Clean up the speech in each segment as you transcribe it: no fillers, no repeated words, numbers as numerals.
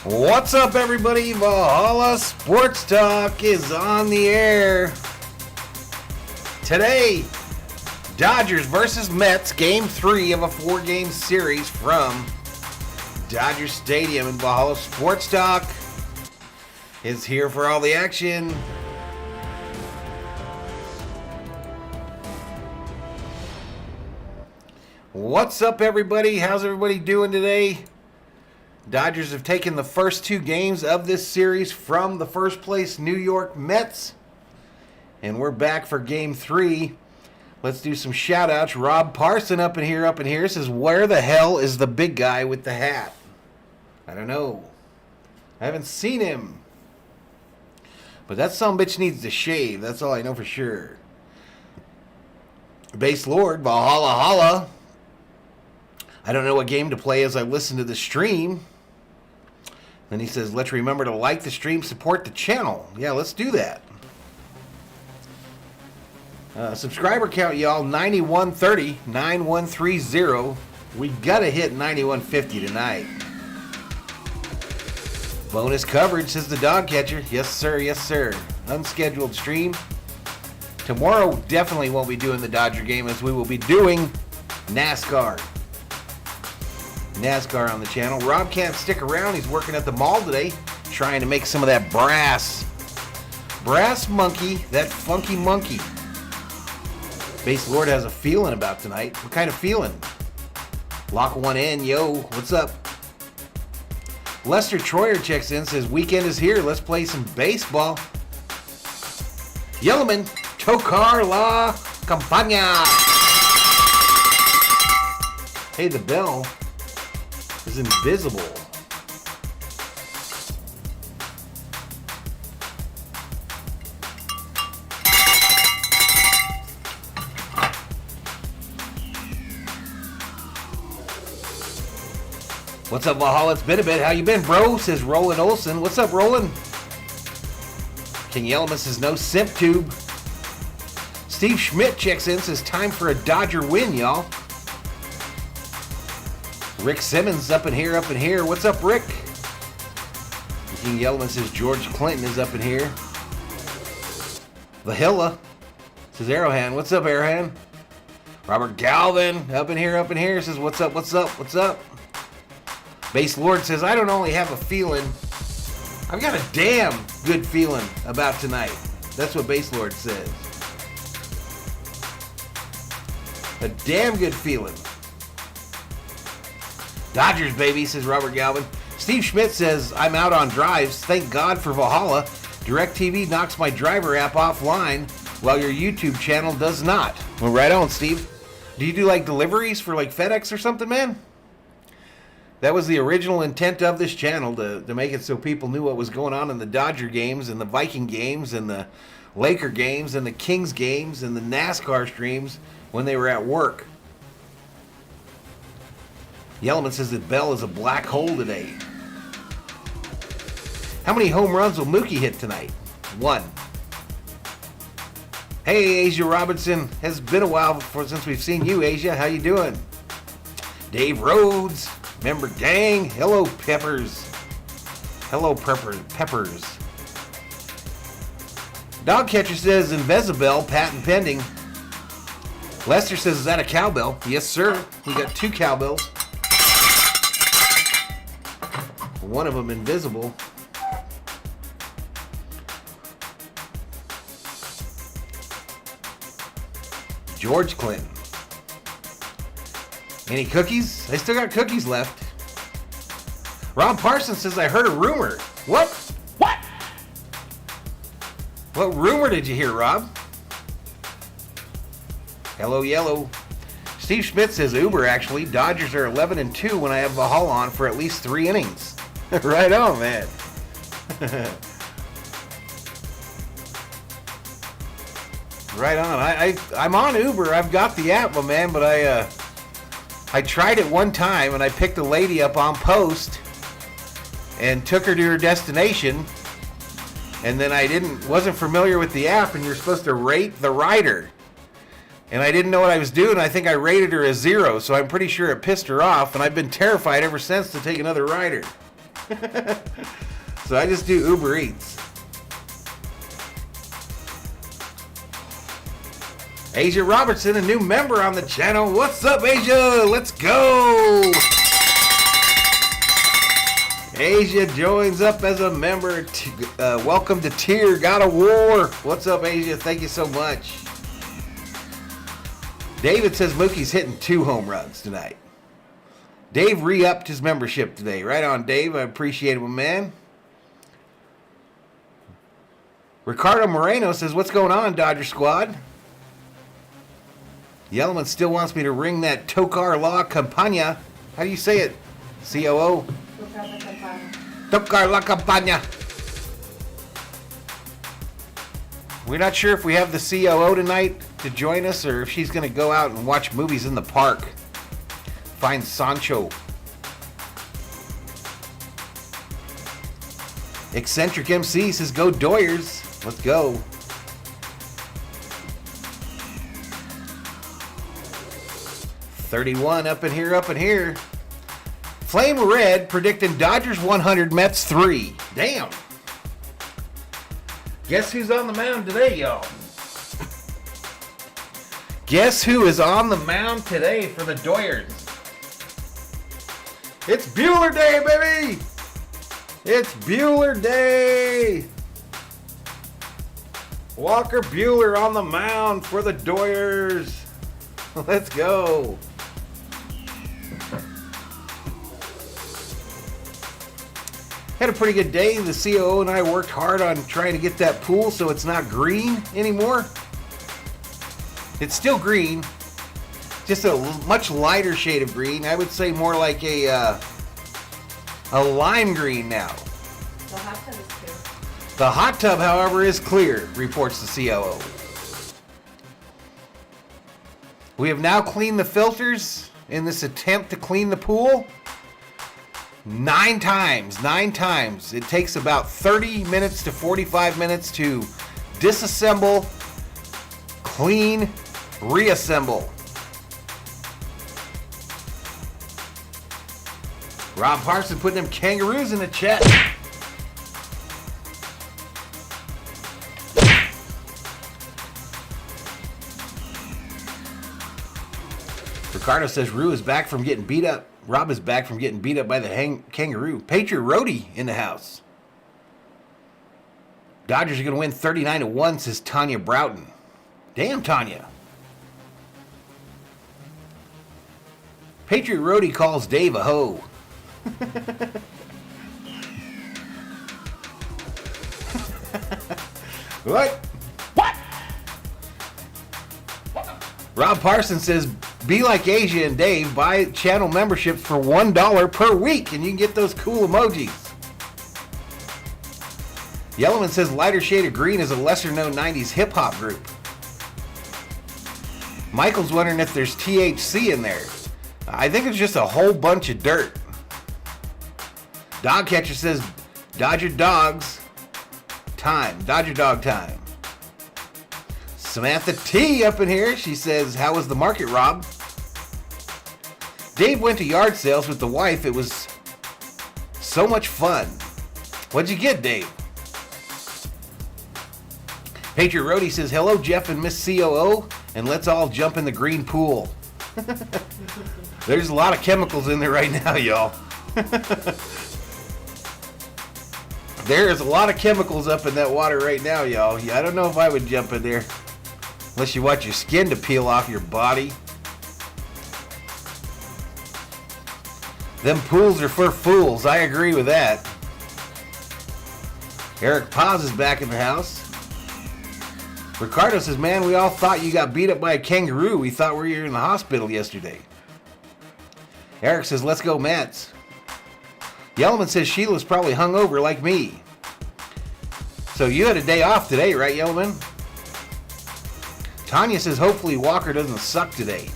What's up, everybody? Valhalla Sports Talk is on the air. Today, Dodgers versus Mets, Game 3 of a 4-game series from Dodger Stadium. And Valhalla Sports Talk is here for all the action. What's up, everybody? How's everybody doing today? Dodgers have taken the first 2 games of this series from the first place New York Mets. And we're back for Game 3. Let's do some shout-outs. Rob Parson up in here says, where the hell is the big guy with the hat? I don't know. I haven't seen him. But that sumbitch needs to shave. That's all I know for sure. Base Lord, Valhalla Holla. I don't know what game to play as I listen to the stream. Then he says, let's remember to like the stream, support the channel. Yeah, let's do that. Subscriber count, y'all, 9130, 9130. We got to hit 9150 tonight. Bonus coverage, says the dog catcher. Yes, sir, yes, sir. Unscheduled stream. Tomorrow definitely won't be doing the Dodger game, as we will be doing NASCAR. NASCAR on the channel. Rob can't stick around. He's working at the mall today, trying to make some of that brass monkey, that funky monkey. Base Lord has a feeling about tonight. What kind of feeling? Lock one in. Yo, what's up? Lester Troyer checks in, says, weekend is here. Let's play some baseball. Yellowman, tocar la campaña. Hey, the bell is invisible. What's up, Valhalla? It's been a bit. How you been, bro? Says Roland Olson. What's up, Roland? King Yellowman says no simp tube. Steve Schmidt checks in, says time for a Dodger win, y'all. Rick Simmons up in here. What's up, Rick? King Yellowman says George Clinton is up in here. Valhalla says Arrowhand. What's up, Arrowhand? Robert Galvin up in here says what's up? Base Lord says I don't only have a feeling, I've got a damn good feeling about tonight. That's what Base Lord says. A damn good feeling. Dodgers, baby, says Robert Galvin. Steve Schmidt says, I'm out on drives. Thank God for Valhalla. DirecTV knocks my driver app offline while your YouTube channel does not. Well, right on, Steve. Do you do, like, deliveries for, like, FedEx or something, man? That was the original intent of this channel, to make it so people knew what was going on in the Dodger games and the Viking games and the Laker games and the Kings games and the NASCAR streams when they were at work. Yellowman says that Bell is a black hole today. How many home runs will Mookie hit tonight? 1. Hey, Asia Robinson. Has been a while since we've seen you, Asia. How you doing? Dave Rhodes. Member Gang. Hello, Peppers. Hello, Peppers. Dog catcher says Invisibel, patent pending. Lester says, is that a cowbell? Yes, sir. We got 2 cowbells. One of them invisible. George Clinton. Any cookies? I still got cookies left. Rob Parsons says, I heard a rumor. What? What rumor did you hear, Rob? Hello, Yellow. Steve Schmidt says Uber, actually. Dodgers are 11-2 when I have Valhalla on for at least 3 innings. Right on, man. Right on. I'm on Uber. I've got the app, my man, but I tried it one time and I picked a lady up on post and took her to her destination, and then wasn't familiar with the app, and you're supposed to rate the rider. And I didn't know what I was doing. I think I rated her a 0, so I'm pretty sure it pissed her off, and I've been terrified ever since to take another rider. So I just do Uber Eats. Asia Robertson, a new member on the channel. What's up, Asia? Let's go. Asia joins up as a member. Welcome to Tier God of War. What's up, Asia? Thank you so much. David says Mookie's hitting 2 home runs tonight. Dave re-upped his membership today. Right on, Dave. I appreciate it, man. Ricardo Moreno says, what's going on, Dodger Squad? Yellowman still wants me to ring that Tocar La Campana. How do you say it? COO? Tocar La Campana. We're not sure if we have the COO tonight to join us or if she's going to go out and watch movies in the park. Find Sancho. Eccentric MC says, go Doyers. Let's go. $31 up in here. Flame Red predicting Dodgers 100, Mets 3. Damn. Guess who's on the mound today, y'all? Guess who is on the mound today for the Doyers? It's Bueller Day, baby! It's Bueller Day! Walker Bueller on the mound for the Doyers. Let's go. Had a pretty good day. The COO and I worked hard on trying to get that pool so it's not green anymore. It's still green, just a much lighter shade of green. I would say more like a lime green now. The hot tub is clear. The hot tub, however, is clear, reports the COO. We have now cleaned the filters in this attempt to clean the pool 9 times. 9 times. It takes about 30 minutes to 45 minutes to disassemble, clean, reassemble. Rob Parson putting them kangaroos in the chat. Ricardo says Rue is back from getting beat up. Rob is back from getting beat up by the kangaroo. Patriot Roadie in the house. Dodgers are going to win 39-1, says Tanya Broughton. Damn, Tanya. Patriot Roadie calls Dave a hoe. What? What? Rob Parsons says, be like Asia and Dave, buy channel memberships for $1 per week, and you can get those cool emojis. Yellowman says, lighter shade of green is a lesser-known 90s hip-hop group. Michael's wondering if there's THC in there. I think it's just a whole bunch of dirt. Dogcatcher says, Dodger Dogs time. Dodger Dog time. Samantha T up in here. She says, how was the market, Rob? Dave went to yard sales with the wife. It was so much fun. What'd you get, Dave? Patriot Roadie says, hello, Jeff and Miss COO, and let's all jump in the green pool. There's a lot of chemicals in there right now, y'all. There's a lot of chemicals up in that water right now, y'all. I don't know if I would jump in there. Unless you want your skin to peel off your body. Them pools are for fools. I agree with that. Eric Paz is back in the house. Ricardo says, man, we all thought you got beat up by a kangaroo. We thought we were in the hospital yesterday. Eric says, let's go Mets. Yellowman says Sheila's probably hungover like me. So you had a day off today, right, Yellowman? Tanya says, hopefully Walker doesn't suck today.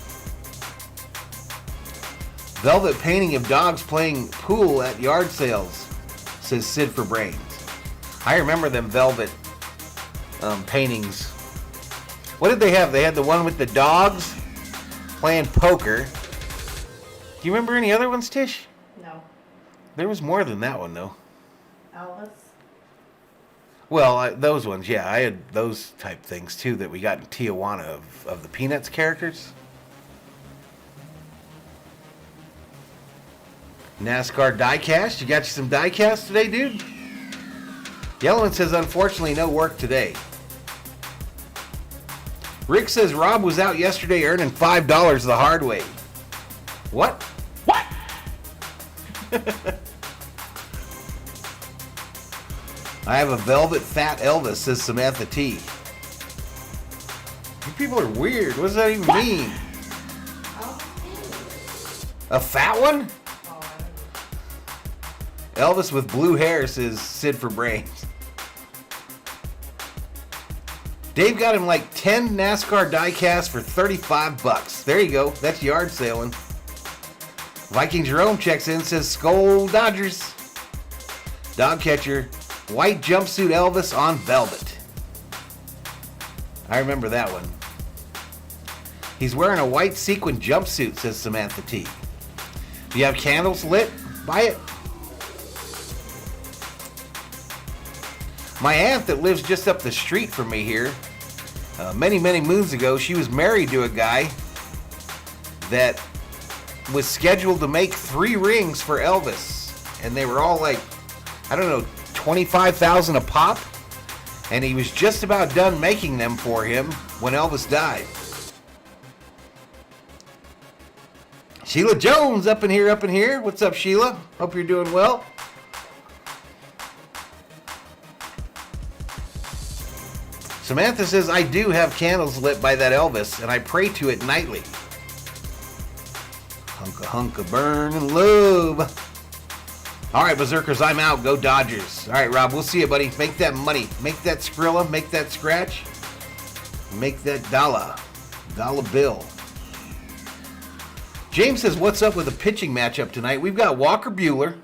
Velvet painting of dogs playing pool at yard sales, says Sid for Brains. I remember them velvet paintings. What did they have? They had the one with the dogs playing poker. Do you remember any other ones, Tish? No. There was more than that one, though. Elvis. Well, those ones, yeah. I had those type things, too, that we got in Tijuana of the Peanuts characters. NASCAR diecast. You got you some diecast today, dude? Yellowman says, unfortunately, no work today. Rick says, Rob was out yesterday earning $5 the hard way. What? What? I have a velvet fat Elvis, says Samantha T. You people are weird. What does that even mean? A fat one? Elvis with blue hair, says Sid for Brains. Dave got him like 10 NASCAR diecasts for $35. There you go. That's yard sailing. Viking Jerome checks in, says Skull Dodgers. Dog catcher, white jumpsuit Elvis on velvet. I remember that one. He's wearing a white sequin jumpsuit, says Samantha T. Do you have candles lit? Buy it. My aunt that lives just up the street from me here, many moons ago, she was married to a guy that was scheduled to make 3 rings for Elvis. And they were all like, I don't know, $25,000 a pop. And he was just about done making them for him when Elvis died. Sheila Jones up in here. What's up, Sheila? Hope you're doing well. Samantha says, I do have candles lit by that Elvis, and I pray to it nightly. Hunka burn and love. All right, Berserkers, I'm out. Go Dodgers. All right, Rob, we'll see you, buddy. Make that money. Make that Skrilla. Make that scratch. Make that dollar bill. James says, what's up with the pitching matchup tonight? We've got Walker Buehler,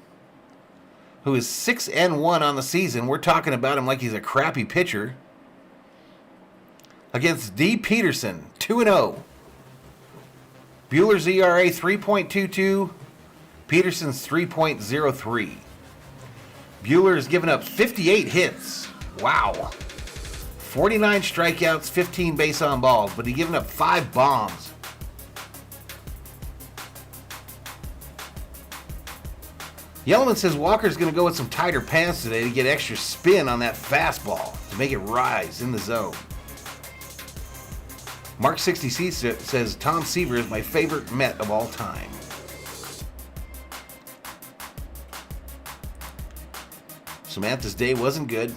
who is 6-1 on the season. We're talking about him like he's a crappy pitcher. Against D. Peterson, 2-0. Buehler's ERA 3.22. Peterson's 3.03. Buehler has given up 58 hits. Wow. 49 strikeouts, 15 base on balls, but he's given up 5 bombs. Yellowman says Walker's going to go with some tighter pants today to get extra spin on that fastball to make it rise in the zone. Mark 60C says Tom Seaver is my favorite Met of all time. Samantha's day wasn't good.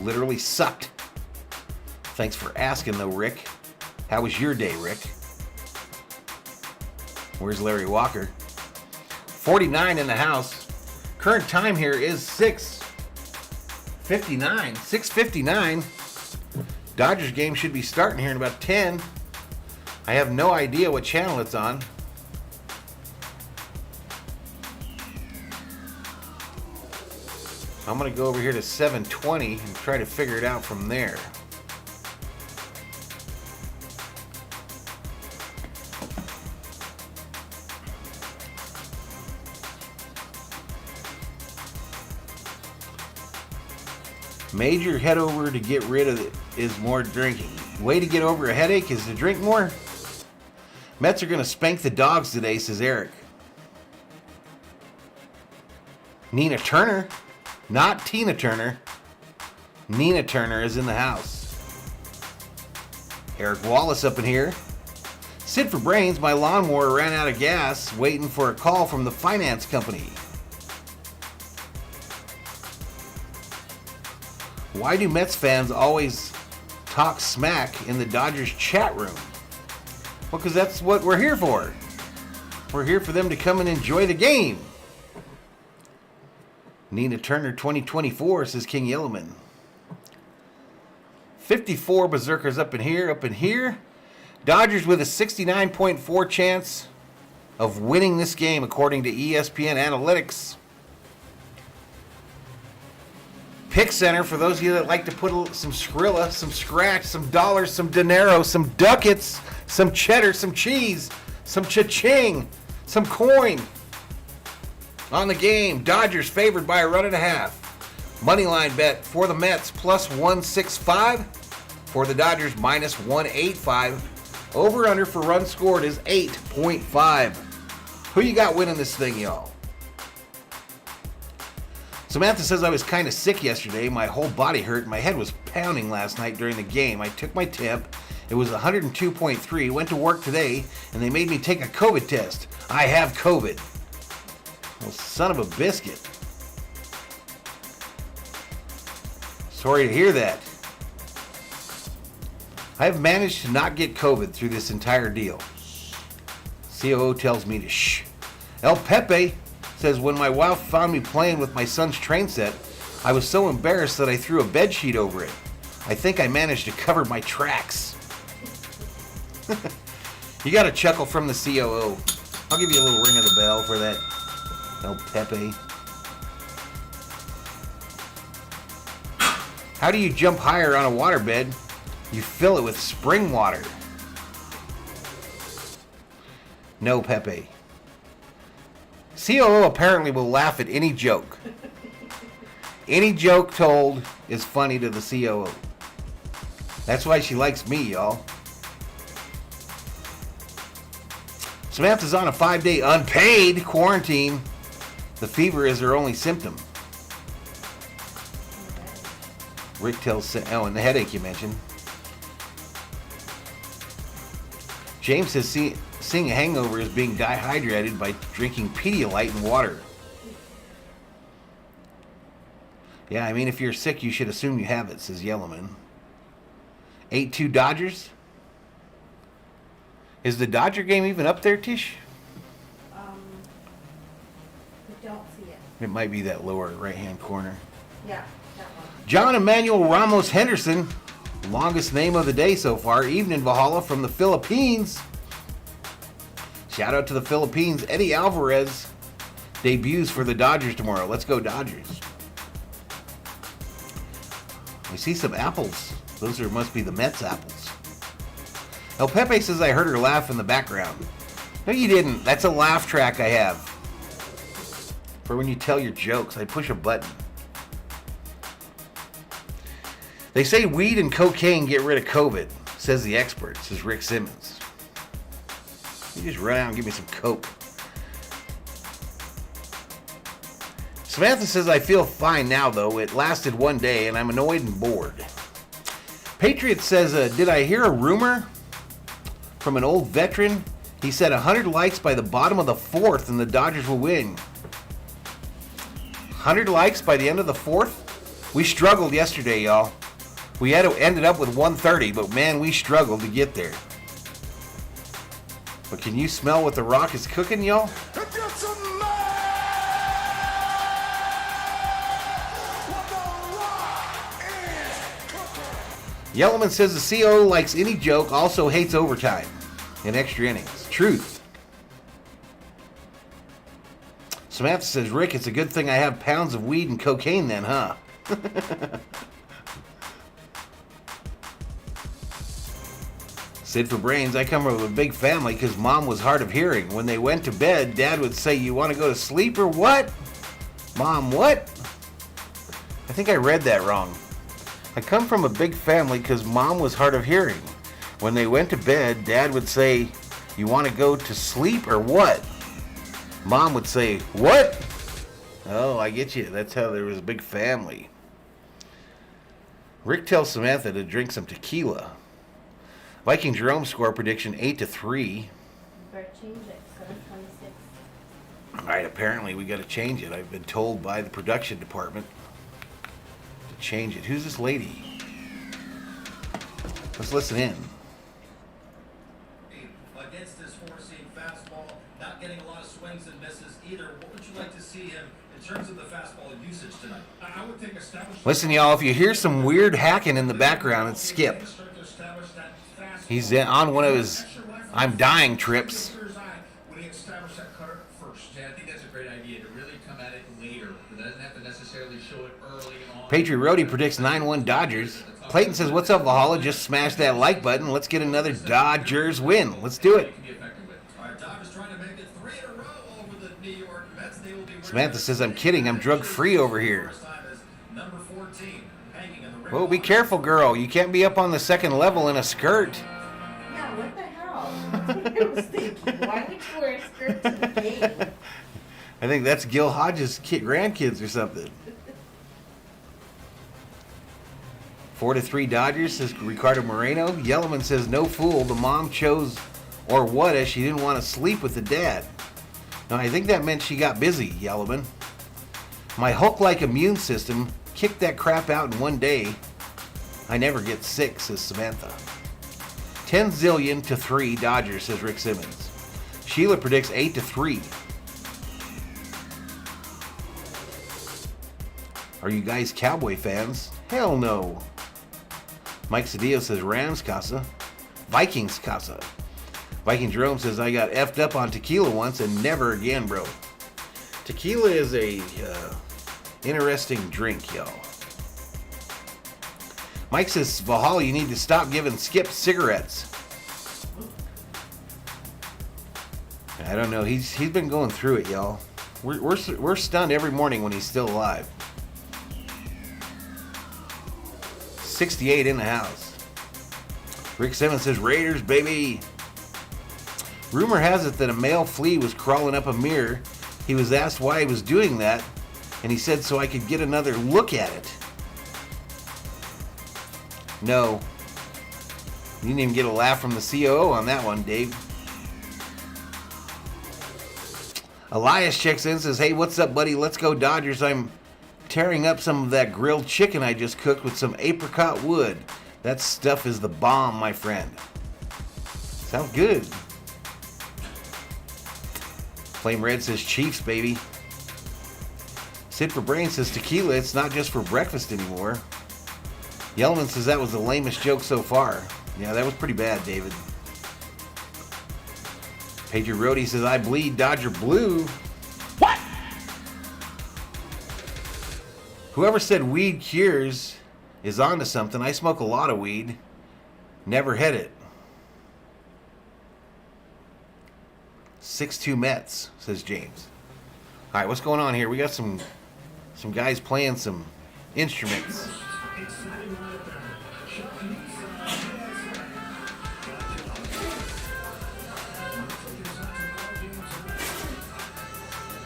Literally sucked. Thanks for asking, though, Rick. How was your day, Rick? Where's Larry Walker? 49 in the house. Current time here is 6:59. 6:59. Dodgers game should be starting here in about 10. I have no idea what channel it's on. I'm going to go over here to 720 and try to figure it out from there. Major head over to get rid of it is more drinking. Way to get over a headache is to drink more. Mets are going to spank the Dogs today, says Eric. Nina Turner, not Tina Turner. Nina Turner is in the house. Eric Wallace up in here. Sid for Brains, my lawnmower ran out of gas, waiting for a call from the finance company. Why do Mets fans always talk smack in the Dodgers chat room? Well, because that's what we're here for. We're here for them to come and enjoy the game. Nina Turner 2024, says King Yellowman. 54 Berserkers up in here. Dodgers with a 69.4 chance of winning this game according to ESPN Analytics. Pick Center, for those of you that like to put some Skrilla, some scratch, some dollars, some dinero, some ducats, some cheddar, some cheese, some cha-ching, some coin. On the game, Dodgers favored by a run and a half. Moneyline bet for the Mets plus 165. For the Dodgers minus 185. Over under for runs scored is 8.5. Who you got winning this thing, y'all? Samantha says I was kind of sick yesterday. My whole body hurt. My head was pounding last night during the game. I took my temp. It was 102.3. Went to work today, and they made me take a COVID test. I have COVID. Well, son of a biscuit. Sorry to hear that. I have managed to not get COVID through this entire deal. COO tells me to shh. El Pepe says, when my wife found me playing with my son's train set, I was so embarrassed that I threw a bed sheet over it. I think I managed to cover my tracks. You got a chuckle from the COO. I'll give you a little ring of the bell for that, El Pepe. How do you jump higher on a waterbed? You fill it with spring water. No, Pepe. COO apparently will laugh at any joke. Any joke told is funny to the COO. That's why she likes me, y'all. Samantha's on a 5-day unpaid quarantine. The fever is her only symptom. Rick tells... Oh, and the headache you mentioned. James says seeing a hangover is being dehydrated by drinking Pedialyte and water. Yeah, I mean, if you're sick, you should assume you have it, says Yellowman. 8-2 Dodgers. Is the Dodger game even up there, Tish? I don't see it. It might be that lower right-hand corner. Yeah, that one. John Emmanuel Ramos Henderson, longest name of the day so far, evening Valhalla from the Philippines. Shout out to the Philippines. Eddie Alvarez debuts for the Dodgers tomorrow. Let's go Dodgers. We see some apples. Those must be the Mets apples. El Pepe says I heard her laugh in the background. No, you didn't. That's a laugh track I have. For when you tell your jokes, I push a button. They say weed and cocaine get rid of COVID, says the expert, says Rick Simmons. You just run out and give me some coke. Samantha says I feel fine now, though. It lasted one day, and I'm annoyed and bored. Patriot says, did I hear a rumor from an old veteran? He said 100 likes by the bottom of the fourth, and the Dodgers will win. 100 likes by the end of the fourth? We struggled yesterday, y'all. We ended up with 130, but man, we struggled to get there. But can you smell what the Rock is cooking, y'all? Yellowman says the CO likes any joke, also hates overtime and extra innings. Truth. Samantha says, Rick, it's a good thing I have pounds of weed and cocaine then, huh? Sid for Brains, I come from a big family because mom was hard of hearing. When they went to bed, dad would say, you want to go to sleep or what? Mom, what? I think I read that wrong. I come from a big family because mom was hard of hearing. When they went to bed, dad would say, you want to go to sleep or what? Mom would say, what? Oh, I get you. That's how there was a big family. Rick tells Samantha to drink some tequila. Viking Jerome score prediction 8-3. Better change it. 726. All right, apparently we got to change it. I've been told by the production department to change it. Who's this lady? Let's listen in. Against this four-seam fastball, not getting a lot of swings and misses either. What would you like to see him in terms of the fastball usage tonight? I would think establish. Listen, y'all, if you hear some weird hacking in the background, it's Skip. He's on one of his I'm dying trips. When he established that cutter first. Yeah, I think that's a great idea to really come at it later. It doesn't have to necessarily show it early on. Patriot Roadie predicts 9-1 Dodgers. Clayton says, what's up, Valhalla? Just smash that like button. Let's get another Dodgers win. Let's do it. All right, Dodgers trying to make it 3 in a row over the New York Mets. They will be Samantha says, I'm kidding. I'm drug-free over here. First time is number 14, hanging in the ring. Well, be careful, girl. You can't be up on the second level in a skirt. Yeah, what the hell? That's what I was thinking. Why would you wear a skirt to the game? I think that's Gil Hodges' grandkids or something. 4-3 Dodgers, says Ricardo Moreno. Yellowman says, no fool. The mom chose or what as she didn't want to sleep with the dad. Now, I think that meant she got busy, Yellowman. My Hulk-like immune system kicked that crap out in one day. I never get sick, says Samantha. 10 zillion to 3 Dodgers, says Rick Simmons. Sheila predicts 8-3. Are you guys Cowboy fans? Hell no. Mike Cedillo says Rams casa. Vikings casa. Viking Jerome says I got effed up on tequila once and never again, bro. Tequila is a interesting drink, y'all. Mike says Valhalla, you need to stop giving Skip cigarettes. I don't know. He's been going through it, y'all. We're stunned every morning when he's still alive. 68 in the house. Rick Simmons says Raiders, baby. Rumor has it that a male flea was crawling up a mirror. He was asked why he was doing that, and he said so I could get another look at it. No. You didn't even get a laugh from the COO on that one, Dave. Elias checks in and says, hey, what's up, buddy? Let's go Dodgers. I'm tearing up some of that grilled chicken I just cooked with some apricot wood. That stuff is the bomb, my friend. Sounds good. Flame Red says Chiefs, baby. Sid for Brain says tequila, it's not just for breakfast anymore. Yellman says that was the lamest joke so far. Yeah, that was pretty bad, David. Pager Rohde says I bleed Dodger blue. What? Whoever said weed cures is onto something. I smoke a lot of weed. Never hit it. 6-2 Mets, says James. All right, what's going on here? We got some guys playing some instruments.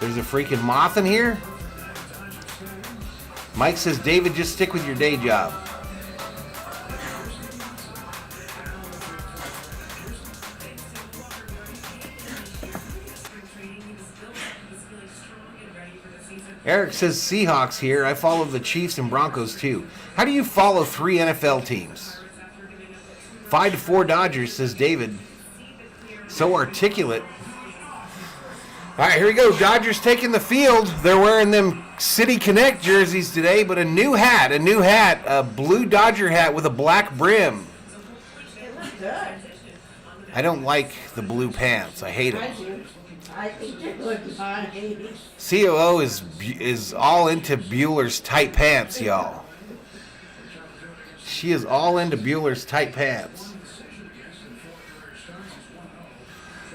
There's a freaking moth in here? Mike says, David, just stick with your day job. Eric says, Seahawks here. I follow the Chiefs and Broncos too. How do you follow 3 NFL teams? 5-4 Dodgers, says David. So articulate. All right, here we go. Dodgers taking the field. They're wearing them City Connect jerseys today, but a new hat, a blue Dodger hat with a black brim. It looks good. I don't like the blue pants. I hate I them. do. I think it looks fine. COO is all into Bueller's tight pants, y'all. She is all into Bueller's tight pants.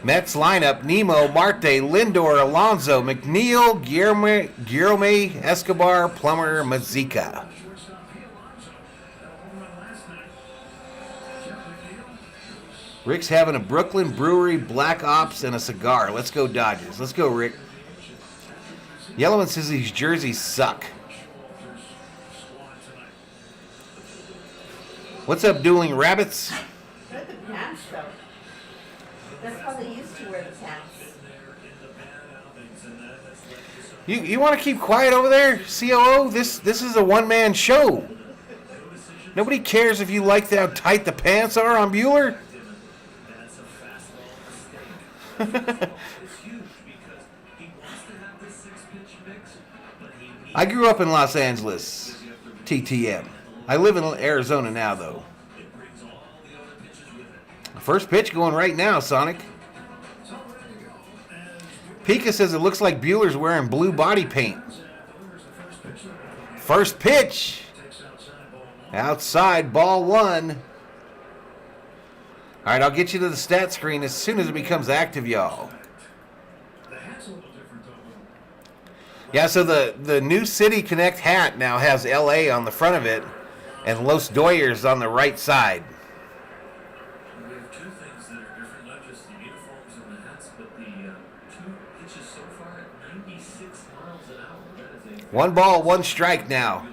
Mets lineup: Nemo, Marte, Lindor, Alonso, McNeil, Guillorme, Escobar, Plummer, Mazika. Rick's having a Brooklyn Brewery, Black Ops, and a cigar. Let's go Dodgers. Let's go, Rick. Yellowman says these jerseys suck. What's up, Dueling Rabbits? Good the pants though. That's how they used to wear the pants. You want to keep quiet over there, COO? This is a one-man show. Nobody cares if you like how tight the pants are on Bueller. I grew up in Los Angeles, TTM. I live in Arizona now, though. First pitch going right now, Sonic. Pika says it looks like Bueller's wearing blue body paint. First pitch. Outside, ball 1. All right, I'll get you to the stat screen as soon as it becomes active, y'all. Yeah, so the new City Connect hat now has LA on the front of it and Los Doyers on the right side. We have two things that are different, not just the uniforms and the hats, but the two pitches so far at 96 miles an hour. That is a 1 ball, 1 strike now.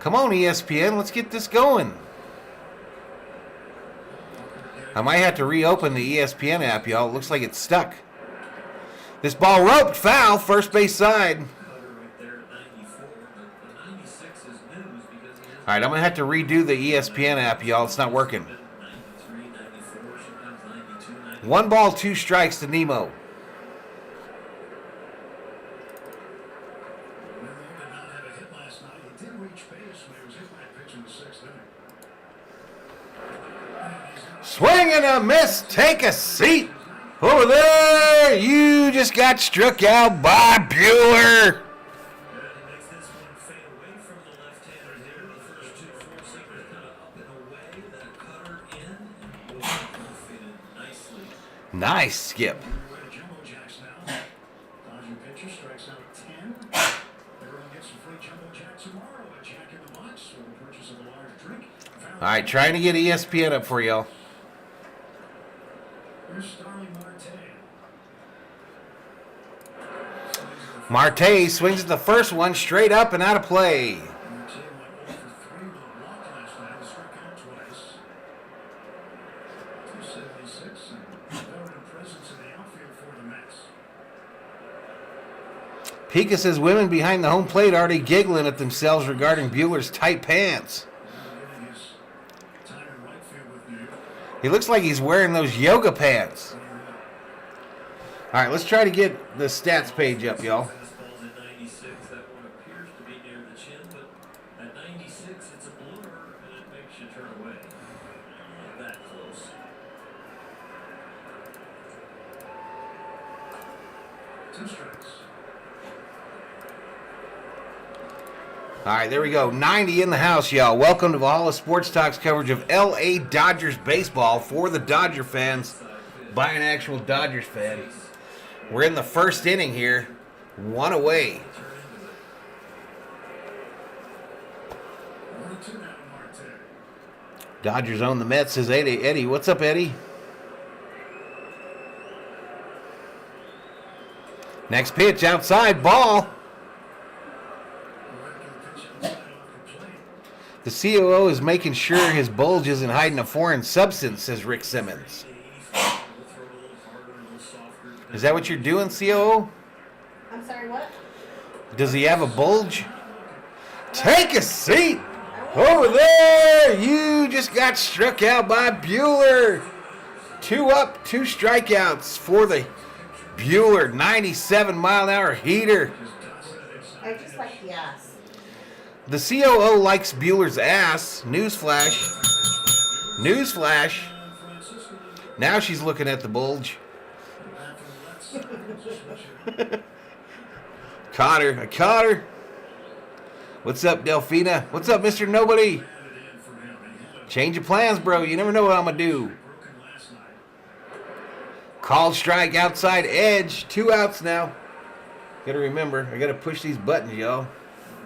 Come on, ESPN, let's get this going. I might have to reopen the ESPN app, y'all. It looks like it's stuck. This ball roped, foul, first base side. cutter right there at 94, but the 96 is news because he has All right, I'm going to have to redo the ESPN app, y'all. It's not working. 93, 94, sometimes 92, 93. 1 ball, 2 strikes to Nemo. Well, he did not have a hit last night. He did reach base when he was hit by a pitch in the 6th inning. Swing and a miss. Take a seat. Over there, you just got struck out by Bueller. And he makes this one fade away from the left-hander here. The first two four-seamers kind of up and away. That cutter in and was faded nicely. Nice skip. We're at Jumbo Jacks now. Dodger pitcher strikes out 10. Everyone gets some free Jumbo Jack tomorrow at Jack in the Box with the purchase of a large drink. All right, trying to get ESPN up for y'all. Here's Starling Marte. Marte swings at the first one, straight up and out of play. Marte went 0 for 3 with a walk last night. He struck out twice. 276 and veteran presence in the outfield for the Mets. Pika says women behind the home plate already giggling at themselves regarding Bueller's tight pants. Getting his time in right field with New York. He looks like he's wearing those yoga pants. All right, let's try to get the stats page up, y'all. Fastballs at 96. That one appears to be near the chin, but at 96, it's a bloomer, and it makes you turn away. Not that close. Two strikes. All right, there we go. 90 in the house, y'all. Welcome to Valhalla Sports Talk's coverage of L.A. Dodgers baseball for the Dodger fans by an actual Dodgers fan. We're in the first inning here. 1 away. 1-2 now to Marte. Dodgers own the Mets, says Eddie. Eddie, what's up, Eddie? Next pitch, outside, ball. The COO is making sure his bulge isn't hiding a foreign substance, says Rick Simmons. Is that what you're doing, COO? I'm sorry, what? Does he have a bulge? Take a seat. Over there, you just got struck out by Bueller. 2 up, 2 strikeouts for the Bueller 97-mile-an-hour heater. I just like the ass. The COO likes Bueller's ass. Newsflash. Newsflash. Now she's looking at the bulge. Caught her. I caught her. What's up, Delphina? What's up, Mr. Nobody? Change of plans, bro. You never know what I'm going to do. Called strike outside edge. 2 outs now. Got to remember, I got to push these buttons, y'all.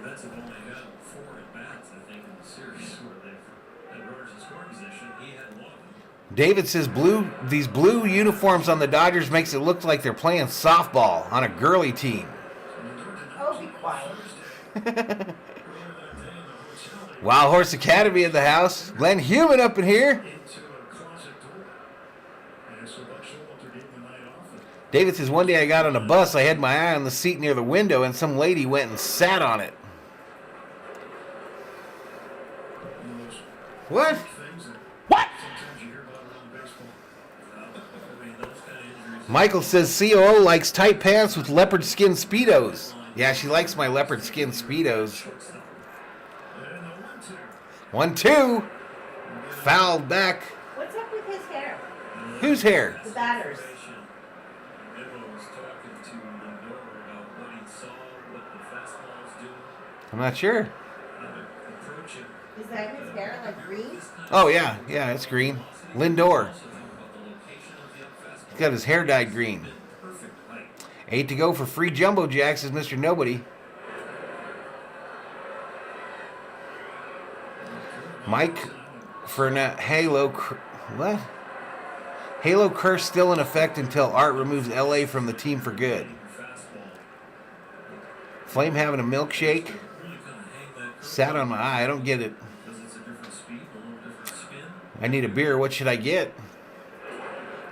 The Mets have only had 4 at-bats, I think, in the series where they've had runners in scoring position. He had 1 of them. David says these blue uniforms on the Dodgers makes it look like they're playing softball on a girly team. Oh, be quiet. Wild Horse Academy in the house. Glenn Human up in here. Into a closet door. And so Buck Showalter gave the night off. And David says one day I got on a bus. I had my eye on the seat near the window, and some lady went and sat on it. one of those What? things that sometimes you hear about around baseball. I mean, those kind of injuries. Michael says COO likes tight pants with leopard skin Speedos. Yeah, she likes my leopard skin Speedos. And the 1-2. 1-2. Fouled back. What's up with his hair? Whose hair? The batter's. Memo was talking to Lindor about what he saw, what the fastball's doing, I'm not sure. how they're approaching. Is that his hair like green? Oh, yeah. Yeah, it's green. Lindor. Also think about the location of the up fastball. He's got his hair dyed green. Perfect height. 8 to go for free jumbo jacks, says Mr. Nobody. Mike for Halo. What? Halo curse still in effect until Art removes LA from the team for good. Flame having a milkshake. Sat on my eye. I don't get it. I need a beer. What should I get?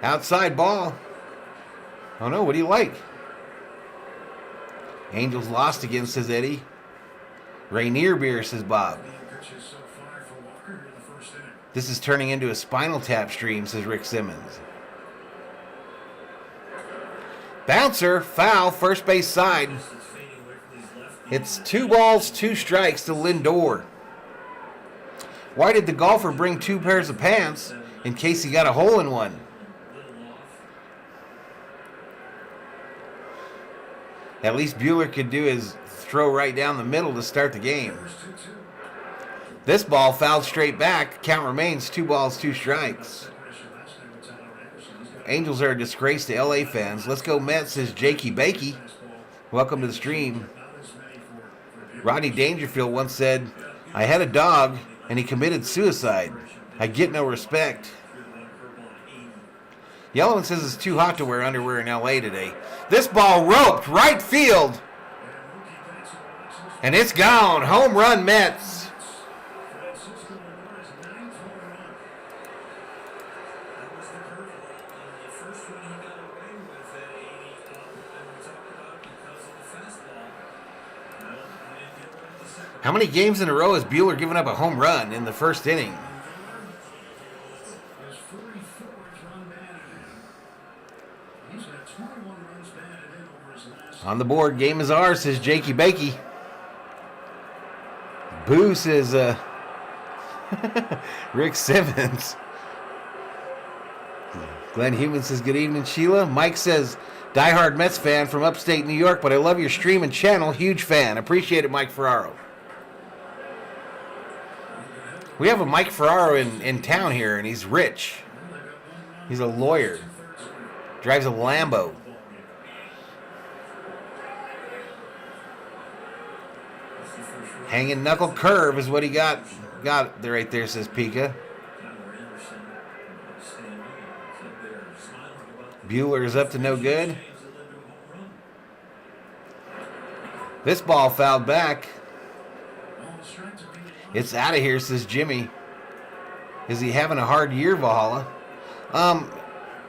Outside ball. Oh no, what do you like? Angels lost again, says Eddie. Rainier beer, says Bob. This is turning into a Spinal Tap stream, says Rick Simmons. Bouncer, foul, first base side. It's 2 balls, 2 strikes to Lindor. Why did the golfer bring 2 pairs of pants in case he got a hole in one? At least Buehler could do his throw right down the middle to start the game. This ball fouled straight back. Count remains 2 balls, 2 strikes. Angels are a disgrace to LA fans. Let's go Mets, says Jakey Bakey. Welcome to the stream. Rodney Dangerfield once said, I had a dog and he committed suicide. I get no respect. Yellowman says it's too hot to wear underwear in LA today. This ball roped right field. And it's gone. Home run Mets. How many games in a row has Buehler given up a home run in the first inning? On the board, game is ours, says Jakey Bakey. Boo, says Rick Simmons. Glenn Human says, good evening, Sheila. Mike says, diehard Mets fan from upstate New York, but I love your stream and channel. Huge fan. Appreciate it, Mike Ferraro. We have a Mike Ferraro in town here, and he's rich. He's a lawyer. Drives a Lambo. Hanging knuckle curve is what he got there right there, says Pika. Buehler is up to no good. This ball fouled back. It's out of here, says Jimmy. Is he having a hard year, Valhalla?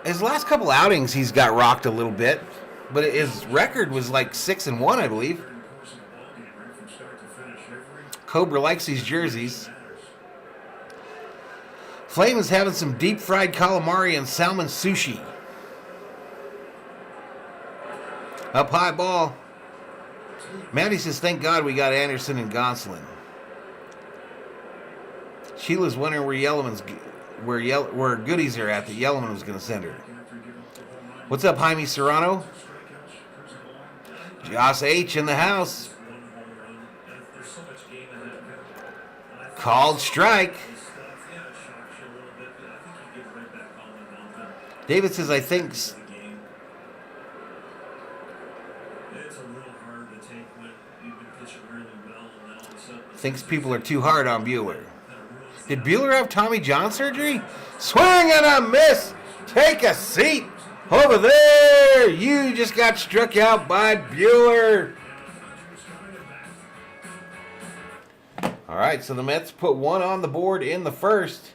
His last couple outings, he's got rocked a little bit, but his record was like 6-1, I believe. Cobra likes these jerseys. Flame is having some deep fried calamari and salmon sushi. Up high ball. Maddie says, thank God we got Anderson and Gonsolin. Sheila's wondering where goodies are at that Yellowman was going to send her. What's up, Jaime Serrano? Josh H. in the house. Called strike. David says, I think... Thinks people are too hard on Buehler. Did Buehler have Tommy John surgery? Swing and a miss. Take a seat over there. You just got struck out by Buehler. All right, so the Mets put 1 on the board in the first.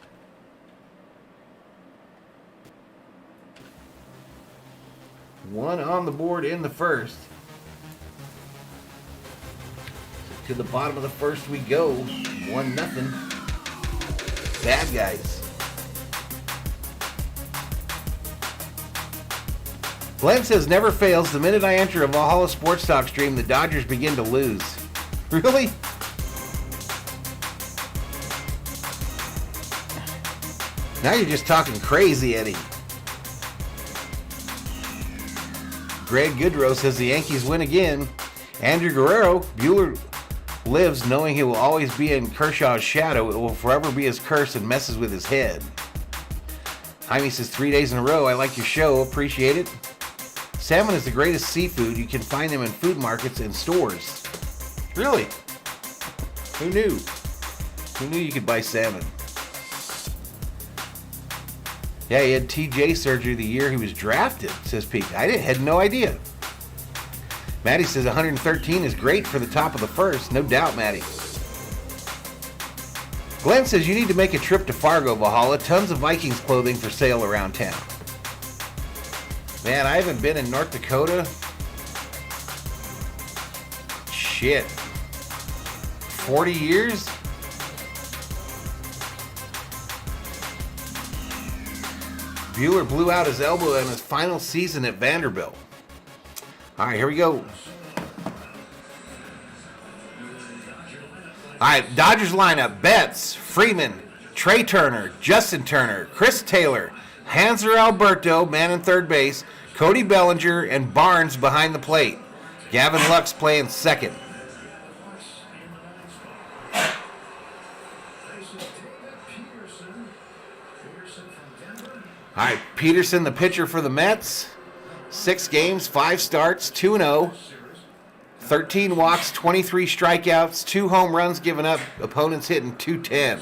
One on the board in the first. To the bottom of the first we go. 1-0. Bad guys. Glenn says, never fails. The minute I enter a Valhalla Sports Talk stream, the Dodgers begin to lose. Really? Now you're just talking crazy, Eddie. Greg Goodrow says the Yankees win again. Andrew Guerrero, Buehler lives knowing he will always be in Kershaw's shadow. It will forever be his curse and messes with his head. Jaime says 3 days in a row. I like your show. Appreciate it. Salmon is the greatest seafood. You can find them in food markets and stores. Really? Who knew? Who knew you could buy salmon? Yeah, he had TJ surgery the year he was drafted, says Pete. Had no idea. Maddie says 113 is great for the top of the first. No doubt, Maddie. Glenn says you need to make a trip to Fargo, Valhalla. Tons of Vikings clothing for sale around town. Man, I haven't been in North Dakota. Shit. 40 years? Bueller blew out his elbow in his final season at Vanderbilt. All right, here we go. All right, Dodgers lineup. Betts, Freeman, Trey Turner, Justin Turner, Chris Taylor, Hanser Alberto, man in third base, Cody Bellinger, and Barnes behind the plate. Gavin Lux playing second. All right, Peterson, the pitcher for the Mets. 6 games, 5 starts, 2-0. 13 walks, 23 strikeouts, 2 home runs given up. Opponents hitting .210.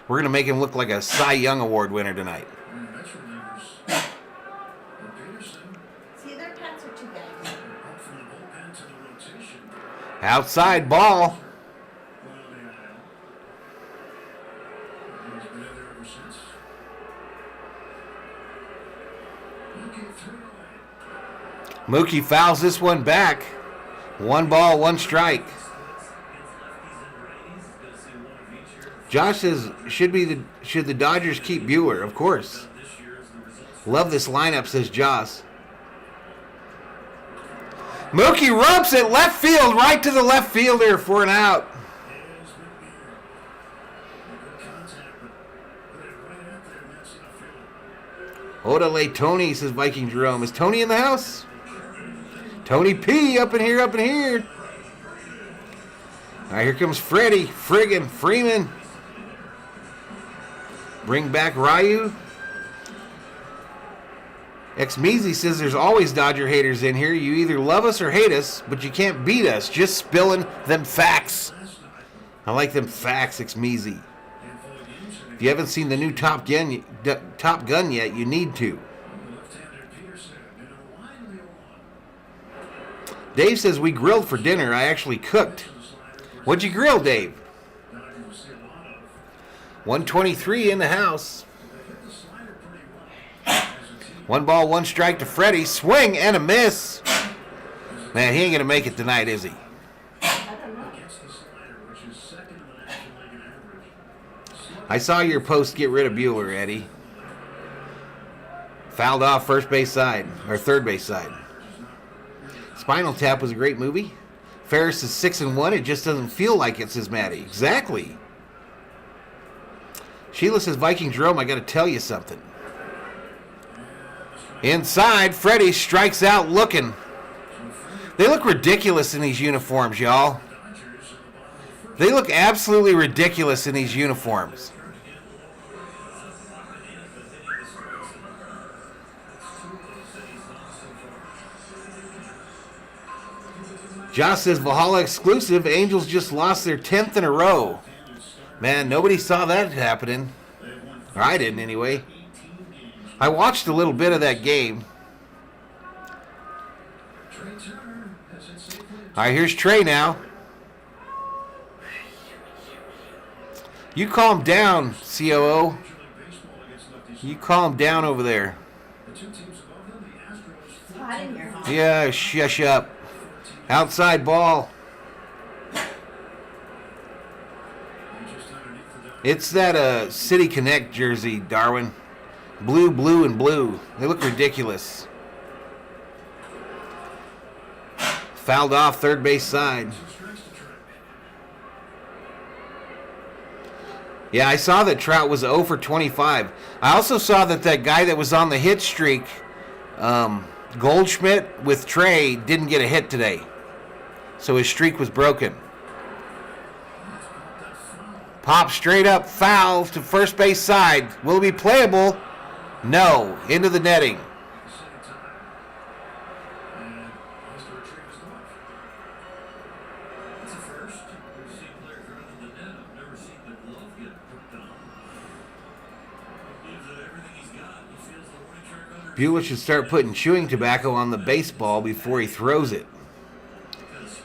We're going to make him look like a Cy Young Award winner tonight. See, their pets are too big. Outside ball. Mookie fouls this one back. 1 ball, 1 strike. Josh says, should the Dodgers keep Bueller? Of course. Love this lineup, says Josh. Mookie rumps it left field, right to the left fielder for an out. Odele Tony, says Viking Jerome. Is Tony in the house? Tony P up in here, up in here. All right, here comes Freddie, friggin' Freeman. Bring back Ryu. Xmeezy says there's always Dodger haters in here. You either love us or hate us, but you can't beat us. Just spilling them facts. I like them facts, Xmeezy. If you haven't seen the new Top Gun yet, you need to. Dave says we grilled for dinner. I actually cooked. What'd you grill, Dave? 123 in the house. 1 ball, 1 strike to Freddie. Swing and a miss. Man, he ain't going to make it tonight, is he? I saw your post get rid of Bueller, Eddie. Fouled off first base side, or third base side. Spinal Tap was a great movie. Ferris is 6-1. It just doesn't feel like it, says Maddie. Exactly. Sheila says, Viking Jerome, I got to tell you something. Inside, Freddie strikes out looking. They look ridiculous in these uniforms, y'all. They look absolutely ridiculous in these uniforms. Josh says, Valhalla exclusive. Angels just lost their 10th in a row. Man, nobody saw that happening. Or I didn't anyway. I watched a little bit of that game. All right, here's Trey now. You calm down, COO. You calm down over there. It's hot in here, huh? Yeah, shush up. Outside ball. It's that City Connect jersey, Darwin. Blue, blue, and blue. They look ridiculous. Fouled off third base side. Yeah, I saw that Trout was 0 for 25. I also saw that guy that was on the hit streak, Goldschmidt with Trey, didn't get a hit today. So his streak was broken. Pop straight up foul to first base side. Will it be playable? No. Into the netting. Bueller should start putting chewing tobacco on the baseball before he throws it.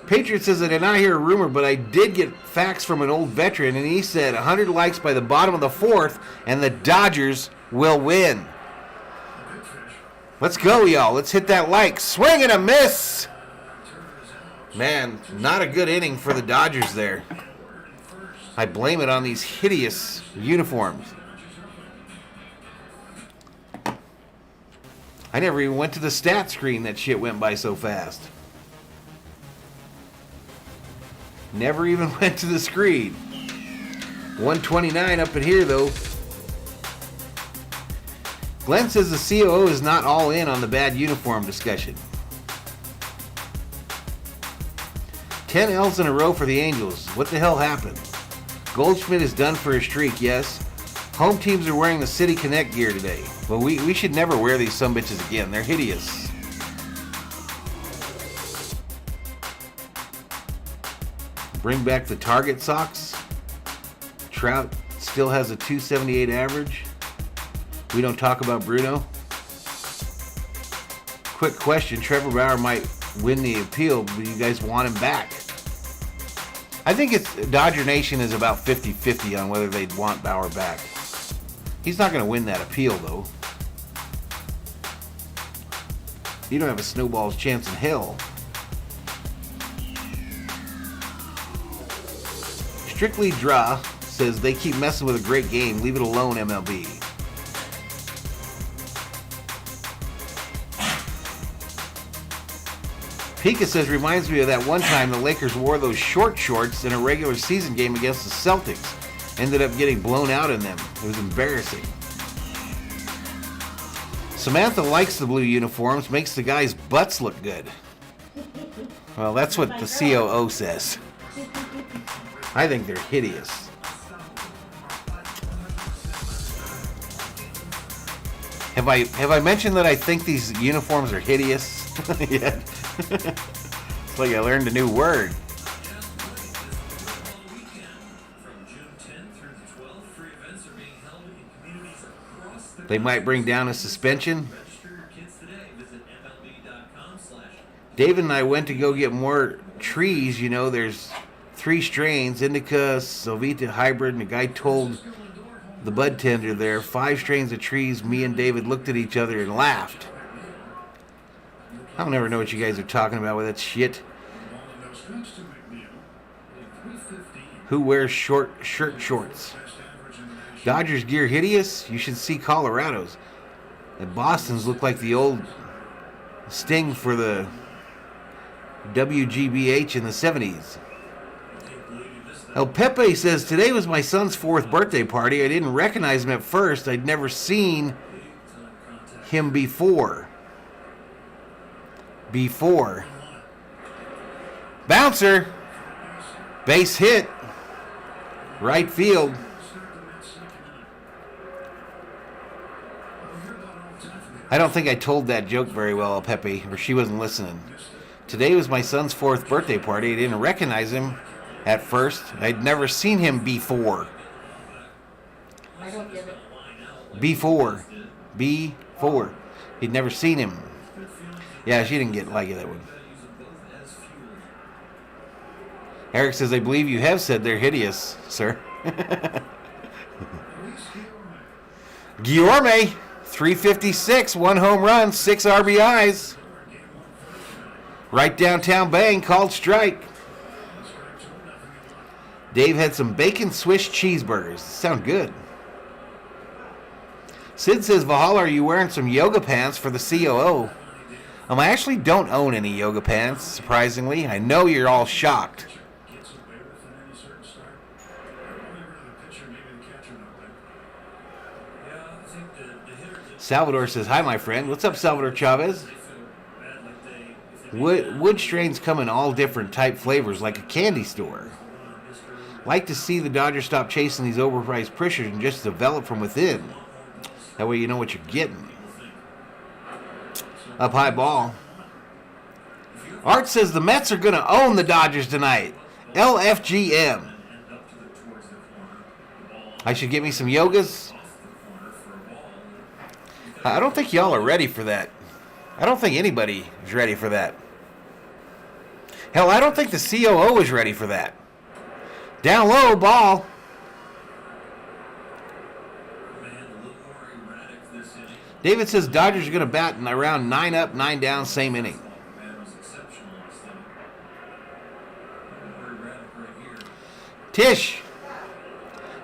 Patriot says, I did not hear a rumor, but I did get facts from an old veteran, and he said 100 likes by the bottom of the fourth, and the Dodgers will win. Let's go, y'all. Let's hit that like. Swing and a miss. Man, not a good inning for the Dodgers there. I blame it on these hideous uniforms. I never even went to the stat screen. That shit went by so fast. Never even went to the screen. 129 up in here, though. Glenn says the COO is not all in on the bad uniform discussion. 10 L's in a row for the Angels. What the hell happened? Goldschmidt is done for his streak, yes. Home teams are wearing the City Connect gear today. Well, we should never wear these sumbitches again. They're hideous. Bring back the Target socks. Trout still has a 278 average. We don't talk about Bruno. Quick question. Trevor Bauer might win the appeal, but you guys want him back. I think it's Dodger Nation is about 50-50 on whether they'd want Bauer back. He's not going to win that appeal, though. You don't have a snowball's chance in hell. Strictly Draw says they keep messing with a great game. Leave it alone, MLB. Pika says, reminds me of that one time the Lakers wore those short shorts in a regular season game against the Celtics. Ended up getting blown out in them. It was embarrassing. Samantha likes the blue uniforms, makes the guys' butts look good. Well, that's what the COO says. I think they're hideous. Have I mentioned that I think these uniforms are hideous? Yeah. It's like I learned a new word. They might bring down a suspension. David and I went to go get more trees. You know, there's 3 strains, Indica, Sylvita hybrid, and a guy told the bud tender there, 5 strains of trees. Me and David looked at each other and laughed. I'll never know what you guys are talking about with that shit. Who wears short shirt shorts? Dodgers gear hideous? You should see Colorado's. And Boston's look like the old Sting for the WGBH in the 70s. El Pepe says, today was my son's 4th birthday party. I didn't recognize him at first. I'd never seen him before. Bouncer. Base hit. Right field. I don't think I told that joke very well, El Pepe, or she wasn't listening. Today was my son's 4th birthday party. I didn't recognize him at first. I'd never seen him before. I don't get it. Before. He'd never seen him. Yeah, she didn't get like that one. Eric says, I believe you have said they're hideous, sir. Guillorme, 356, 1 home run, 6 RBIs. Right downtown bang, called strike. Dave had some bacon Swiss cheeseburgers. Sound good. Sid says, Valhalla, are you wearing some yoga pants for the COO? I actually don't own any yoga pants, surprisingly. I know you're all shocked. Salvador says, hi, my friend. What's up, Salvador Chavez? Wood strains come in all different type flavors, like a candy store. Like to see the Dodgers stop chasing these overpriced pushers and just develop from within. That way you know what you're getting. Up high ball. Art says the Mets are going to own the Dodgers tonight. LFGM. I should get me some yogas. I don't think y'all are ready for that. I don't think anybody is ready for that. Hell, I don't think the COO is ready for that. Down low, ball. Man, a little more erratic this inning. David says Dodgers are going to bat in around 9 up, 9 down, same inning. Man was exceptional this inning. More erratic right here. Tish,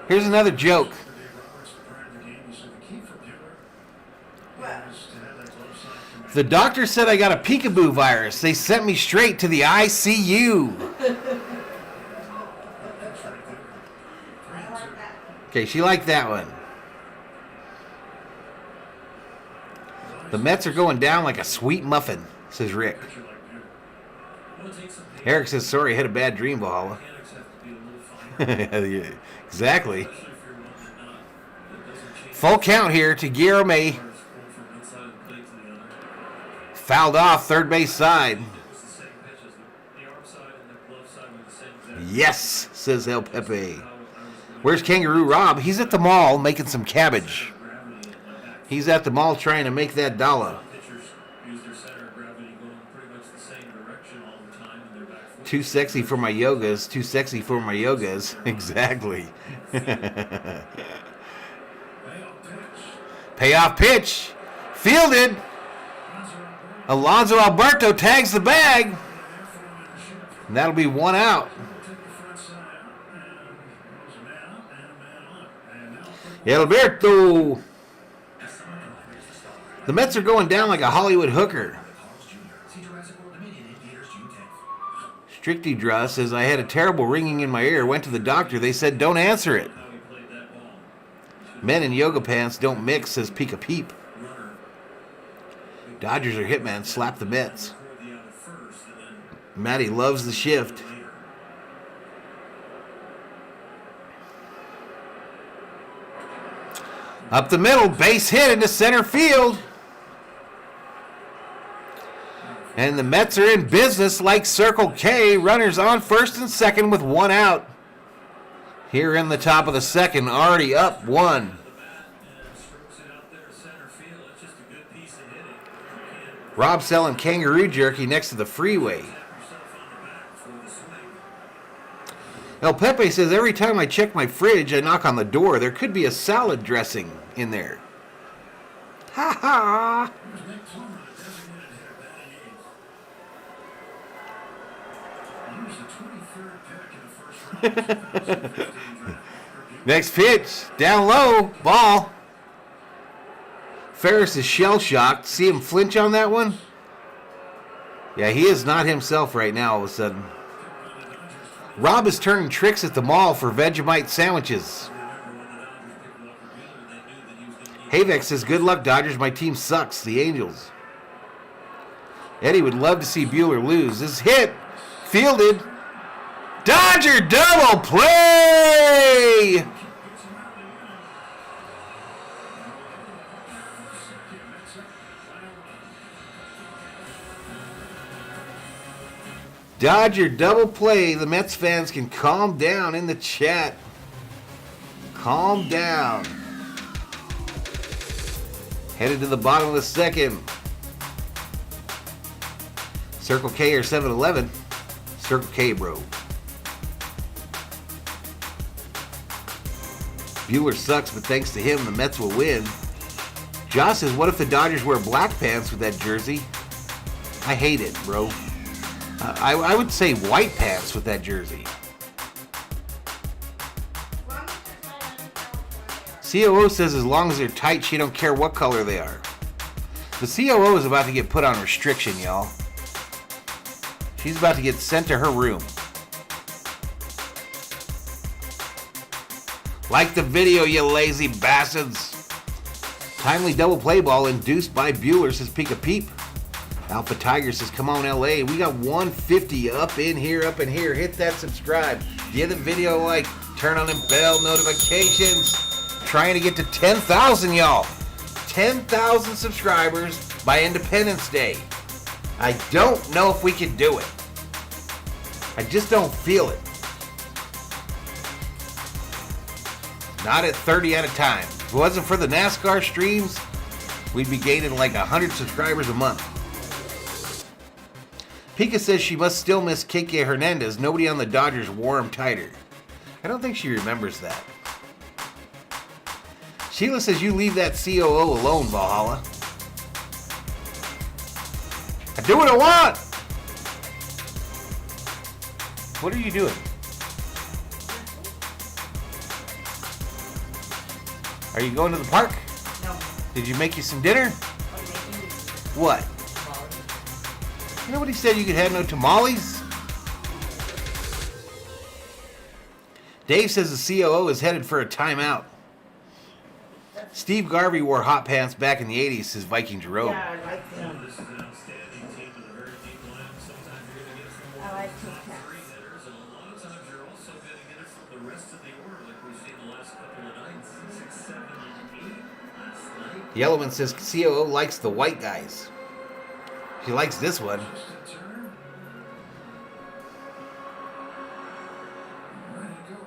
here's another joke. Dave Roberts, prior to the game, he said the key for Buehler is to have that glove side command. The doctor said I got a peekaboo virus. They sent me straight to the ICU. That's right there. 3-2. Okay, she liked that one. The Mets are going down like a sweet muffin, says Rick. Pitcher like Buehler. Well, it takes some Eric says, sorry, I had a bad dream, Valhalla. mechanics have to be a little finer, Yeah, exactly. especially if you're one that doesn't change. Full count here to Guillermo. Players going from one side of the plate to the other. Fouled off third base side. It was the same pitches. The arm side and the glove side were the same exact. Yes, says El Pepe. How I was going. Where's Kangaroo Rob? He's at the mall making some cabbage. Gravity in my back. He's at the mall trying to make that dollar. Pitchers use their center of gravity going pretty much the same direction all the time in their back foot. Too sexy for my yogas. Too sexy for my yogas. Exactly. Payoff pitch. Payoff pitch. Fielded. Alonso Alberto tags the bag. And that'll be one out. Take the front side out, and there's a man up and a man on. And now quick Alberto. The Mets are going down like a Hollywood hooker. Stricty Draw says, I had a terrible ringing in my ear. Went to the doctor. They said, don't answer it. How he played that ball. Men in yoga pants don't mix, says Pika Peep. Runner Dodgers are hitman. Slap the Mets. scored the out at first and then Matty loves the shift. later. Up the middle. Base hit into center field. And the Mets are in business like Circle K. Runners on first and second with one out. Here in the top of the second, already up one. The bat and strokes it out there to center field. That's just a good piece of hitting. You can't Rob selling kangaroo jerky next to the freeway. tap yourself on the back for the swing. El Pepe says, every time I check my fridge, I knock on the door. There could be a salad dressing in there. Ha ha. Here's Nick Plummer, the designated hitter, batting eighth. He was the 23rd pick in the first round of the 2015 draft. Next pitch. Down low. Ball. Ferris is shell-shocked. See him flinch on that one? Yeah, he is not himself right now all of a sudden. Rob is turning tricks at the mall for Vegemite sandwiches. Havek says, good luck, Dodgers. My team sucks. The Angels. Eddie would love to see Buehler lose. This is hit. Fielded. Dodger double play! Dodger double play. The Mets fans can calm down in the chat. Calm down. Headed to the bottom of the second. Circle K or 7-Eleven. Circle K, bro. Buehler sucks, but thanks to him, the Mets will win. Josh says, what if the Dodgers wear black pants with that jersey? I hate it, bro. I would say white pants with that jersey. COO says as long as they're tight, she don't care what color they are. The COO is about to get put on restriction, y'all. She's about to get sent to her room. Like the video, you lazy bastards. Timely double play ball induced by Buehler, says Pika Peep. Alpha Tiger says, come on, LA. We got 150 up in here. Hit that subscribe. Give the video a like. Turn on them bell notifications. Trying to get to 10,000, y'all. 10,000 subscribers by Independence Day. I don't know if we can do it. I just don't feel it. Not at 30 at a time. If it wasn't for the NASCAR streams, we'd be gaining like 100 subscribers a month. Pika says she must still miss Keke Hernandez. Nobody on the Dodgers wore him tighter. I don't think she remembers that. Sheila says you leave that COO alone, Valhalla. I do what I want! What are you doing? Are you going to the park? No. Did you make you some dinner? I'm making you What? Nobody said you could have no tamales. Dave says the COO is headed for a timeout. Steve Garvey wore hot pants back in the 80s, says Vikings Road. Yeah, I like them. This is an outstanding team with a very deep line. Sometimes you're going to get it from I one like of the top Tic three Tacs. hitters, and a lot of times you're also going to get it from the rest of the order, like we've seen the last couple of nights. 6, 7, and 8 last night. Yellowman says COO likes the white guys. He likes this one. Justin Turner. Ready to go.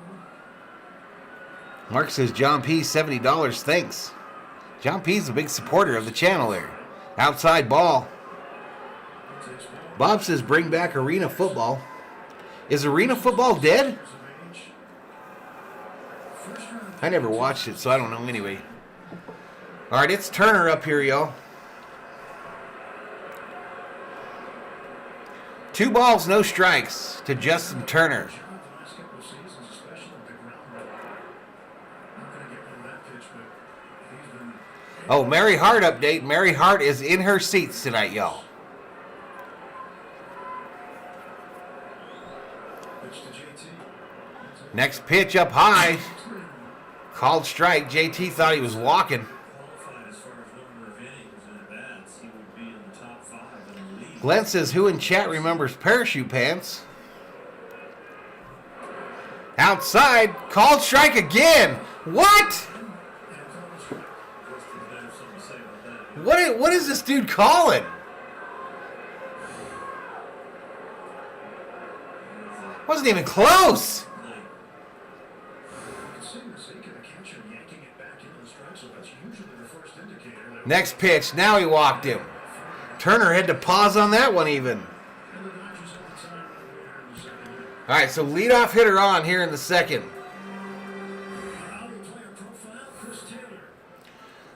Mark says John P. $70. Thanks. John P.'s a big supporter of the channel there. Outside ball. Bob says bring back arena football. Is arena football dead? I never watched it, so I don't know anyway. All right, it's Turner up here, y'all. 2 balls, no strikes to Justin Turner. Oh, Mary Hart update. Mary Hart is in her seats tonight, y'all. Next pitch up high. Called strike. JT thought he was walking. Qualified as far as number of innings and at-bats, he would be in the top 5 in the league. Glenn says, who in chat remembers parachute pants? Outside. Called strike again. What? What is this dude calling? Wasn't even close. Next pitch. Now he walked him. Turner had to pause on that one even. All right, so leadoff hitter on here in the second.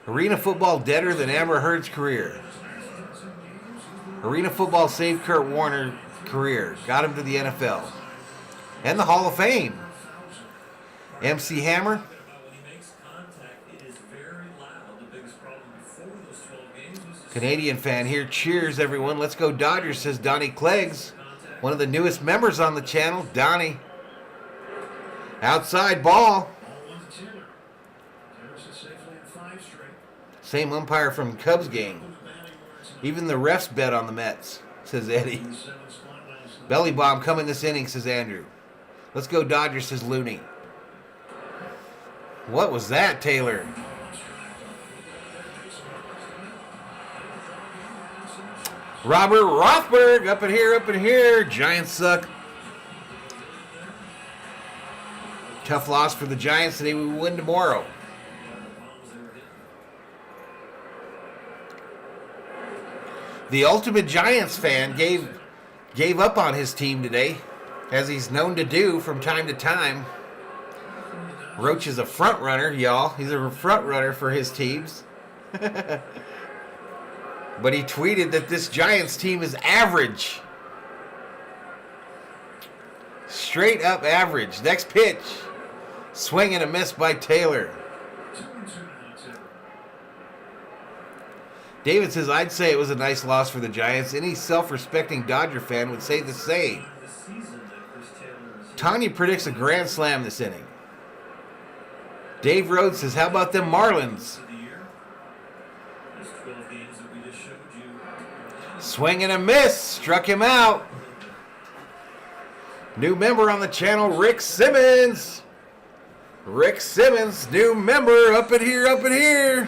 Arena football deader than Amber Heard's career. Arena football saved Kurt Warner's career. Got him to the NFL. And the Hall of Fame. MC Hammer. When he makes contact, it is very loud. The biggest problem before those 12 games was his Canadian fan here. Cheers, everyone. Let's go Dodgers, says Donnie Cleggs. One of the newest members on the channel, Donnie. Outside ball. Same umpire from Cubs game. Even the refs bet on the Mets, says Eddie. Belly bomb coming this inning, says Andrew. Let's go Dodgers, says Looney. What was that, Taylor? Robert Rothberg, up in here, up in here. Giants suck. Tough loss for the Giants, and they will win tomorrow. The ultimate Giants fan gave up on his team today, as he's known to do from time to time. Roach is a front runner, y'all. He's a front runner for his teams. But he tweeted that this Giants team is average. Straight up average. Next pitch. Swing and a miss by Taylor. David says, I'd say it was a nice loss for the Giants. Any self-respecting Dodger fan would say the same. Tanya predicts a grand slam this inning. Dave Rhodes says, how about them Marlins? Swing and a miss. Struck him out. New member on the channel, Rick Simmons. Rick Simmons, new member. Up in here, up in here.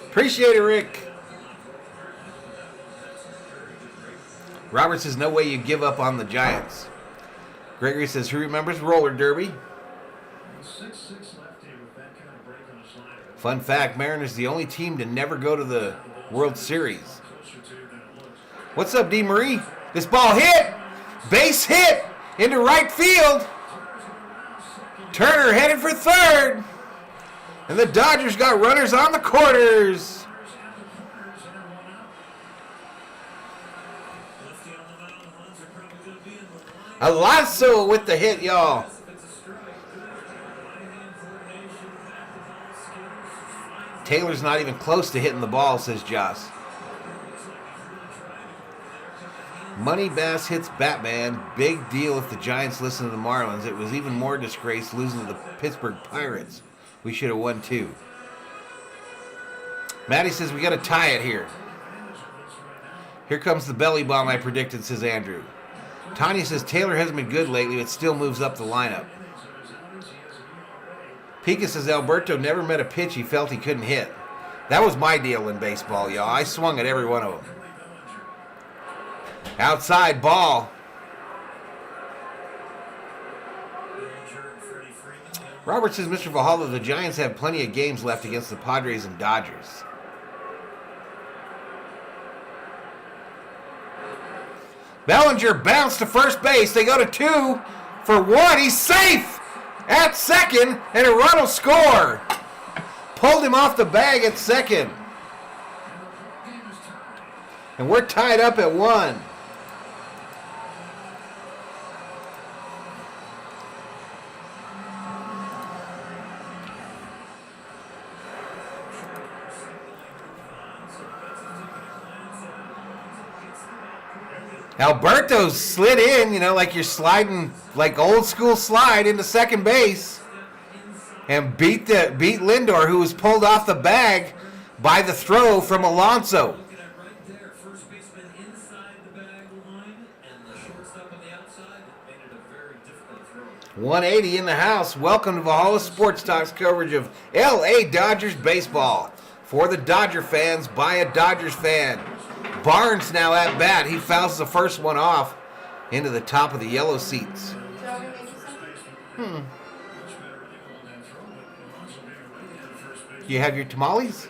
Appreciate it, Rick. Robert says, no way you give up on the Giants. Gregory says, who remembers roller derby? 6-6 lefty with that kind of break on a slider. Fun fact, Mariners the only team to never go to the World Series. Closer to than it looks. What's up, D. Marie? This ball hit. Base hit into right field. Turner headed for third. And the Dodgers got runners on the corners. Alonso with the hit, y'all. Taylor's not even close to hitting the ball, says Joss. Money Bass hits Batman. Big deal if the Giants listen to the Marlins. It was even more disgrace losing to the Pittsburgh Pirates. We should have won too. Maddie says we got to tie it here. Here comes the belly bomb I predicted, says Andrew. Tanya says Taylor hasn't been good lately, but still moves up the lineup. Pika says Alberto never met a pitch he felt he couldn't hit. That was my deal in baseball, y'all. I swung at every one of them. Outside ball. Robert says, Mr. Valhalla, the Giants have plenty of games left against the Padres and Dodgers. Bellinger bounced to first base. They go to 2 for 1. He's safe at second, and a run will score. Pulled him off the bag at second. And we're tied up at 1. Alberto slid in, like you're sliding, like old school slide into second base, and beat Lindor, who was pulled off the bag by the throw from Alonso. 180 in the house. Welcome to Valhalla Sports Talk's coverage of L.A. Dodgers baseball. For the Dodger fans, by a Dodgers fan. Barnes now at bat. He fouls the first one off into the top of the yellow seats. You have your tamales?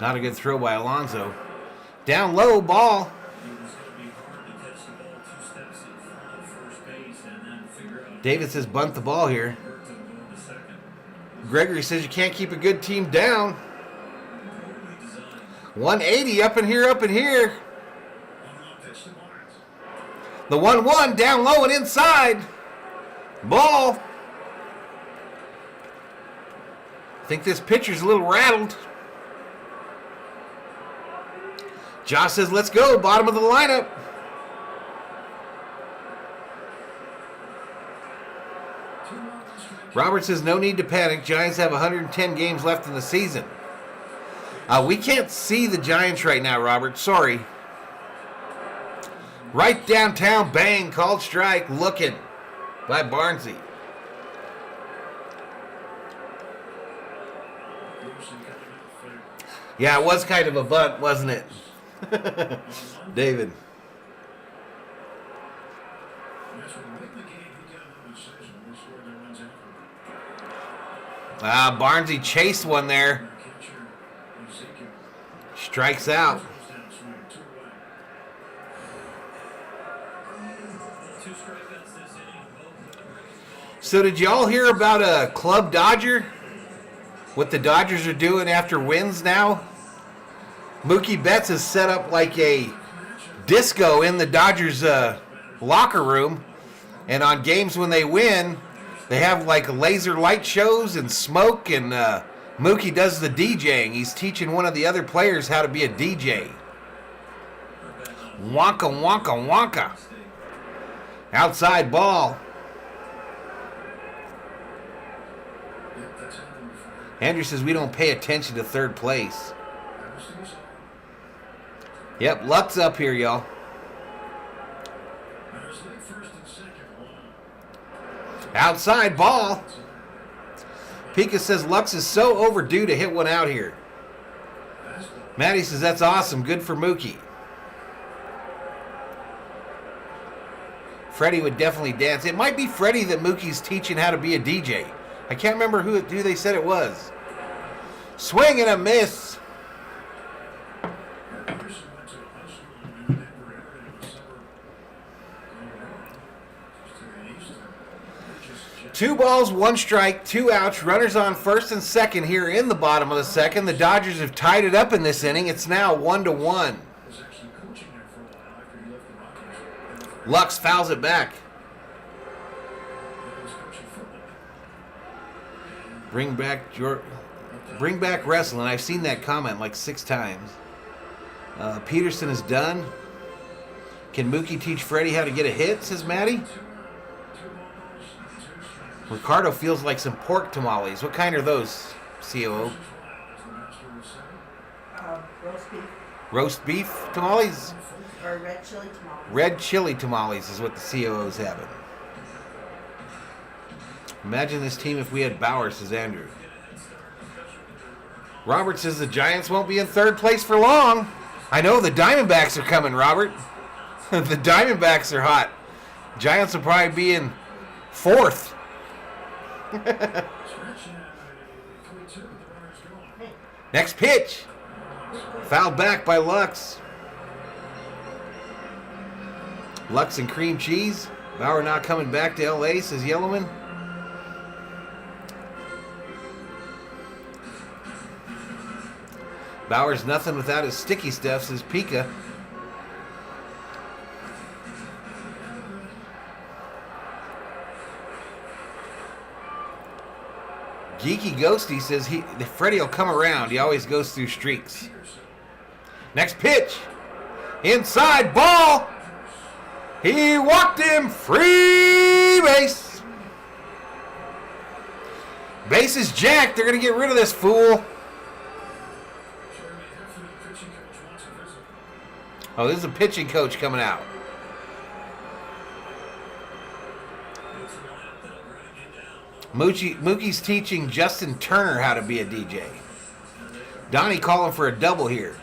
Not a good throw by Alonso. Down low, ball. David says bunt the ball here. Gregory says you can't keep a good team down. 180 up in here. The 1-1 down low and inside. Ball. I think this pitcher's a little rattled. Josh says let's go, bottom of the lineup. Robert says, no need to panic. Giants have 110 games left in the season. We can't see the Giants right now, Robert. Sorry. Right downtown, bang, called strike, looking by Barnesy. Yeah, it was kind of a bunt, wasn't it? David. Barnesy chased one there. Strikes out. So did y'all hear about a Club Dodger? What the Dodgers are doing after wins now? Mookie Betts has set up like a disco in the Dodgers locker room. And on games when they win, they have like laser light shows and smoke, and Mookie does the DJing. He's teaching one of the other players how to be a DJ. Wonka, wonka, wonka. Outside ball. Andrew says we don't pay attention to third place. Yep, Luck's up here, y'all. Outside ball. Pika says Lux is so overdue to hit one out here. Maddie says, that's awesome. Good for Mookie. Freddie would definitely dance. It might be Freddie that Mookie's teaching how to be a DJ. I can't remember who they said it was. Swing and a miss. Peterson went to high school in the Denver area in the summer. Just to the east. Just 2 balls, 1 strike, 2 outs. Runners on first and second here in the bottom of the second. The Dodgers have tied it up in this inning. It's now 1-1. was actually coaching there for a while after he left the Rockies. Lux fouls it back. He was coaching football. Bring back wrestling. I've seen that comment like 6 times. Peterson is done. Can Mookie teach Freddie how to get a hit, says Maddie? Ricardo feels like some pork tamales. What kind are those, COO? Roast beef Roast beef tamales? or red chili tamales. Red chili tamales is what the COO's having. Imagine this team if we had Bauer, says Andrew. Robert says the Giants won't be in third place for long. I know the Diamondbacks are coming, Robert. The Diamondbacks are hot. Giants will probably be in fourth. Next pitch. Fouled back by Lux. Lux and cream cheese. Bauer not coming back to LA, says Yellowman. Bauer's nothing without his sticky stuff, says Pika. Geeky Ghosty says Freddie will come around. He always goes through streaks. Next pitch. Inside ball. He walked him. Free base. Base is jacked. They're going to get rid of this fool. Oh, this is a pitching coach coming out. Mookie's teaching Justin Turner how to be a DJ. Donnie calling for a double here.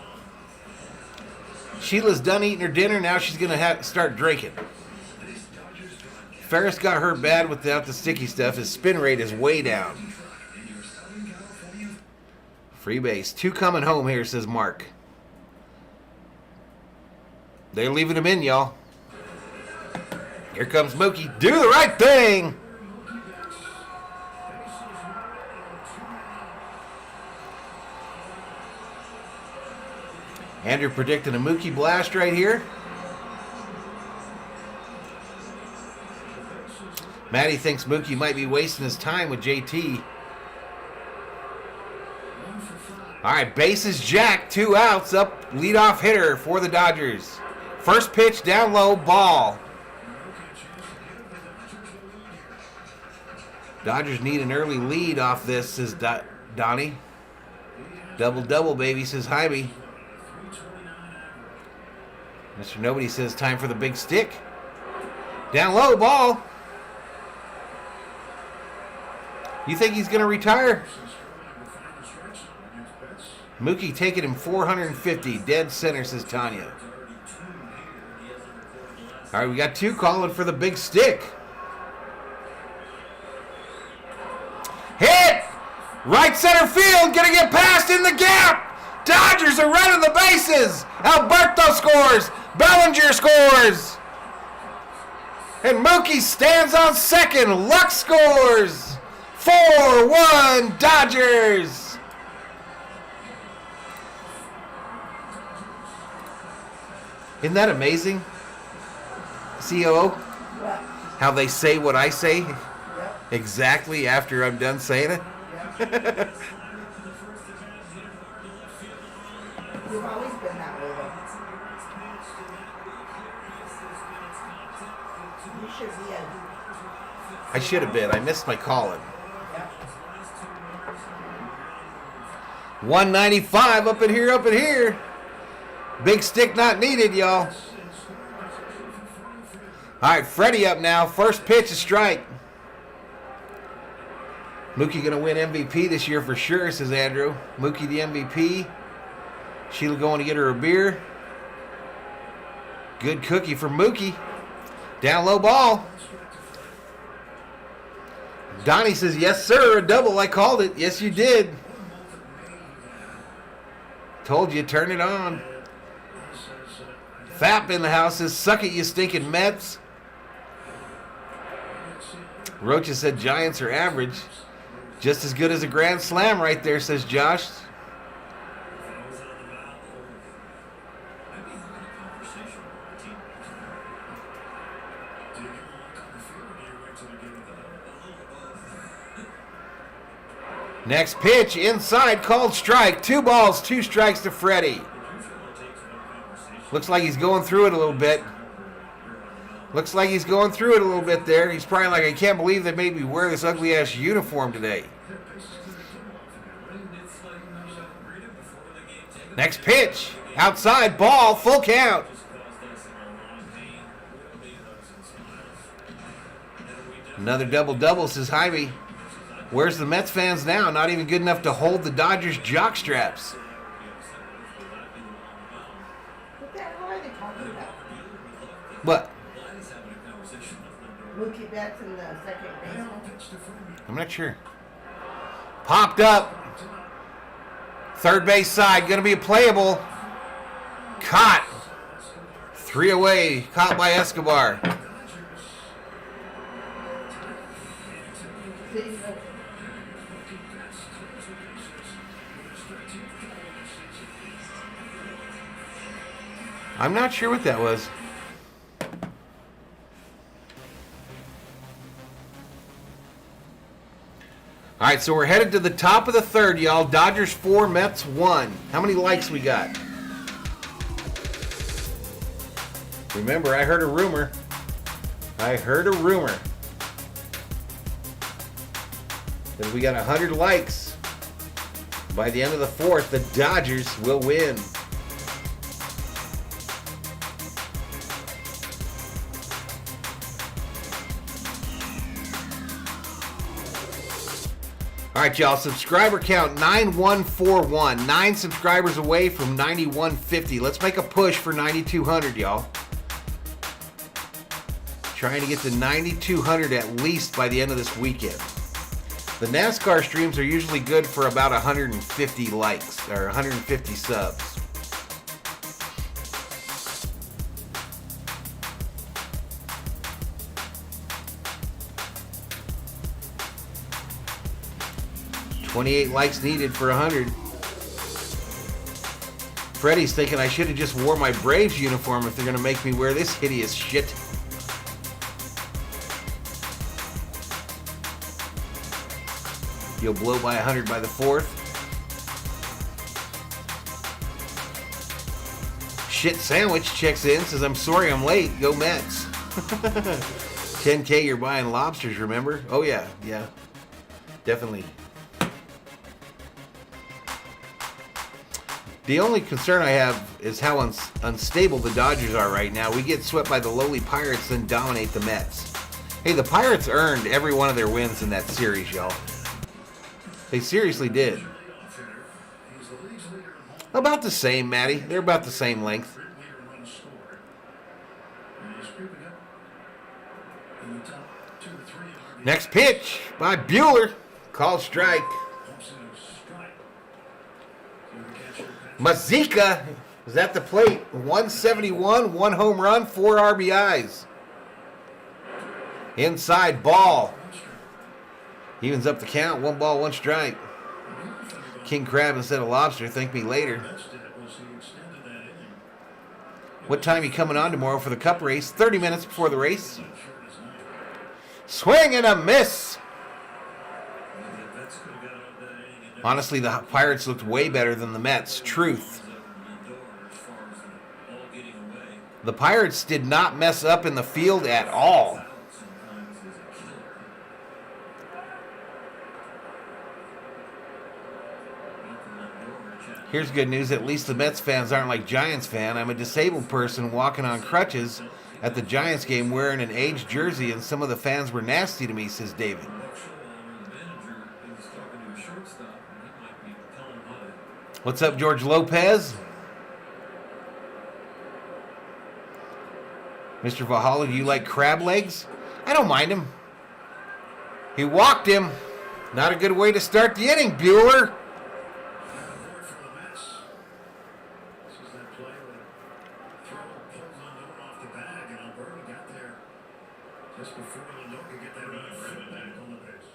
Sheila's done eating her dinner. Now she's going to start drinking. Ferris got hurt bad without the sticky stuff. His spin rate is way down. Free base. 2 coming home here, says Mark. They're leaving him in, y'all. Here comes Mookie. Do the right thing. Andrew predicting a Mookie blast right here. Matty thinks Mookie might be wasting his time with JT. All right, bases jacked, 2 outs, up leadoff hitter for the Dodgers. First pitch down low, ball. Dodgers need an early lead off this, says Donnie. Double, baby, says Jaime. Mr. Nobody says time for the big stick. Down low, ball. You think he's going to retire? Mookie taking him 450. Dead center, says Tanya. All right, we got 2 calling for the big stick. Hit! Right center field, gonna get past in the gap. Dodgers are running the bases. Alberto scores. Bellinger scores. And Mookie stands on second. Lux scores. 4-1 Dodgers. Isn't that amazing? COO? What? How they say what I say Yep. exactly after I'm done saying it? Yep. You've always been that way, though. You should be a. I should have been. I missed my calling. Yep. 195 up in here. Big stick not needed, y'all. All right, Freddie up now. First pitch, a strike. Mookie going to win MVP this year for sure, says Andrew. Mookie the MVP. Sheila going to get her a beer. Good cookie for Mookie. Down low ball. Donnie says, yes, sir, a double. I called it. Yes, you did. Told you, turn it on. Thap in the house says, suck it, you stinking Mets. Rocha said, Giants are average. Just as good as a grand slam right there, says Josh. Next pitch, inside, called strike. 2 balls, 2 strikes to Freddie. Looks like he's going through it a little bit. Looks like he's going through it a little bit there. He's probably like, I can't believe they made me wear this ugly-ass uniform today. Next pitch, outside, ball, full count. Another double-double, says Jaime. Where's the Mets fans now? Not even good enough to hold the Dodgers jock straps. What the hell are they talking about? What? Mookie Betts in the second baseman. I'm not sure. Popped up. Third base side. Going to be a playable. Caught. 3 away. Caught by Escobar. I'm not sure what that was. All right, so we're headed to the top of the third, y'all. Dodgers 4, Mets 1. How many likes we got? Remember, I heard a rumor. That if we got 100 likes, by the end of the 4th, the Dodgers will win. All right, y'all, subscriber count 9141. 9 subscribers away from 9150. Let's make a push for 9200, y'all. Trying to get to 9200 at least by the end of this weekend. The NASCAR streams are usually good for about 150 likes or 150 subs. $28 likes needed for 100. Freddie's thinking I should have just wore my Braves uniform if they're going to make me wear this hideous shit. You'll blow by 100 by the 4th. Shit Sandwich checks in, says, I'm sorry I'm late. Go Mets. 10K, you're buying lobsters, remember? Oh, yeah. Definitely. The only concern I have is how unstable the Dodgers are right now. We get swept by the lowly Pirates, then dominate the Mets. Hey, the Pirates earned every one of their wins in that series, y'all. They seriously did. About the same, Matty. They're about the same length. Next pitch by Bueller. Called strike. Mazika is at the plate. 171, 1 home run, 4 RBIs. Inside ball. Evens up the count. 1 ball, 1 strike. King Crab instead of Lobster. Thank me later. What time you coming on tomorrow for the Cup race? 30 minutes before the race. Swing and a miss. Honestly, the Pirates looked way better than the Mets. Truth. The Pirates did not mess up in the field at all. Here's good news. At least the Mets fans aren't like Giants fan. I'm a disabled person walking on crutches at the Giants game wearing an aged jersey, and some of the fans were nasty to me, says David. What's up, George Lopez? Mr. Valhalla, do you like crab legs? I don't mind him. He walked him. Not a good way to start the inning, Bueller. Board for the Mets. This is that play where throw pulled Lindor off the bag, and Alberto got there just before Lindor could get that running right back on the base.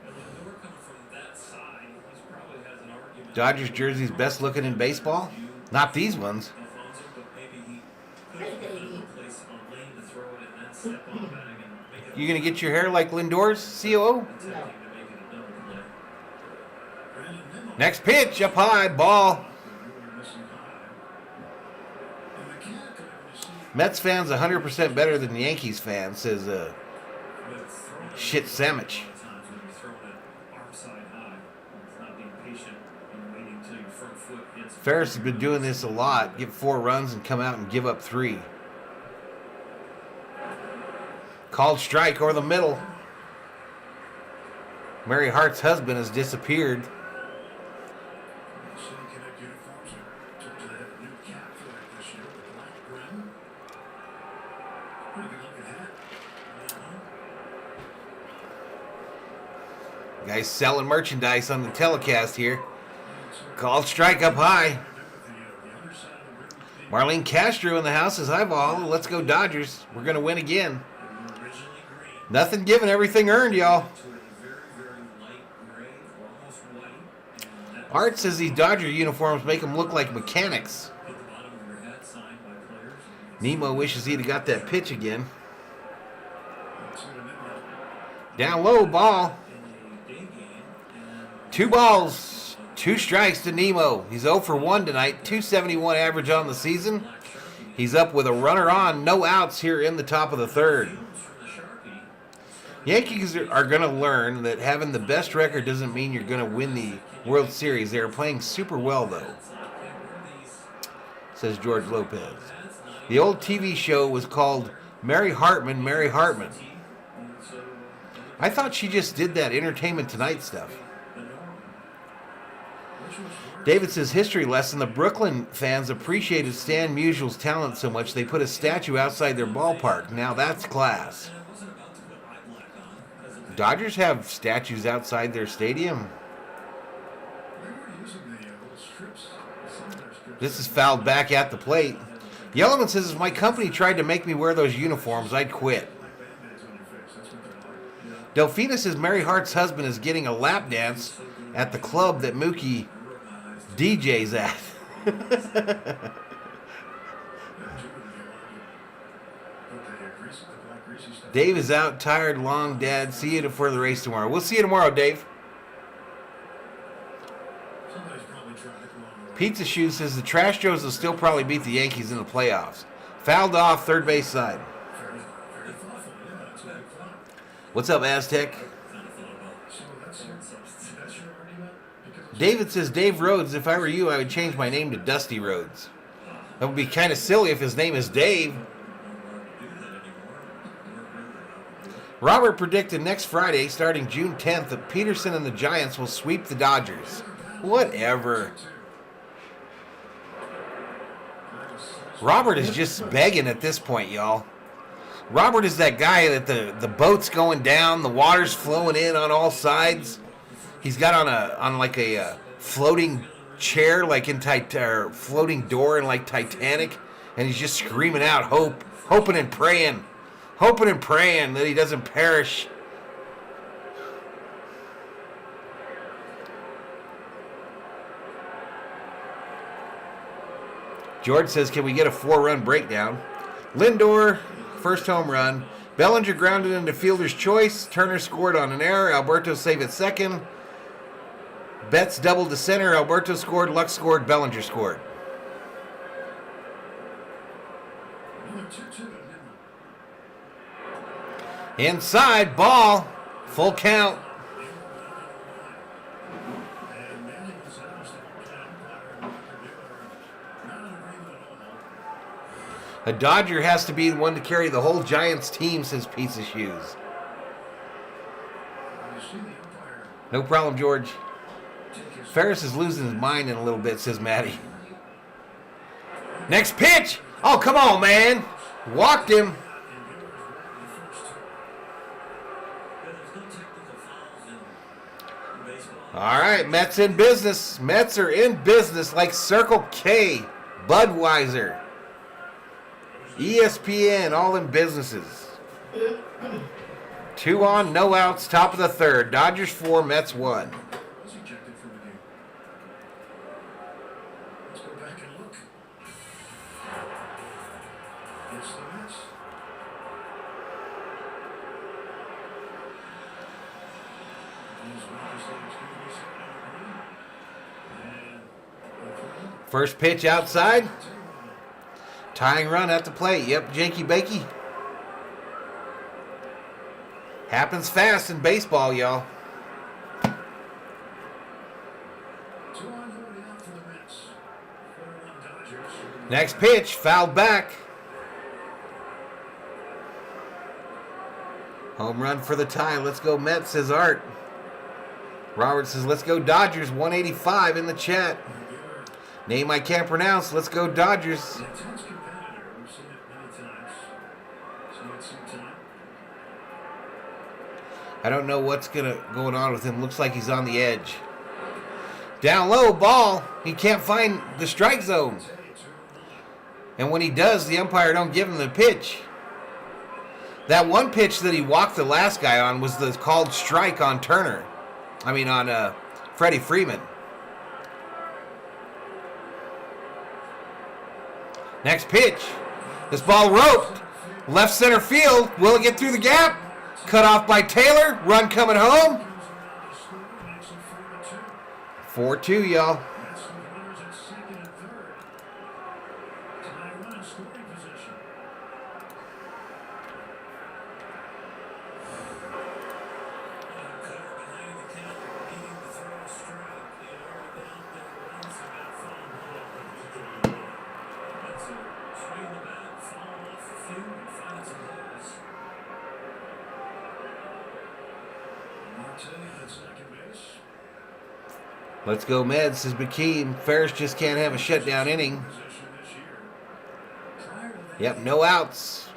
And Lindor coming from that side, he probably has an argument. Dodgers jerseys best looking in baseball? Not these ones. Alfonso, but maybe he could have a place on lane to throw it and then step on the bag and make it You gonna get your hair like Lindor's, COO? attempting to make it a double play. Brandon Nimmo. Next pitch, up high, ball. We were missing high. And mechanically, when you see Mets fans 100% better than Yankees fans, says Shit Sandwich. Times when you're throwing it arm side high, it's not being patient and waiting till your front foot hits. Ferris has been doing this a lot. Get 4 runs and come out and give up 3. Called strike over the middle. Mary Hart's husband has disappeared. City Connect uniforms are told they have a new cap for it this year with black brim. Pretty good looking hat. Guys selling merchandise on the telecast here. Called strike up high. The underside of the brim being Marlene Castro in the house says, hi, Valhalla. Let's go Dodgers. We're going to win again. Originally green Nothing given, everything earned, y'all. to a very, very light gray, almost white. And that Art says these Dodger uniforms make them look like mechanics. hit the bottom of your hat, signed by players. Nemo wishes he'd have got that pitch again. to the midnight. Down low, ball. In a day game, and 2 balls, 2 strikes to Nemo. He's 0 for 1 tonight, 271 average on the season. Black Sharpie He's up with a runner on, no outs here in the top of the 3rd. from the Sharpie. Yankees are going to learn that having the best record doesn't mean you're going to win the World Series. They are playing super well, though, says George Lopez. The old TV show was called Mary Hartman, Mary Hartman. I thought she just did that Entertainment Tonight stuff. David says, history lesson. The Brooklyn fans appreciated Stan Musial's talent so much they put a statue outside their ballpark. Now that's class. Dodgers have statues outside their stadium. They were using the little strips. Some of their strips. This is fouled back at the plate. Yellowman says, if my company tried to make me wear those uniforms, I'd quit. Like Band-Aids on your face. That's what they're like. Delphina says Mary Hart's husband is getting a lap dance at the club that Mookie DJs at. Yeah, Jim would be allowed to put the greasy, the black greasy stuff. Dave is out, tired, long, dad. See you for the race tomorrow. We'll see you tomorrow, Dave. Somebody's probably tried it along the way. Pizza Shoe says the Trash Joes will still probably beat the Yankees in the playoffs. Fouled off, third base side. Very, very thoughtful. Yeah, that's what I thought. What's up, Aztec? So that's your argument? Because David says, Dave Rhodes, if I were you, I would change my name to Dusty Rhodes. That would be kind of silly if his name is Dave. Robert predicted next Friday, starting June 10th, that Peterson and the Giants will sweep the Dodgers. Whatever. Robert is just begging at this point, y'all. Robert is that guy that the boat's going down, the water's flowing in on all sides. He's got on like a floating chair, like in or floating door in like Titanic, and he's just screaming out hoping and praying that he doesn't perish. George says, can we get a 4-run breakdown? Lindor, first home run. Bellinger grounded into fielder's choice. Turner scored on an error. Alberto saved at second. Betts doubled to center. Alberto scored. Lux scored. Bellinger scored. another 2-2 at midnight. Inside, ball. Full count. And Manning was out. The umpire and Walker Buehler are not in agreement at all. A Dodger has to be the one to carry the whole Giants team, says Piece of Shoes. You see the umpire No problem, George. take his Ferris is losing his mind in a little bit, says Maddie. Next pitch. Oh, come on, man. Walked him. All right, Mets in business. Mets are in business like Circle K, Budweiser, ESPN, all in businesses. 2 on, no outs, top of the third. Dodgers 4, Mets 1. Was ejected from the game. Let's go back and look. It's the Mets. These Vikings leaders give me some. And First pitch outside. Tying run at the plate. Yep, Jakey Bakey. Happens fast in baseball, y'all. 2 on, nobody out for the Mets. 4-1 Dodgers. Next pitch, fouled back. Home run for the tie. Let's go Mets, says Art. Robert says, let's go Dodgers, 185 in the chat. Name I can't pronounce. Let's go Dodgers. An intense competitor. We've seen it many times. Seen it sometime. I don't know what's going on with him. Looks like he's on the edge. Down low, ball. He can't find the strike zone. And when he does, the umpire don't give him the pitch. That one pitch that he walked the last guy on was the called strike on Turner. I mean on Freddie Freeman. Next pitch. This ball roped. Left center field. Will it get through the gap? Cut off by Taylor. Run coming home. 4-2, y'all. Mets with runners at second and third. Tie run in scoring position. Cutter behind the count, needing to throw a strike. They are already down there. Runs about foul ball. That's a swing the bat, foul off a few, and finds some holes. Marte at second base. Let's go Meds, says Bakeem. Ferris just can't have a shutdown inning. Position this year. Prior to that, Yep, no outs.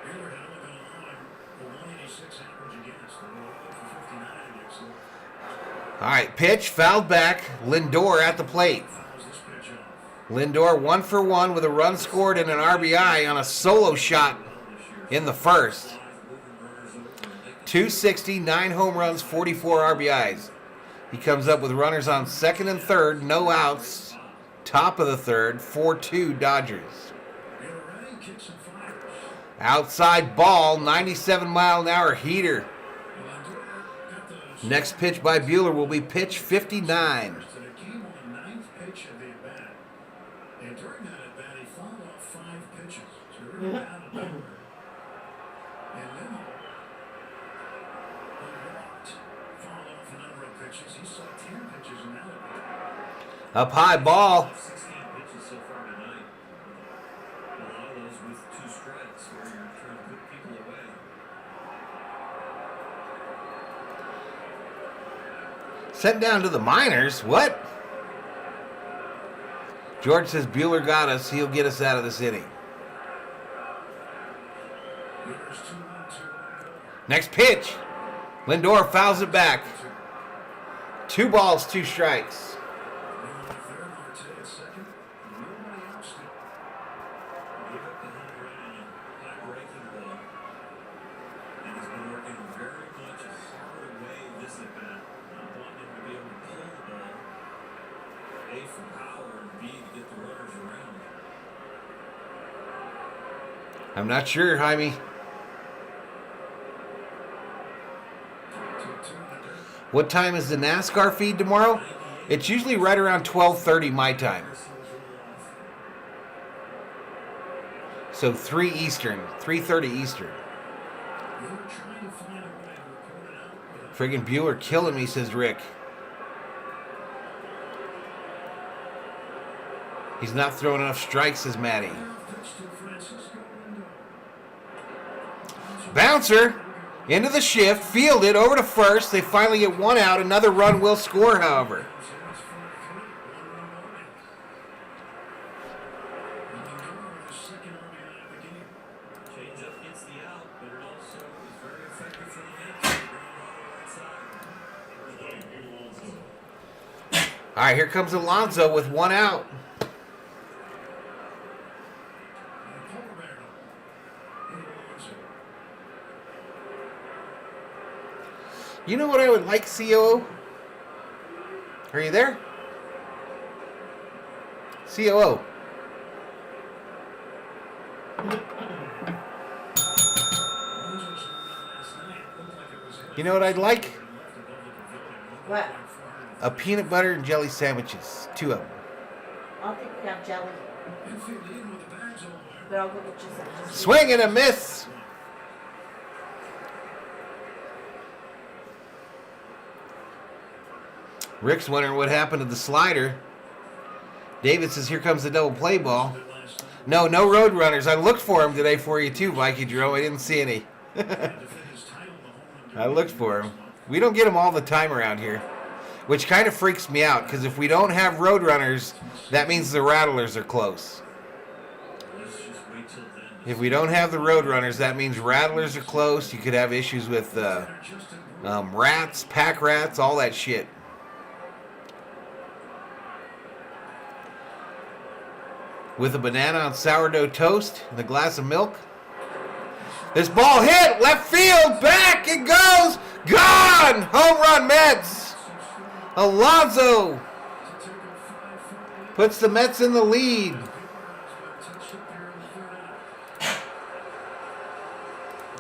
Buehler had only been alive for 186 average against. They were 0 for 59 against them. All right, pitch, fouled back. Lindor at the plate. Fouls this pitch off. Lindor 1 for 1 with a run scored and an RBI on a solo shot in the first. 260, 9 home runs, 44 RBIs. He comes up with runners on second and third, no outs. Top of the third, 4-2 Dodgers. Buehler ready, kicks and fires. Outside ball, 97-mile-an-hour heater. Lindor got the Next pitch by Buehler will be pitch 59. And it came on the 9th pitch of the at-bat. And during that at-bat, he fouled off 5 pitches. So really bad at that. And then unwalked, fouled off a number of pitches. He saw 10 pitches in that at-bat. Up high ball. 16 pitches so far tonight. A lot of those with 2 strikes where you're trying to put people away. Sent down to the minors. What? George says Buehler got us. He'll get us out of this inning. Buehler's 2-1, 2-1. Next pitch. Lindor fouls it back. 2 balls, 2 strikes. Third, Marte at second. Nobody else did. Gave up the home run on a high breaking ball. And he's been working very much a harder way this at bat. Not wanting him to be able to pull the ball. A for power and B to get the runners around. I'm not sure, Jaime. 2-2 in the dirt. What time is the NASCAR feed tomorrow? It's usually right around 12:30 my time. So 3 Eastern, 3:30 Eastern. Buehler trying to find a way to report it out. Friggin' Bueller killing me, says Rick. He's not throwing enough strikes, says Maddie. Pitch to Francisco Lindor. Bouncer into the shift, fielded over to first. They finally get 1 out. Another run will score, however. Changeup gets the out, but it also is very effective for the Mets. Ground ball right side. All right, here comes Alonso with one out. You know what I would like, COO? Are you there? COO. You know what I'd like? What? A peanut butter and jelly sandwiches. 2 of them. I don't think we have jelly. But I'll go get you some. Swing and a miss. Rick's wondering what happened to the slider. David says, here comes the double play ball. No road runners. I looked for him today for you too, Mikey Jerome. I didn't see any. I looked for him. We don't get them all the time around here, which kind of freaks me out because if we don't have road runners, that means the Rattlers are close. If we don't have the road runners, that means Rattlers are close. You could have issues with rats, pack rats, all that shit. With a banana on sourdough toast and a glass of milk. This ball hit left field. Back it goes. Gone. Home run Mets. Alonso puts the Mets in the lead.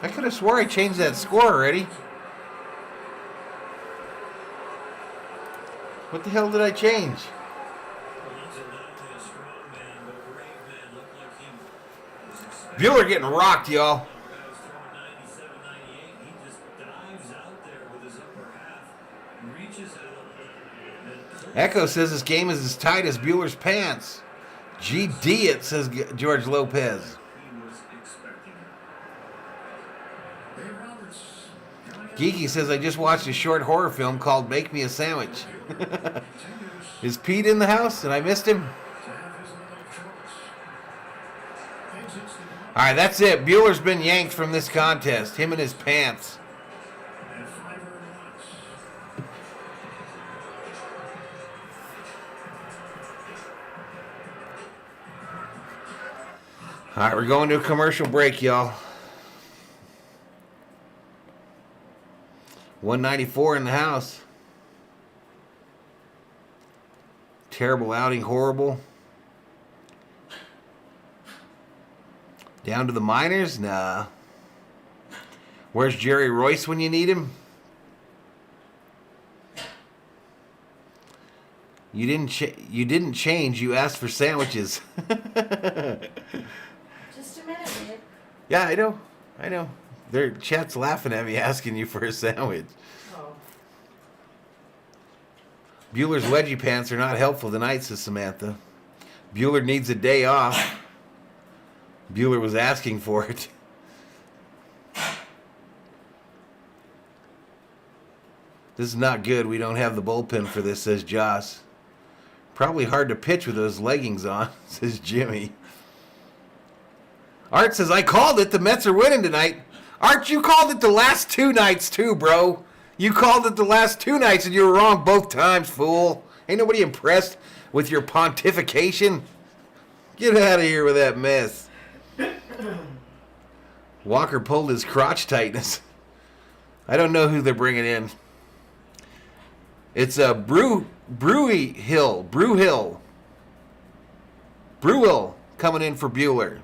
I could have swore I changed that score already. What the hell did I change? Bueller getting rocked, y'all. Echo says this game is as tight as Bueller's pants. GD it, says George Lopez. Geeky says, I just watched a short horror film called Make Me a Sandwich. Is Pete in the house and I missed him? All right, that's it. Bueller's been yanked from this contest. Him and his pants. All right, we're going to a commercial break, y'all. 194 in the house. Terrible outing, horrible. Down to the minors? Nah. Where's Jerry Royce when you need him? You didn't change. You asked for sandwiches. Just a minute, babe. Yeah, I know. Their chat's laughing at me asking you for a sandwich. Oh. Bueller's wedgie pants are not helpful tonight, says Samantha. Bueller needs a day off. Bueller was asking for it. This is not good. We don't have the bullpen for this, says Joss. Probably hard to pitch with those leggings on, says Jimmy. Art says, I called it. The Mets are winning tonight. Art, you called it the last 2 nights too, bro. You called it the last 2 nights and you were wrong both times, fool. Ain't nobody impressed with your pontification. Get out of here with that mess. Walker pulled his crotch tightness. I don't know who they're bringing in. It's a Brew Hill coming in for Bueller.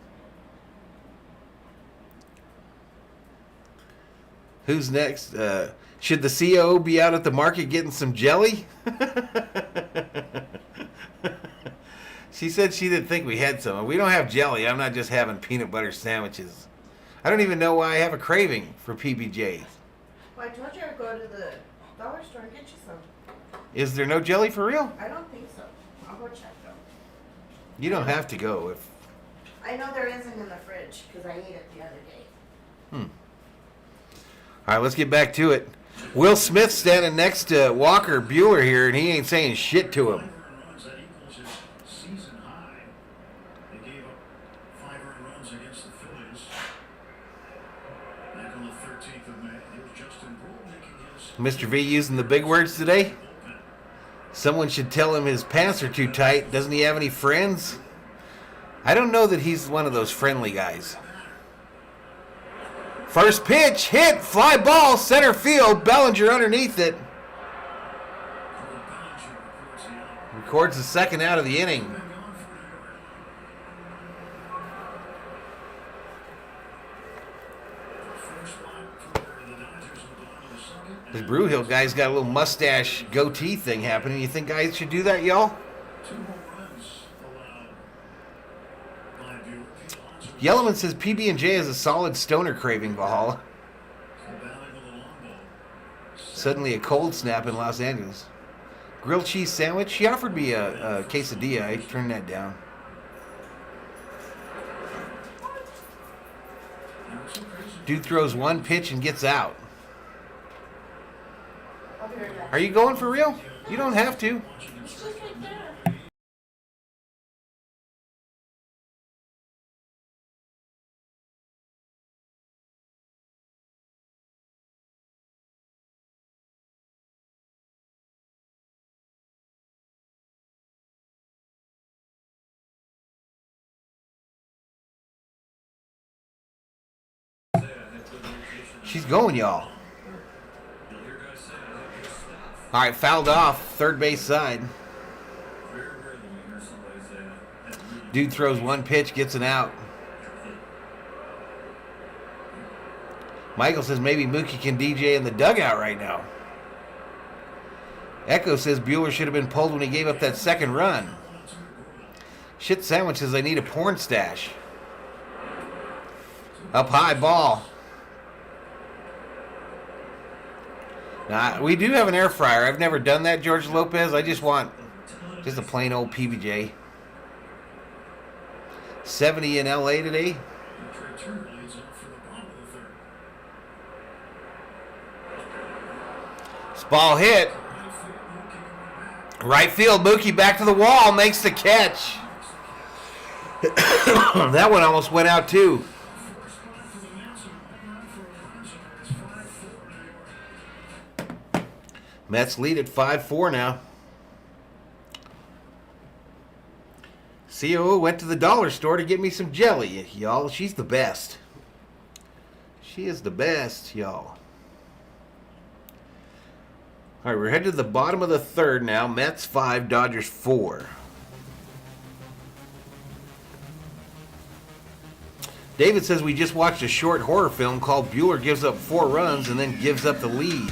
Who's next? Should the COO be out at the market getting some jelly? She said she didn't think we had some. We don't have jelly. I'm not just having peanut butter sandwiches. I don't even know why I have a craving for PBJs. Well, I told you I'd go to the dollar store and get you some. Is there no jelly for real? I don't think so. I'll go check though. You don't have to go if... I know there isn't in the fridge because I ate it the other day. All right, let's get back to it. Will Smith standing next to Walker Bueller here, and he ain't saying shit to him. That equals his season high. They gave up 5 earned runs against the Phillies. Back on the 13th of May, it was Justin Brewer making his... Mr. V using the big words today? Someone should tell him his pants are too tight. Doesn't he have any friends? I don't know that he's one of those friendly guys. First pitch, hit, fly ball, center field. Bellinger underneath it. Records the second out of the inning. This Brewhill guy's got a little mustache goatee thing happening. You think guys should do that, y'all? Yellowman says PB&J has a solid stoner craving, Valhalla. Suddenly a cold snap in Los Angeles. Grilled cheese sandwich. She offered me a quesadilla. I turned that down. Dude throws one pitch and gets out. Are you going for real? You don't have to. It's just like that. She's going, y'all. All right, fouled off, third base side. Dude throws one pitch, gets an out. Michael says maybe Mookie can DJ in the dugout right now. Echo says Bueller should have been pulled when he gave up that second run. Shit Sandwich says I need a porn stash. Up high ball. Now, we do have an air fryer. I've never done that, George Lopez. I just want just a plain old PBJ. 70 in LA today. This ball hit. Right field, Mookie back to the wall, makes the catch. That one almost went out too. Mets lead at 5-4 now. COO went to the dollar store to get me some jelly, y'all. She's the best. She is the best, y'all. All right, we're headed to the bottom of the third now. Mets 5, Dodgers 4. David says we just watched a short horror film called Bueller Gives Up 4 Runs and then gives up the lead.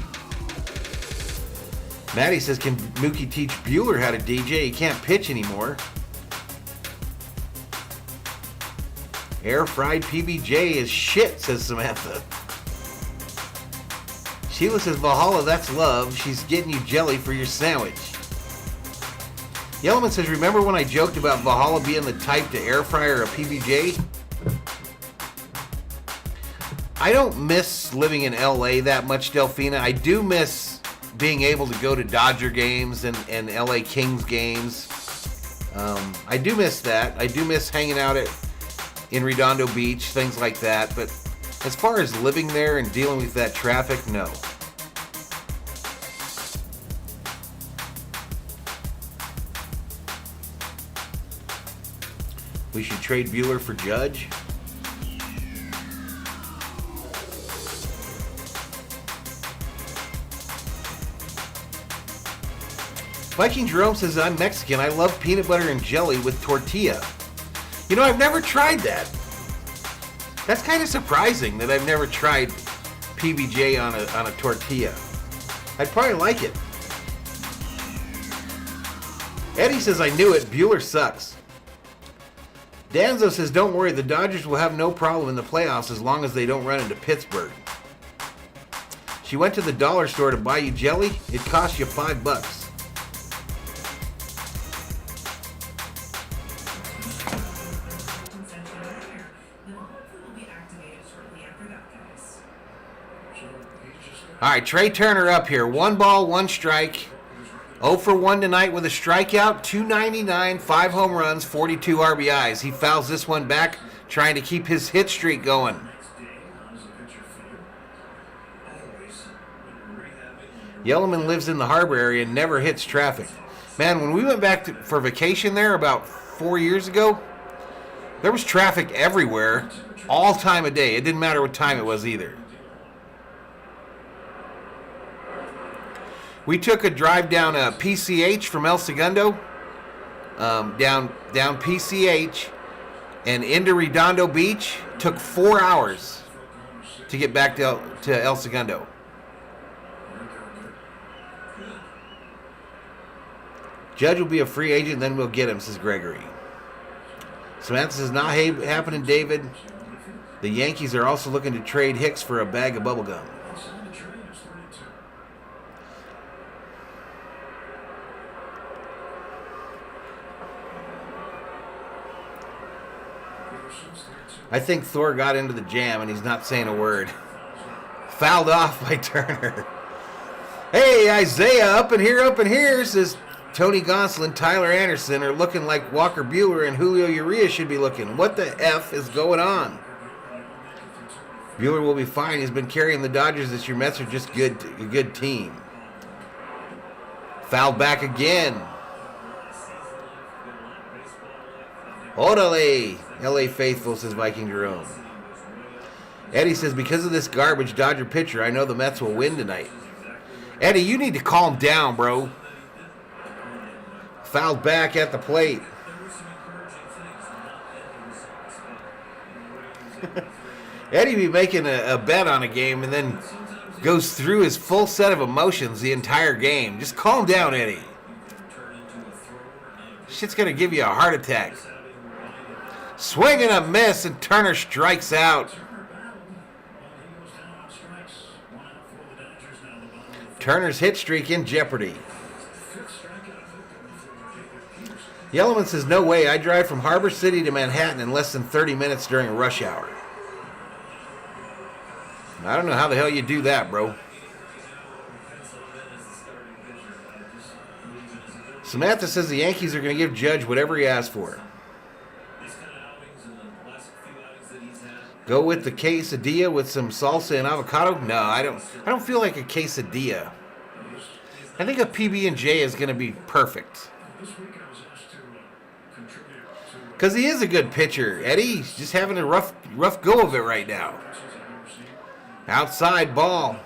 Maddie says, can Mookie teach Bueller how to DJ? He can't pitch anymore. Air-fried PBJ is shit, says Samantha. Sheila says, Valhalla, that's love. She's getting you jelly for your sandwich. Yellowman says, remember when I joked about Valhalla being the type to air fryer a PBJ? I don't miss living in LA that much, Delphina. I do miss being able to go to Dodger games and LA Kings games. I do miss that. I do miss hanging out in Redondo Beach, things like that. But as far as living there and dealing with that traffic, no. We should trade Bueller for Judge. Viking Jerome says, I'm Mexican. I love peanut butter and jelly with tortilla. You know, I've never tried that. That's kind of surprising that I've never tried PBJ on a tortilla. I'd probably like it. Eddie says, I knew it. Bueller sucks. Danzo says, don't worry. The Dodgers will have no problem in the playoffs as long as they don't run into Pittsburgh. She went to the dollar store to buy you jelly. It cost you $5. All right, Trey Turner up here. 1 ball, 1 strike. 0 for 1 tonight with a strikeout. 299, 5 home runs, 42 RBIs. He fouls this one back, trying to keep his hit streak going. Yellowman lives in the harbor area and never hits traffic. Man, when we went back for vacation there about 4 years ago, there was traffic everywhere, all time of day. It didn't matter what time it was either. We took a drive down PCH from El Segundo, down PCH, and into Redondo Beach. Took 4 hours to get back to El Segundo. Judge will be a free agent, then we'll get him, says Gregory. Samantha says, not happening, David. The Yankees are also looking to trade Hicks for a bag of bubblegum. I think Thor got into the jam and he's not saying a word. Fouled off by Turner. Hey, Isaiah, up in here, says Tony Gonsolin, Tyler Anderson are looking like Walker Buehler and Julio Urias should be looking. What the F is going on? Buehler will be fine. He's been carrying the Dodgers this year. Mets are just a good team. Fouled back again. Orale. LA faithful, says Viking Jerome. Eddie says, because of this garbage Dodger pitcher, I know the Mets will win tonight. Eddie, you need to calm down, bro. Fouled back at the plate. Eddie be making a bet on a game and then goes through his full set of emotions the entire game. Just calm down, Eddie. Shit's going to give you a heart attack. Swing and a miss, and Turner strikes out. Turner's hit streak in jeopardy. Yellowman says, no way. I drive from Harbor City to Manhattan in less than 30 minutes during a rush hour. I don't know how the hell you do that, bro. Samantha says the Yankees are going to give Judge whatever he asks for. Go with the quesadilla with some salsa and avocado? No, I don't feel like a quesadilla. I think a PB&J is going to be perfect. Because he is a good pitcher. Eddie's just having a rough go of it right now. Outside ball.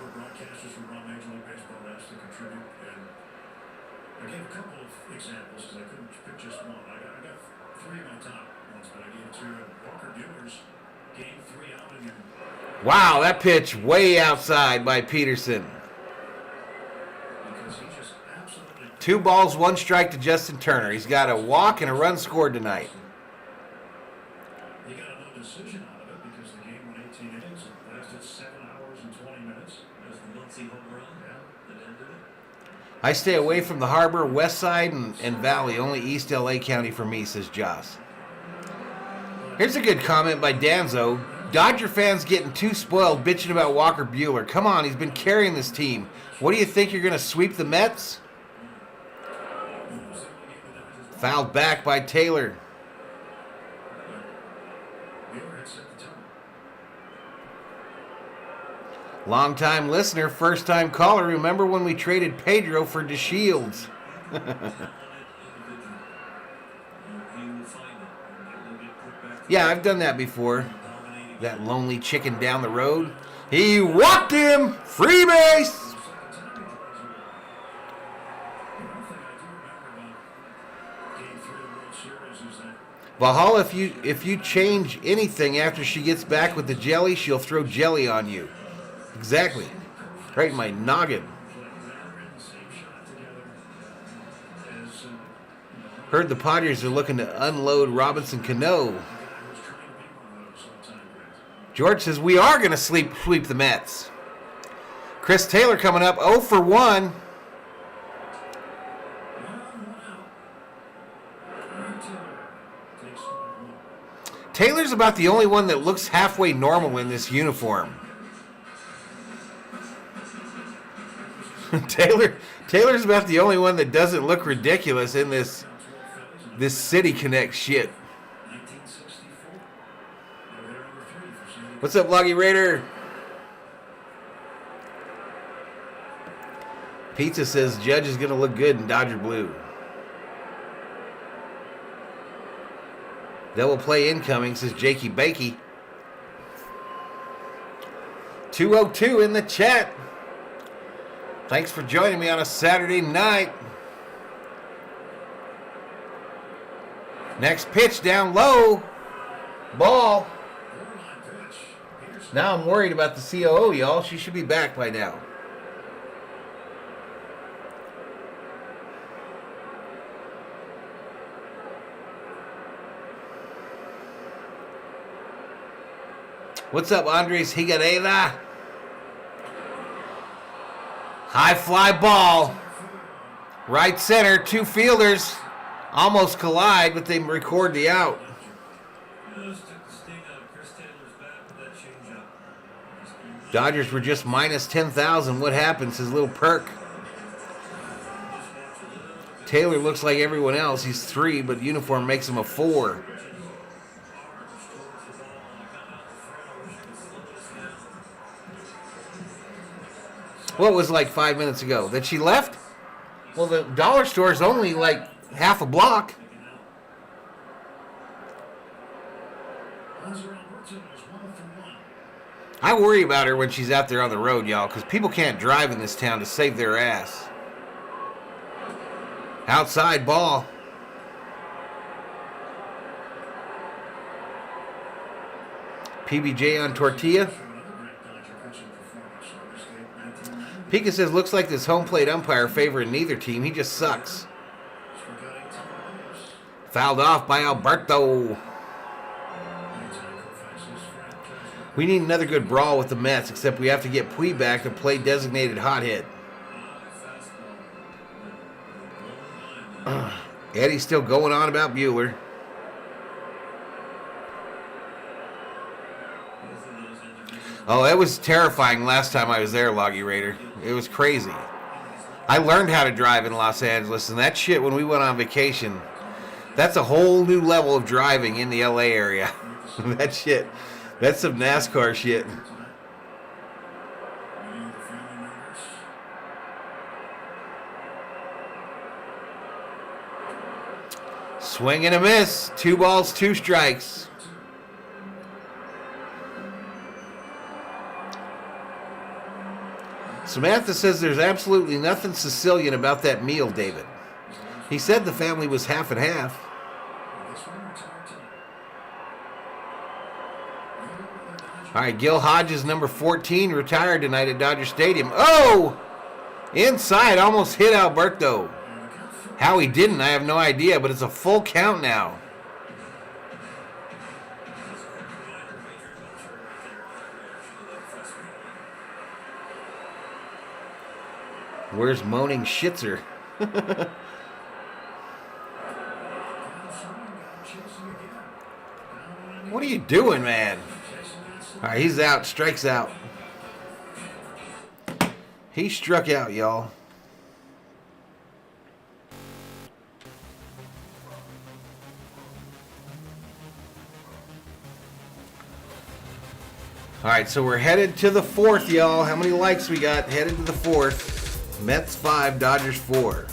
Wow, that pitch way outside by Peterson. 2 balls, 1 strike to Justin Turner. He's got a walk and a run scored tonight. He got a no decision out of it because the game went 18 innings and lasted 7 hours and 20 minutes. There's the Muncie home run that ended it. I stay away from the harbor, west side, and valley. Only East LA County for me, says Joss. Here's a good comment by Danzo. Dodger fans getting too spoiled bitching about Walker Buehler. Come on, he's been carrying this team. What do you think, you're going to sweep the Mets? Fouled back by Taylor. Long-time listener, first-time caller. Remember when we traded Pedro for DeShields? Yeah, I've done that before. That lonely chicken down the road. He walked him! Free base! Valhalla, if you change anything after she gets back with the jelly, she'll throw jelly on you. Exactly. Right in my noggin. Heard the Padres are looking to unload Robinson Cano. George says we are going to sweep the Mets. Chris Taylor coming up 0 for 1. Taylor's about the only one that looks halfway normal in this uniform. Taylor's about the only one that doesn't look ridiculous in this City Connect shit. What's up, Loggy Raider? Pizza says Judge is going to look good in Dodger blue. Double play incoming, says Jakey Bakey. 202 in the chat. Thanks for joining me on a Saturday night. Next pitch down low. Ball. Now I'm worried about the COO, y'all. She should be back by now. What's up, Andres Higuera? High fly ball. Right center, two fielders almost collide, but they record the out. Dodgers were just minus 10,000. What happened? Says Little Perk. Taylor looks like everyone else. He's 3, but uniform makes him a 4. What was like 5 minutes ago? That she left? Well, the dollar store is only like half a block. I worry about her when she's out there on the road, y'all, because people can't drive in this town to save their ass. Outside ball. PBJ on Tortilla. Pika says, looks like this home plate umpire favoring neither team. He just sucks. Fouled off by Alberto. We need another good brawl with the Mets, except we have to get Pui back to play designated hothead. Eddie's still going on about Bueller. Oh, that was terrifying last time I was there, Loggy Raider. It was crazy. I learned how to drive in Los Angeles, and that shit when we went on vacation, that's a whole new level of driving in the LA area. That shit, that's some NASCAR shit. Swing and a miss. 2 balls, 2 strikes. Samantha says there's absolutely nothing Sicilian about that meal, David. He said the family was half and half. All right, Gil Hodges, number 14, retired tonight at Dodger Stadium. Oh! Inside, almost hit Alberto. How he didn't, I have no idea, but it's a full count now. Where's Moaning Schitzer? What are you doing, man? All right, he's out. Strikes out. He struck out, y'all. All right, so we're headed to the 4th, y'all. How many likes we got? Headed to the 4th. Mets 5, Dodgers 4.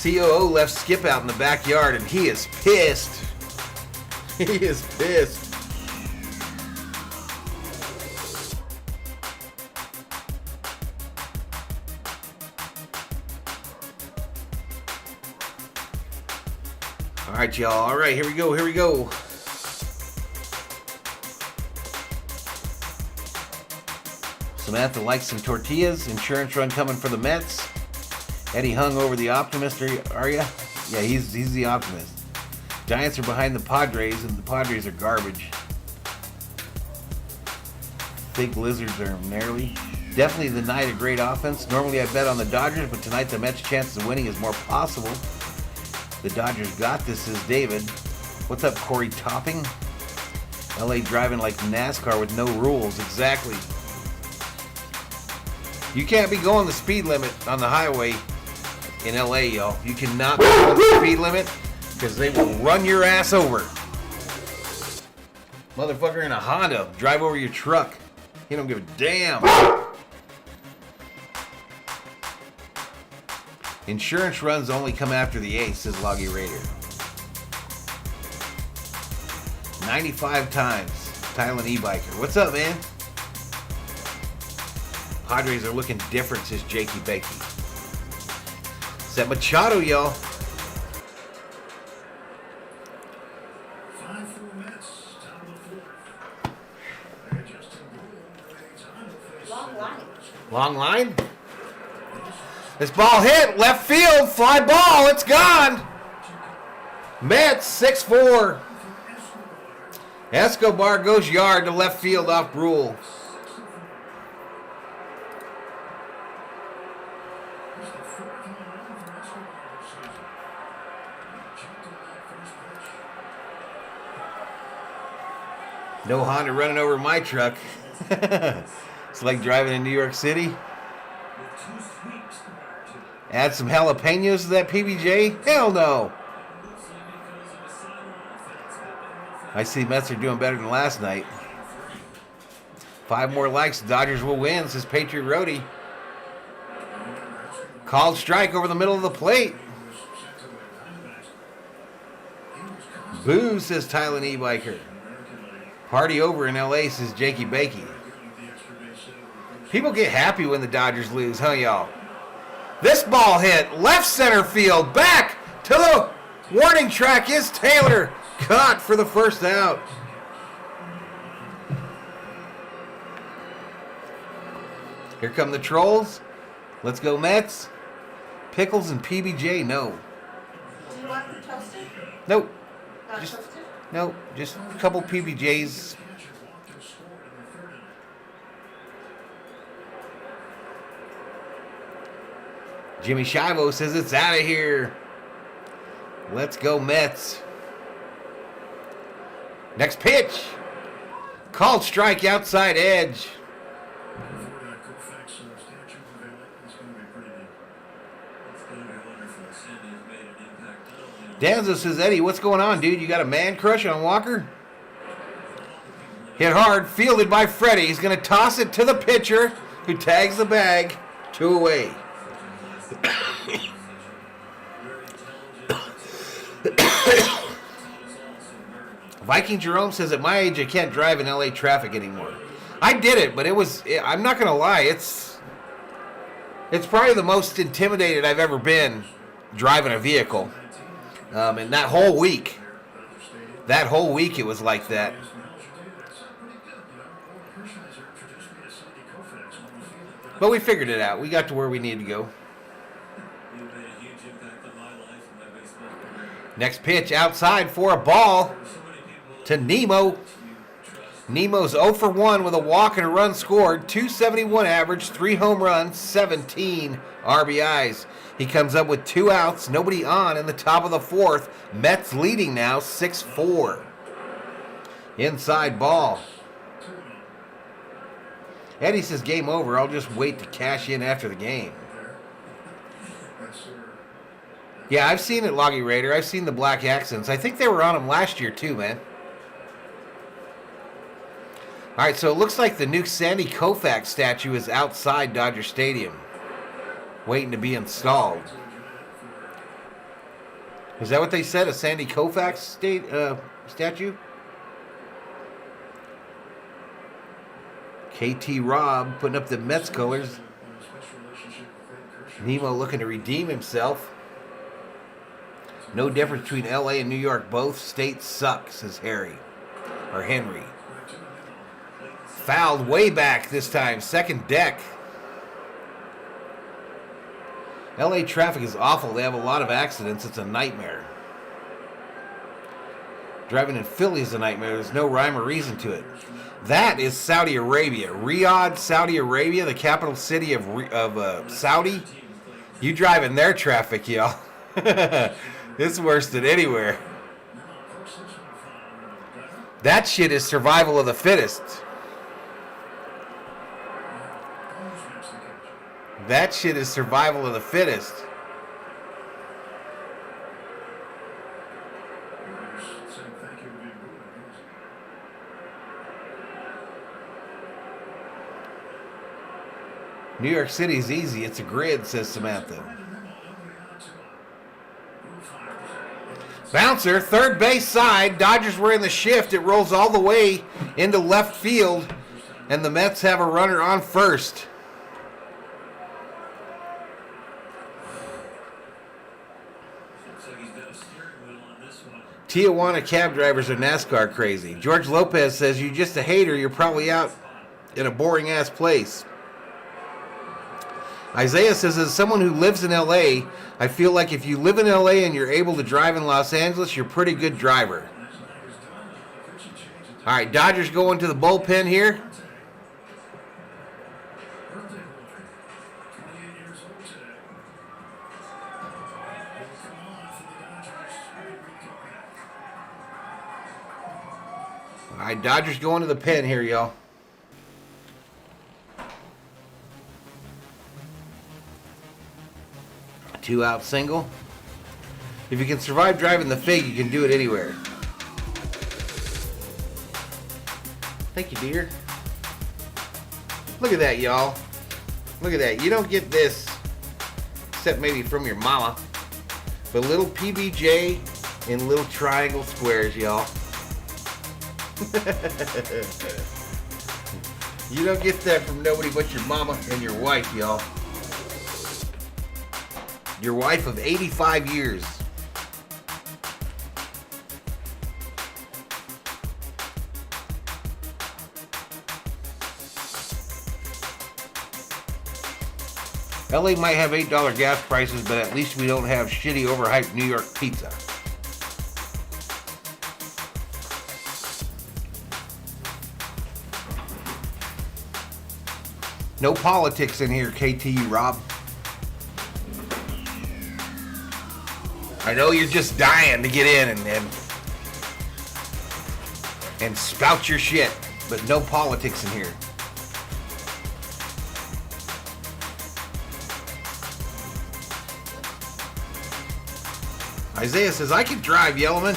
COO left Skip out in the backyard, and he is pissed. He is pissed. All right, y'all. All right, here we go. Here we go. Samantha likes some tortillas. Insurance run coming for the Mets. Eddie hung over the optimist. Are ya? Yeah, he's the optimist. Giants are behind the Padres, and the Padres are garbage. Big Lizards are narrowly. Definitely the night of great offense. Normally I bet on the Dodgers, but tonight the Mets' chances of winning is more possible. The Dodgers got this, says David. What's up, Corey Topping? LA driving like NASCAR with no rules. Exactly. You can't be going the speed limit on the highway in LA, y'all. You cannot be going the speed limit because they will run your ass over. Motherfucker in a Honda, drive over your truck. He don't give a damn. Insurance runs only come after the ace, says Loggy Raider. 95 times. Thailand e-biker. What's up, man? Padres are looking different, says Jakey Bakey. Set Machado, y'all. 5 full Mets. Top of the fourth. And Justin Gould with a time to face Long line. Long line. This ball hit. Left field. Fly ball. It's gone. Mets 6-4. Escobar goes yard to left field off Brule. No Honda running over my truck. It's like driving in New York City. Add some jalapenos to that PBJ? Hell no. I see Mets are doing better than last night. 5 more likes, Dodgers will win, says Patriot Roadie. Called strike over the middle of the plate. Boo, says Thailand e-biker. Party over in LA, says Jakey Bakey. People get happy when the Dodgers lose, huh, y'all? This ball hit left center field. Back to the warning track is Taylor. Caught for the first out. Here come the trolls. Let's go Mets. Pickles and PBJ, no. Do you want them toasted? Nope. Not Just- toasted? Nope. Just a couple PBJs. Jimmy Shivo says it's out of here. Let's go Mets. Next pitch. Called strike outside edge. Danzo says, Eddie, what's going on, dude? You got a man crush on Walker? Hit hard, fielded by Freddie. He's going to toss it to the pitcher, who tags the bag. 2 away. Viking Jerome says, at my age, I can't drive in LA traffic anymore. I did it, but I'm not going to lie, it's probably the most intimidated I've ever been driving a vehicle. And that whole week it was like that. But we figured it out. We got to where we needed to go. Next pitch outside for a ball to Nemo. Nemo's 0 for 1 with a walk and a run scored. 271 average, 3 home runs, 17 RBIs. He comes up with 2 outs, nobody on in the top of the 4th. Mets leading now 6-4. Inside ball. Eddie says game over. I'll just wait to cash in after the game. Yeah, I've seen it, Loggy Raider. I've seen the black accents. I think they were on them last year too, man. All right, so it looks like the new Sandy Koufax statue is outside Dodger Stadium, waiting to be installed. Is that what they said? A Sandy Koufax statue? KT Rob putting up the Mets colors. Nemo looking to redeem himself. No difference between LA and New York. Both states suck, says Harry. Or Henry. Fouled way back this time. Second deck. LA traffic is awful. They have a lot of accidents. It's a nightmare. Driving in Philly is a nightmare. There's no rhyme or reason to it. That is Saudi Arabia. Riyadh, Saudi Arabia, the capital city of Saudi. You drive in their traffic, y'all. It's worse than anywhere. That shit is survival of the fittest. That shit is survival of the fittest. New York City's easy. It's a grid, says Samantha. Bouncer, third base side. Dodgers were in the shift. It rolls all the way into left field, and the Mets have a runner on first. Tijuana cab drivers are NASCAR crazy. George Lopez says, "You're just a hater. You're probably out in a boring-ass place." Isaiah says, "As someone who lives in L.A., I feel like if you live in L.A. and you're able to drive in Los Angeles, you're a pretty good driver." All right, Dodgers going to the bullpen here. All right, Dodgers going to the pen here, y'all. Two-out single. If you can survive driving the Fig, you can do it anywhere. Thank you, dear. Look at that, y'all. Look at that. You don't get this, except maybe from your mama. But little PBJ in little triangle squares, y'all. You don't get that from nobody but your mama and your wife, y'all. Your wife of 85 years. LA might have $8 gas prices, but at least we don't have shitty overhyped New York pizza. No politics in here, KTU Rob. I know you're just dying to get in and spout your shit, but no politics in here. Isaiah says, "I can drive, Yellowman."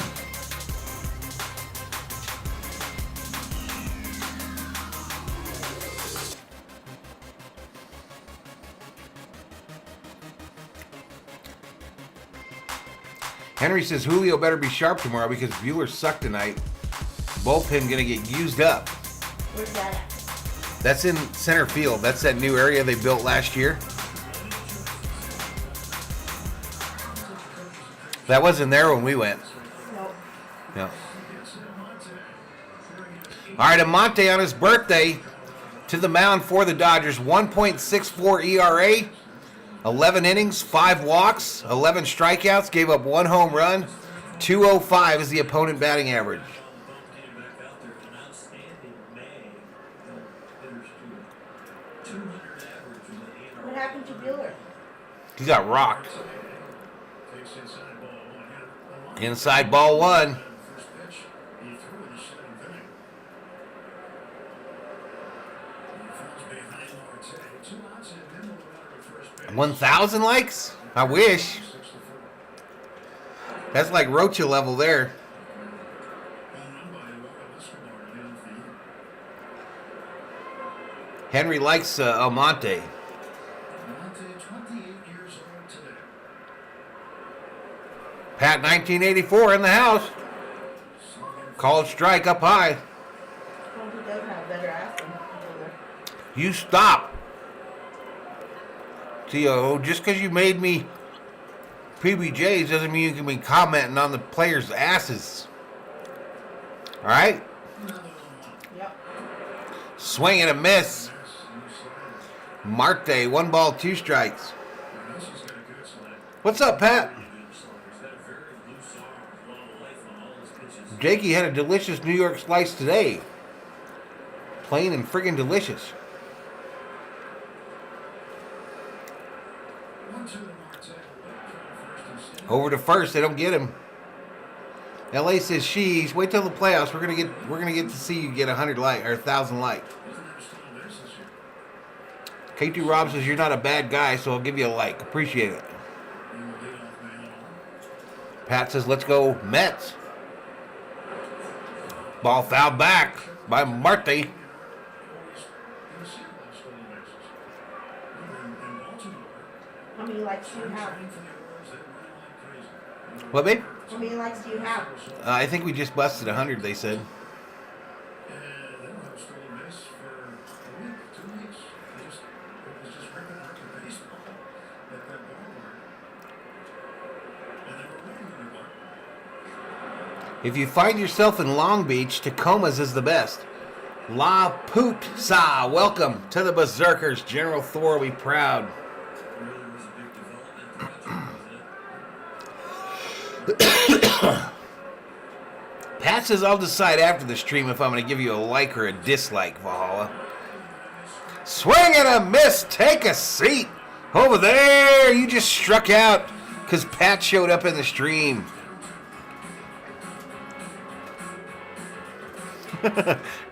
Henry says, "Julio better be sharp tomorrow because Bueller sucked tonight. Bullpen gonna get used up." Where's that at? That's in center field. That's that new area they built last year. That wasn't there when we went. Nope. Yeah. All right, Amante on his birthday to the mound for the Dodgers. 1.64 ERA, 11 innings, 5 walks, 11 strikeouts, gave up 1 home run. 205 is the opponent batting average. What happened to Bueller? He got rocked. Inside ball 1. He threw in the 7th inning. 1,000 likes? I wish. That's like Rocha level there. Henry likes Almonte. Pat 1984 in the house. Called strike up high. Well, he does have better ass than Bueller. You stop. See, just because you made me PBJs doesn't mean you can be commenting on the players' asses. All right? Yep. Swing and a miss. Marte, 1 ball, 2 strikes. What's up, Pat? Jakey had a delicious New York slice today. Plain and friggin' delicious. Over to first, they don't get him. LA says, "Sheesh, wait till the playoffs. We're gonna get to see you get 100 likes or 1,000 likes." K2 Rob says, "You're not a bad guy, so I'll give you a like. Appreciate it." Pat says, "Let's go Mets." Ball fouled back by Marte. many likes do you have? What, babe? How many likes do you have? I think we just busted 100, they said. If you find yourself in Long Beach, Tacoma's is the best. La Poot Sa, welcome to the Berzerkers. General Thor will be proud. Pat says I'll decide after the stream if I'm going to give you a like or a dislike, Valhalla. Swing and a miss. Take a seat. Over there. You just struck out because Pat showed up in the stream.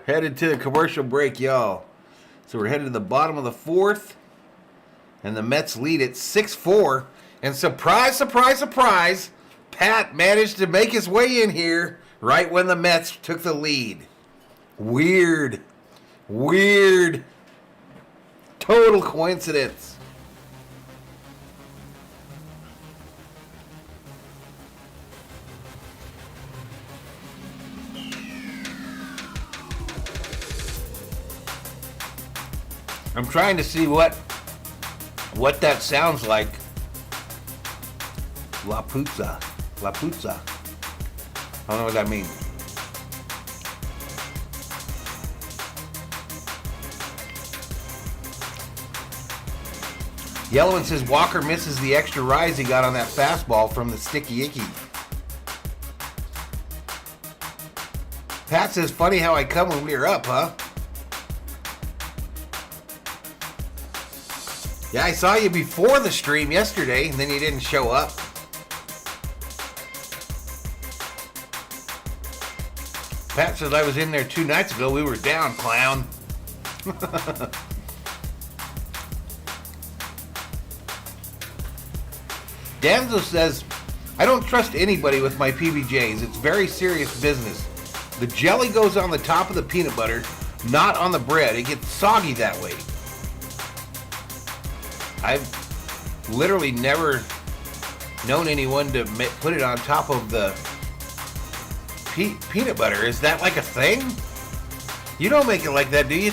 Headed to the commercial break, y'all. So we're headed to the bottom of the fourth. And the Mets lead at 6-4. And surprise, surprise, surprise, Pat managed to make his way in here right when the Mets took the lead. Weird. Weird. Total coincidence. I'm trying to see what that sounds like. La Puzza. La Puzza. I don't know what that means. Yellowman says Walker misses the extra rise he got on that fastball from the sticky icky. Pat says, funny how I come when we are up, huh? Yeah, I saw you before the stream yesterday, and then you didn't show up. Pat says I was in there 2 nights ago. We were down, clown. Danzo says, I don't trust anybody with my PBJs. It's very serious business. The jelly goes on the top of the peanut butter, not on the bread. It gets soggy that way. I've literally never known anyone to put it on top of the peanut butter. Is that like a thing? You don't make it like that, do you,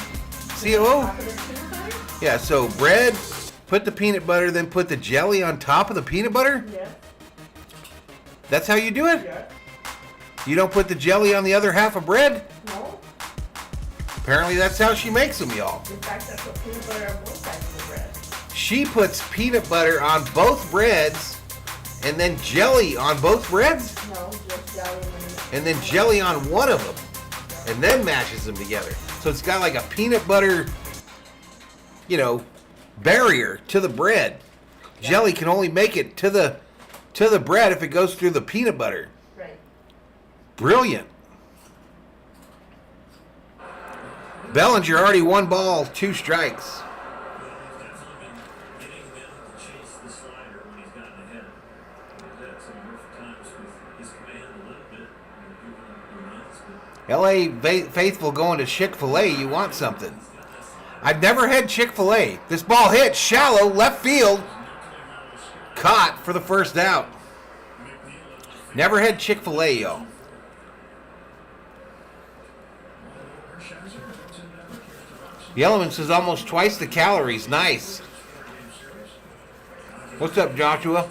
COO? Yeah, so bread, put the peanut butter, then put the jelly on top of the peanut butter? Yeah. That's how you do it? Yeah. You don't put the jelly on the other half of bread? No. Apparently that's how she makes them, y'all. In fact, I put peanut butter on both sides of the bread. She puts peanut butter on both breads and then jelly on both breads? No, just jelly And then jelly on one of them and then mashes them together. So it's got like a peanut butter, barrier to the bread. Yeah. Jelly can only make it to the bread if it goes through the peanut butter. Right. Brilliant. Bellinger already 1 ball, 2 strikes. LA faithful going to Chick-fil-A, you want something. I've never had Chick-fil-A. This ball hit shallow, left field. Caught for the first out. Never had Chick-fil-A, y'all. Yellowman says almost twice the calories. Nice. What's up, Joshua?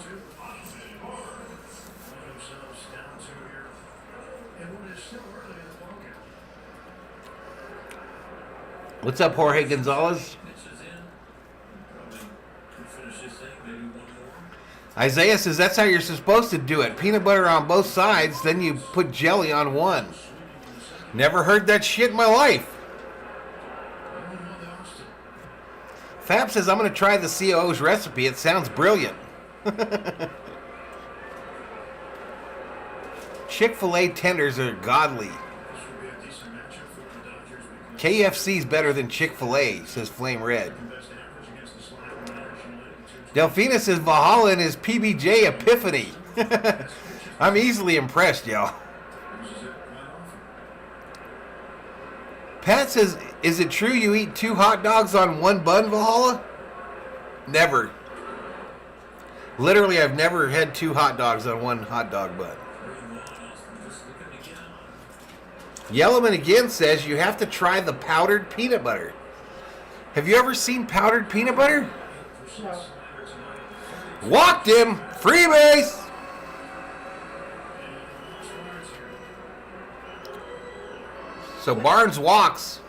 What's up, Jorge Gonzalez? Isaiah says that's how you're supposed to do it. Peanut butter on both sides, then you put jelly on one. Never heard that shit in my life. Fab says I'm going to try the COO's recipe. It sounds brilliant. Chick-fil-A tenders are godly. KFC's better than Chick-fil-A, says Flame Red. Delphina says Valhalla and his PBJ epiphany. I'm easily impressed, y'all. Pat says, is it true you eat 2 hot dogs on 1 bun, Valhalla? Never. Literally, I've never had 2 hot dogs on one hot dog bun. Yellowman again says you have to try the powdered peanut butter. Have you ever seen powdered peanut butter? No. Walked him! Free base! So Barnes walks.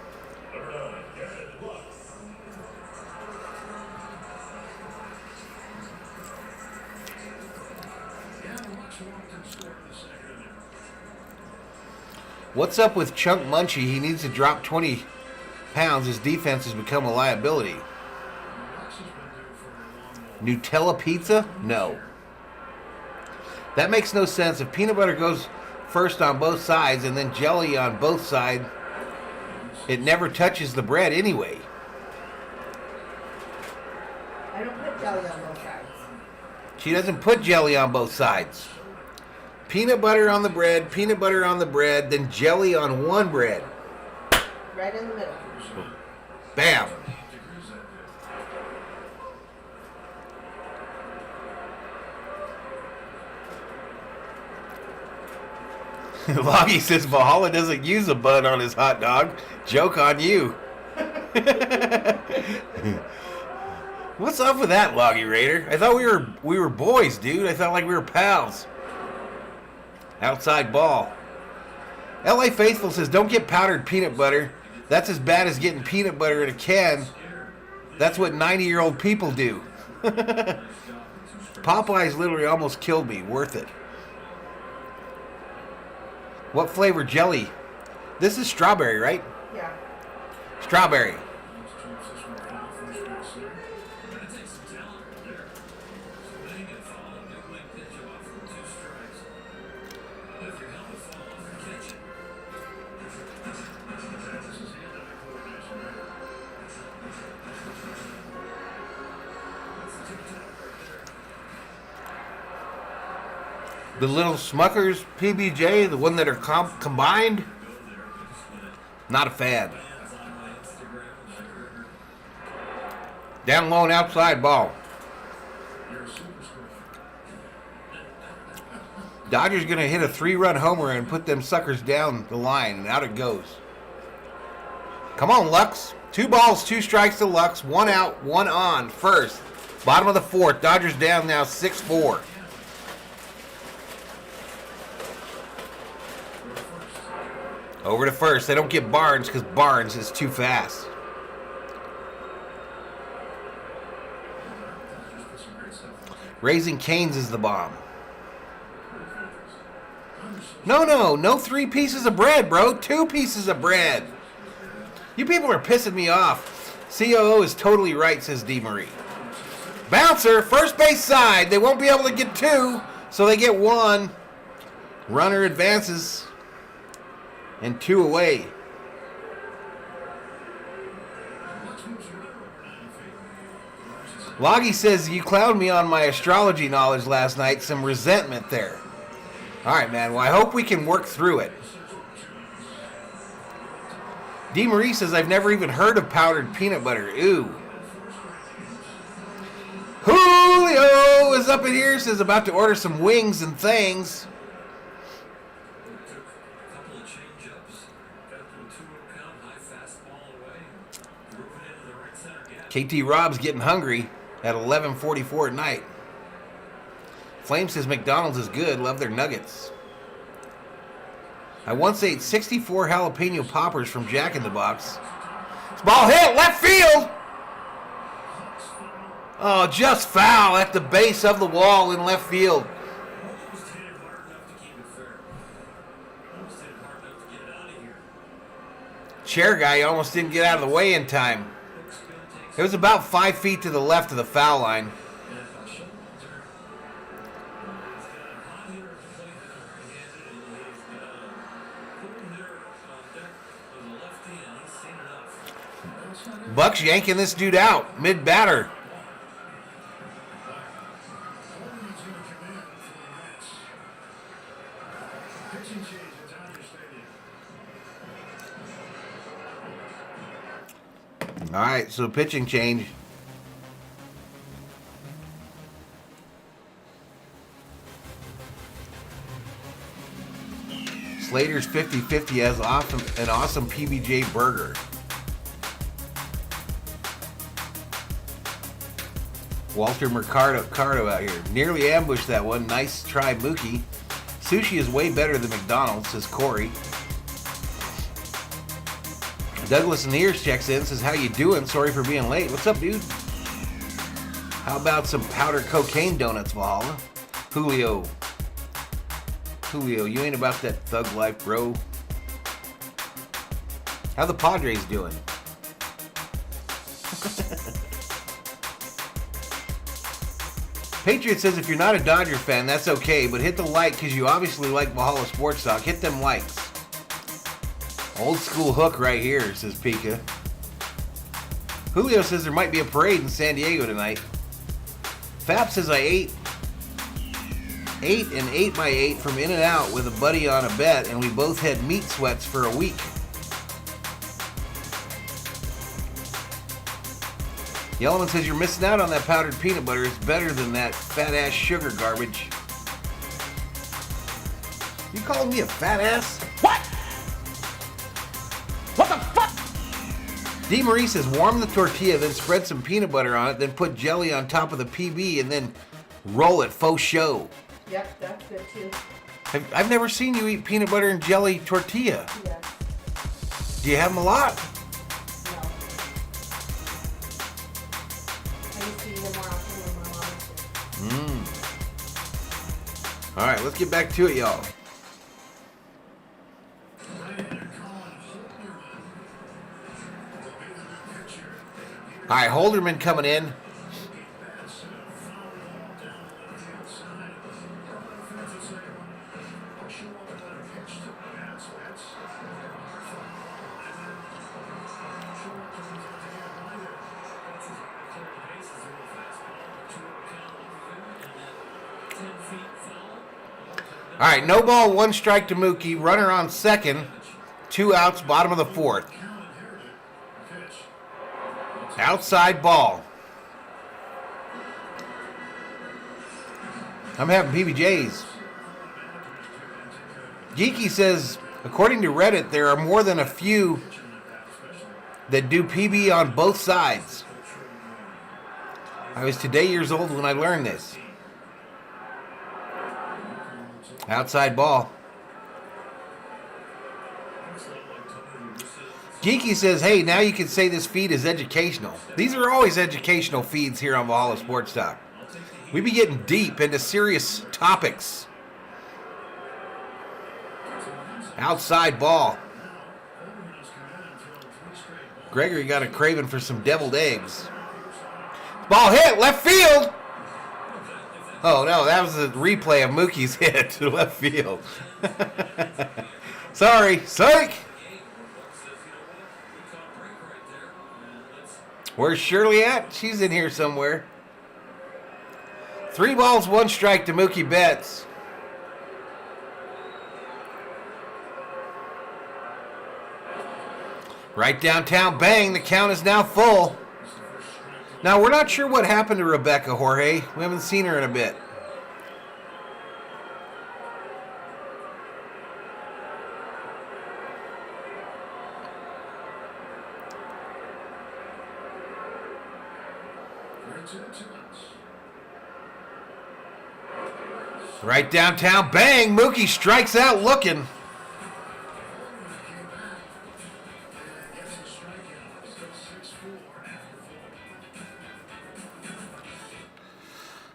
What's up with Chunk Munchie? He needs to drop 20 pounds. His defense has become a liability. Nutella pizza? No. That makes no sense. If peanut butter goes first on both sides and then jelly on both sides, it never touches the bread anyway. I don't put jelly on both sides. She doesn't put jelly on both sides. Peanut butter on the bread, then jelly on one bread. Right in the middle. Bam. Loggy says Valhalla doesn't use a bun on his hot dog. Joke on you. What's up with that, Loggy Raider? I thought we were boys, dude. I thought like we were pals. Outside ball. LA Faithful says don't get powdered peanut butter. That's as bad as getting peanut butter in a can. That's what 90-year-old people do. Popeyes literally almost killed me. Worth it. What flavor jelly? This is strawberry, right? Yeah. Strawberry. The little Smuckers PBJ, the one that are combined, not a fan. Down low and outside ball. Dodgers going to hit a 3-run homer and put them suckers down the line, and out it goes. Come on, Lux. 2 balls, 2 strikes to Lux. 1 out, 1 on. First. Bottom of the 4th. Dodgers down now 6-4. Over to first. They don't get Barnes because Barnes is too fast. Raising Cane's is the bomb. No 3 pieces of bread, bro. 2 pieces of bread. You people are pissing me off. COO is totally right, says D. Marie. Bouncer, first base side. They won't be able to get 2, so they get 1. Runner advances. And 2 away. Loggy says, you clowned me on my astrology knowledge last night. Some resentment there. All right, man. Well, I hope we can work through it. D. Marie says, I've never even heard of powdered peanut butter. Ooh. Julio is up in here. Says, about to order some wings and things. KT Rob's getting hungry at 11:44 at night. Flame says McDonald's is good. Love their nuggets. I once ate 64 jalapeno poppers from Jack in the Box. This ball hit left field. Oh, just foul at the base of the wall in left field. Chair guy almost didn't get out of the way in time. It was about 5 feet to the left of the foul line. Buck's yanking this dude out mid-batter. All right, so pitching change. Slater's 50-50 has an awesome PBJ burger. Walter Mercado out here. Nearly ambushed that one. Nice try, Mookie. Sushi is way better than McDonald's, says Corey. Douglas Nears checks in, says, how you doing? Sorry for being late. What's up, dude? How about some powdered cocaine donuts, Valhalla? Julio, you ain't about that thug life, bro. How the Padres doing? Patriot says, if you're not a Dodger fan, that's okay, but hit the like because you obviously like Valhalla Sports Talk. Hit them likes. Old school hook right here, says Pika. Julio says there might be a parade in San Diego tonight. Fap says I ate an 8x8 from In-N-Out with a buddy on a bet, and we both had meat sweats for a week. Yellowman says you're missing out on that powdered peanut butter. It's better than that fat ass sugar garbage. You calling me a fat ass? What? What the fuck? D. Marie says warm the tortilla, then spread some peanut butter on it, then put jelly on top of the PB, and then roll it faux show. Yep, that's good too. I've never seen you eat peanut butter and jelly tortilla. Yes. Do you have them a lot? No. I used to eat them more often when my mom was. All right, let's get back to it, y'all. All right, Holderman coming in. All right, no ball, one strike to Mookie. Runner on second. 2 outs, bottom of the fourth. Outside ball. I'm having PBJs. Geeky says, according to Reddit, there are more than a few that do PB on both sides. I was today years old when I learned this. Outside ball. Geeky says, hey, now you can say this feed is educational. These are always educational feeds here on Valhalla Sports Talk. We be getting deep into serious topics. Outside ball. Gregory got a craving for some deviled eggs. Ball hit, left field. Oh, no, that was a replay of Mookie's hit to left field. Sorry, psych. Where's Shirley at? She's in here somewhere. 3 balls, 1 strike to Mookie Betts. Right downtown, bang, the count is now full. Now, we're not sure what happened to Rebecca, Jorge. We haven't seen her in a bit. Right downtown, bang, Mookie strikes out looking.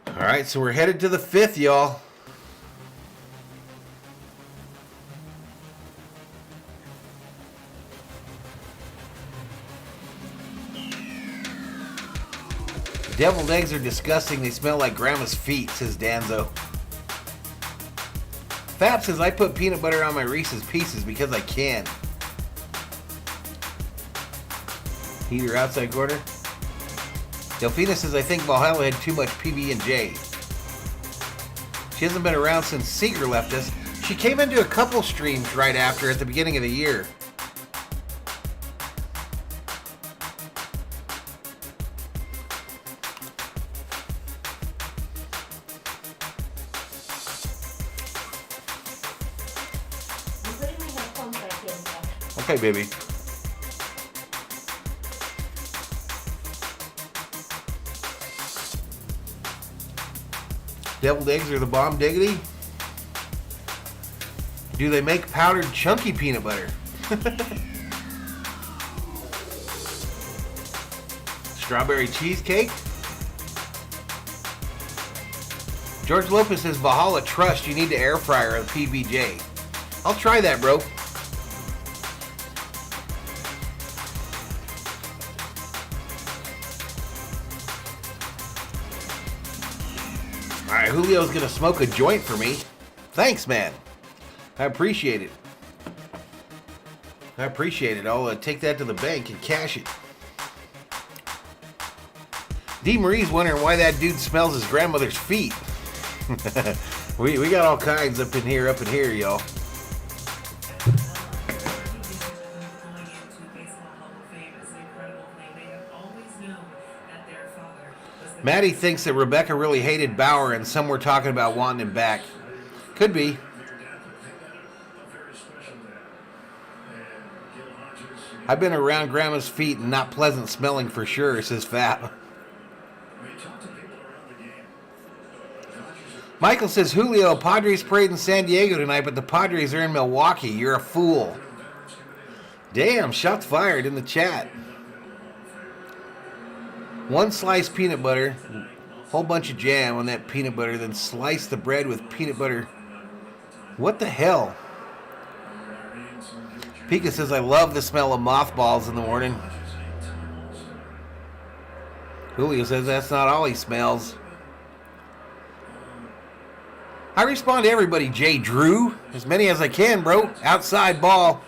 All right, so we're headed to the 5th, y'all. Deviled eggs are disgusting. They smell like grandma's feet, says Danzo. Fab says, I put peanut butter on my Reese's Pieces because I can. Heater outside corner. Delphina says, I think Valhalla had too much PB&J. She hasn't been around since Seeger left us. She came into a couple streams right after at the beginning of the year. I'm putting Okay, baby. Deviled eggs are the bomb diggity. Do they make powdered chunky peanut butter? Strawberry cheesecake. George Lopez says Valhalla Trust, you need to air fryer a PBJ. I'll try that, bro. Alright, Julio's gonna smoke a joint for me. Thanks, man. I appreciate it. I'll take that to the bank and cash it. D. Marie's wondering why that dude smells his grandmother's feet. we got all kinds up in here, y'all. Maddie thinks that Rebecca really hated Bauer and some were talking about wanting him back. Could be. I've been around Grandma's feet and not pleasant smelling for sure, says Fat. Michael says, Julio, Padres parade in San Diego tonight, but the Padres are in Milwaukee. You're a fool. Damn, shots fired in the chat. One slice peanut butter, whole bunch of jam on that peanut butter, then slice the bread with peanut butter. What the hell? Pika says, I love the smell of mothballs in the morning. Julio says, that's not all he smells. I respond to everybody, Jay Drew. As many as I can, bro. Outside ball.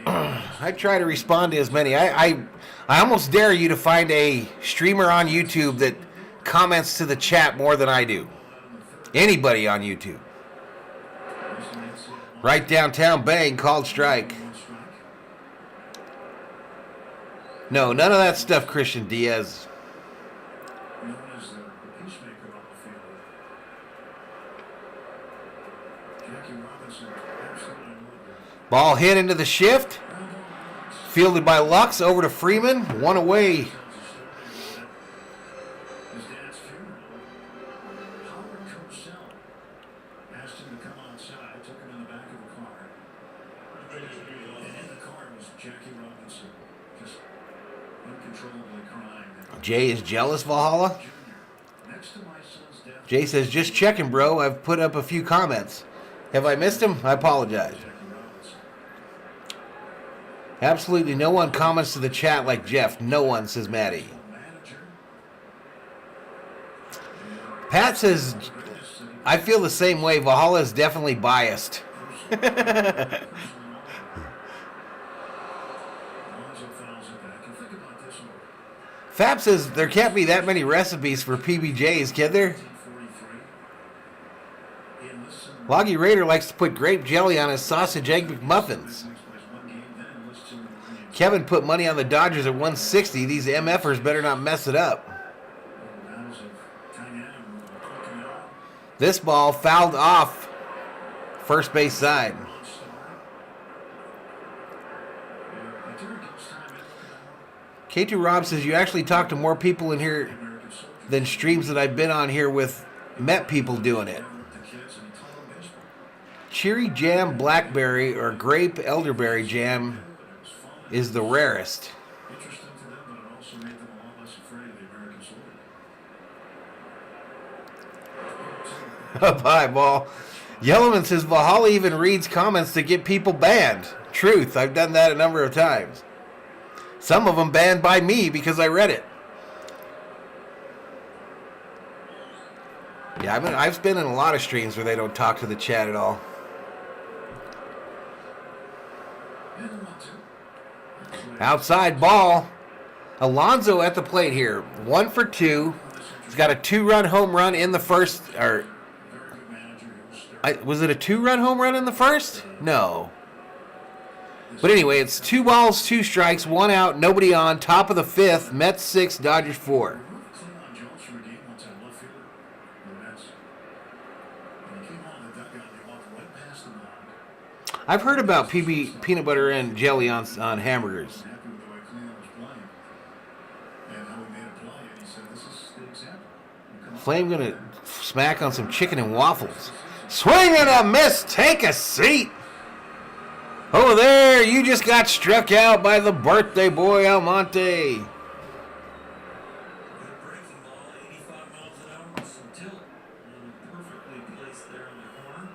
I try to respond to as many. I almost dare you to find a streamer on YouTube that comments to the chat more than I do. Anybody on YouTube. Right downtown, bang, called strike. No, none of that stuff, Christian Diaz. Ball hit into the shift. Fielded by Lux over to Freeman. One away. Jay is jealous, Valhalla. Jay says, just checking, bro. I've put up a few comments. Have I missed him? I apologize. Absolutely no one comments to the chat like Jeff. No one, says Maddie. Pat says, I feel the same way. Valhalla is definitely biased. Fab says, there can't be that many recipes for PBJs, can there? Loggy Raider likes to put grape jelly on his sausage egg McMuffins. Kevin put money on the Dodgers at 160. These MFers better not mess it up. This ball fouled off first base side. K2 Rob says, you actually talk to more people in here than streams that I've been on here with met people doing it. Cherry jam blackberry or grape elderberry jam is the rarest. Up high, ball. Yellowman says, Valhalla even reads comments to get people banned. Truth, I've done that a number of times. Some of them banned by me because I read it. Yeah, I've been in a lot of streams where they don't talk to the chat at all. Outside ball. Alonso at the plate here. 1 for 2. He's got a 2-run home run in the first. Was it a 2-run home run in the first? No. But anyway, it's 2 balls, 2 strikes, 1 out, nobody on. Top of the 5th. Mets 6, Dodgers 4. I've heard about peanut butter and jelly on hamburgers. Happy with the way Cleveland was playing and how we made a play. And he said, "This is the example." You come up Flame gonna smack on some chicken and waffles. Swing and a miss. Take a seat. Over there, you just got struck out by the birthday boy Almonte. Good breaking ball, 85 miles an hour with some tilt. Perfectly placed there in the corner.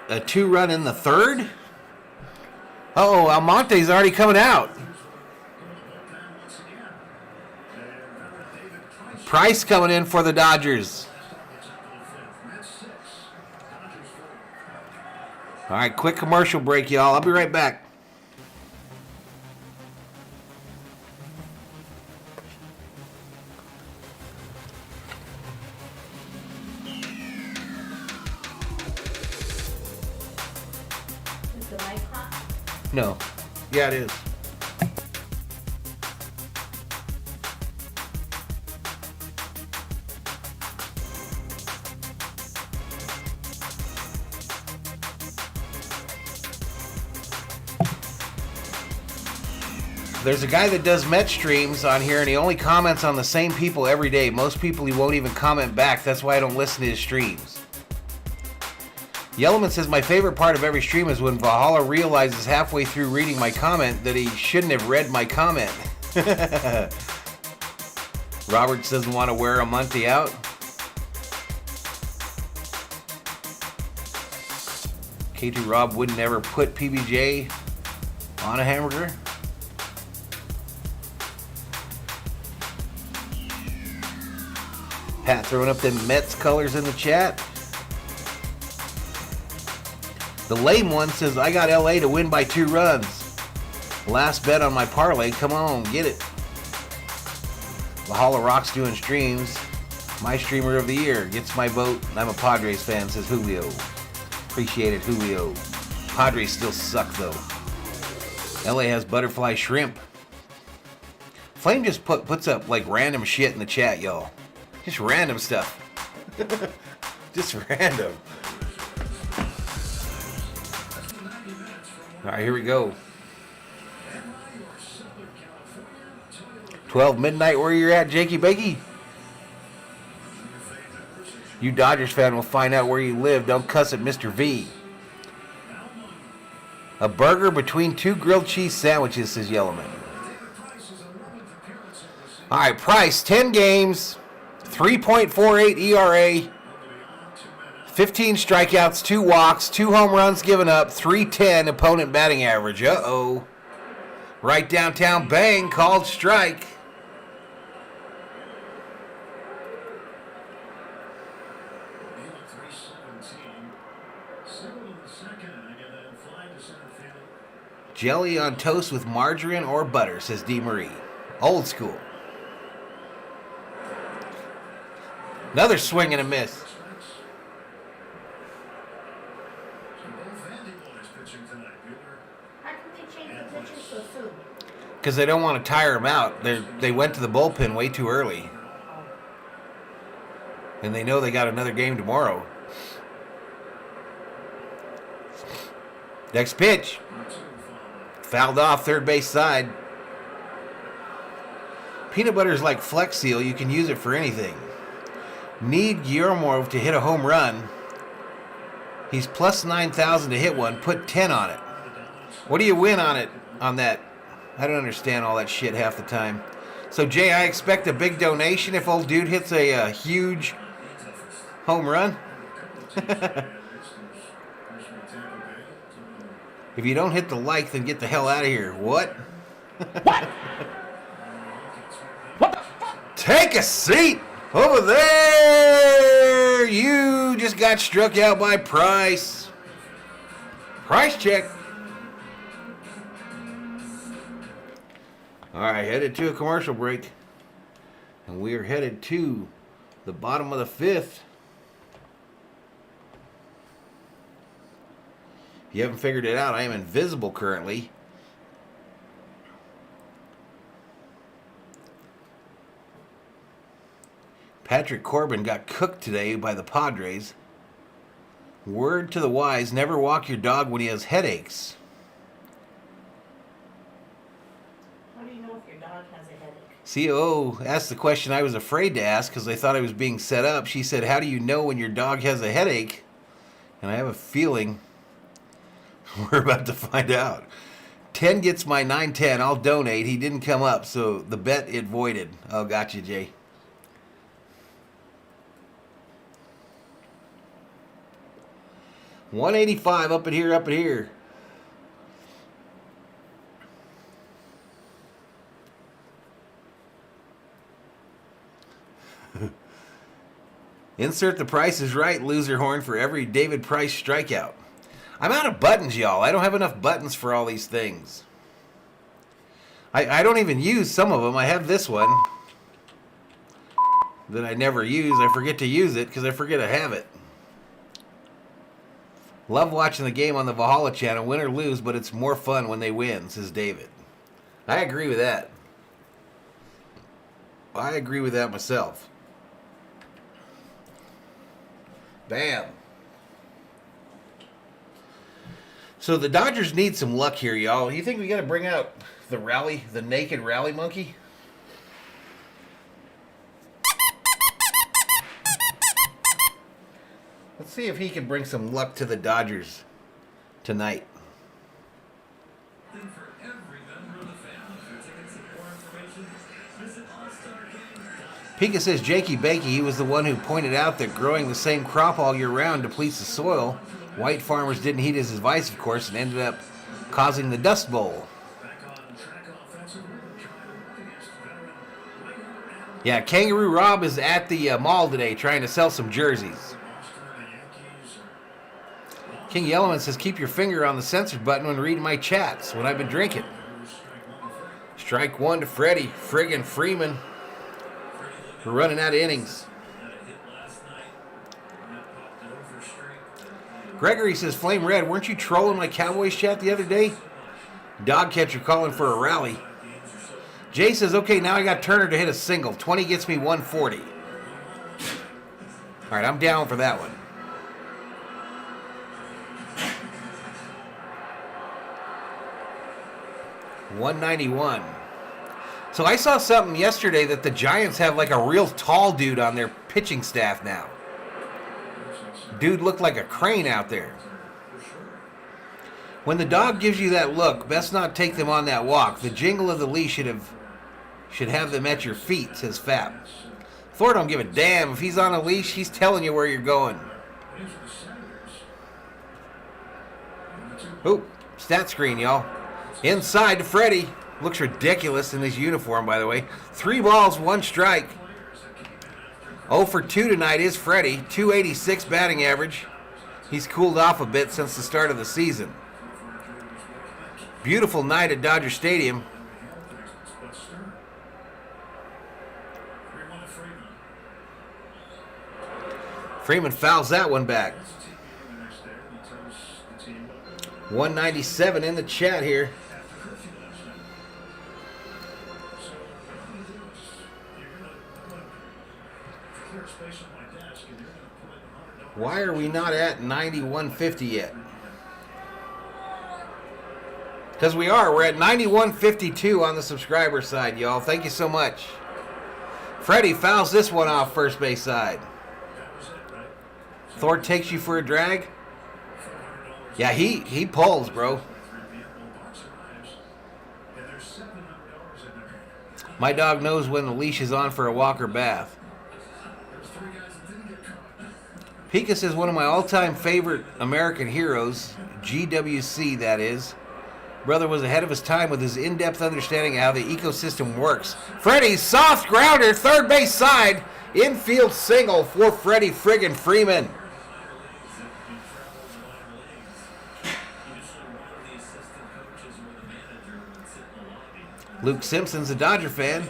A 2-run in the third. Oh, Almonte's already coming out. once again. And David Price Price coming in for the Dodgers. gets up to the fifth. Mets 6. Dodgers 4. All right, quick commercial break, y'all. I'll be right back. Is the mic hot? No. Yeah, it is. There's a guy that does Met streams on here, and he only comments on the same people every day. Most people he won't even comment back. That's why I don't listen to his streams. Yellowman says, my favorite part of every stream is when Valhalla realizes halfway through reading my comment that he shouldn't have read my comment. Roberts doesn't want to wear a Monty out. K2 Rob would never put PBJ on a hamburger. Pat throwing up them Mets colors in the chat. The lame one says, I got LA to win by 2 runs. Last bet on my parlay. Come on, get it. Valhalla rocks doing streams. My streamer of the year gets my vote. I'm a Padres fan, says Julio. Appreciate it, Julio. Padres still suck, though. LA has butterfly shrimp. Flame just puts up like random shit in the chat, y'all. Just random stuff. Just random. All right, here we go. 12 midnight, where you're at, Jakey Bakey? You Dodgers fan will find out where you live. Don't cuss at Mr. V. A burger between 2 grilled cheese sandwiches, says Yellowman. All right, Price, 10 games, 3.48 ERA, 15 strikeouts, 2 walks, 2 home runs given up, 310 opponent batting average. Uh-oh. Right downtown, bang, called strike. Jelly on toast with margarine or butter, says D. Marie. Old school. Another swing and a miss. How come they changed the pitchers so soon? Because they don't want to tire him out. They went to the bullpen way too early. And they know they got another game tomorrow. Next pitch. Fouled off third base side. Peanut butter is like Flex Seal. You can use it for anything. Need Guillermo to hit a home run. He's plus 9,000 to hit one. Put 10 on it. What do you win on it? On that? I don't understand all that shit half the time. So Jay, I expect a big donation if old dude hits a huge home run. If you don't hit the like, then get the hell out of here. What? What? What the fuck? Take a seat over there. You just got struck out by Price. Price check. All right, headed to a commercial break. And we are headed to the bottom of the 5th. If you haven't figured it out, I am invisible currently. Patrick Corbin got cooked today by the Padres. Word to the wise, never walk your dog when he has headaches. How do you know if your dog has a headache? COO asked the question I was afraid to ask because I thought I was being set up. She said, how do you know when your dog has a headache? And I have a feeling we're about to find out. 10 gets my 910. I'll donate. He didn't come up, so the bet it voided. Oh, gotcha, Jay. $185 up in here, up in here. Insert the Price is Right loser horn for every David Price strikeout. I'm out of buttons, y'all. I don't have enough buttons for all these things. I don't even use some of them. I have this one that I never use. I forget to use it because I forget I have it. Love watching the game on the Valhalla channel, win or lose, but it's more fun when they win, says David. I agree with that. I agree with that myself. Bam. So the Dodgers need some luck here, y'all. You think we got to bring out the rally, the naked rally monkey? Let's see if he can bring some luck to the Dodgers tonight. For every member of the family. For tickets and more information, visit allstargames.com. Pika says Jakey Bakey, he was the one who pointed out that growing the same crop all year round depletes the soil. White farmers didn't heed his advice, of course, and ended up causing the Dust Bowl. Yeah, Kangaroo Rob is at the mall today trying to sell some jerseys. King Yellowman says, keep your finger on the censored button when reading my chats when I've been drinking. Strike one to Freddie friggin' Freeman. We're running out of innings. Gregory says, Flame Red, weren't you trolling my Cowboys chat the other day? Dog catcher calling for a rally. Jay says, okay, now I got Turner to hit a single. 20 gets me 140. All right, I'm down for that one. $191. So I saw something yesterday that the Giants have like a real tall dude on their pitching staff now. Dude looked like a crane out there. When the dog gives you that look, best not take them on that walk. The jingle of the leash should have them at your feet, says Fap. Thor don't give a damn. If he's on a leash, he's telling you where you're going. Oop, stat screen, y'all. Inside to Freddie. Looks ridiculous in this uniform, by the way. 3 balls, 1 strike. 0 for 2 tonight is Freddie. 286 batting average. He's cooled off a bit since the start of the season. Beautiful night at Dodger Stadium. Freeman fouls that one back. 197 in the chat here. Why are we not at 9150 yet? Because we are. We're at 9152 on the subscriber side, y'all. Thank you so much. Freddie fouls this one off first base side. Thor takes you for a drag. Yeah, he pulls, bro. My dog knows when the leash is on for a walk or bath. Pika says one of my all-time favorite American heroes, GWC that is. Brother was ahead of his time with his in-depth understanding of how the ecosystem works. Freddie's soft grounder, third base side, infield single for Freddie friggin' Freeman. Luke Simpson's a Dodger fan.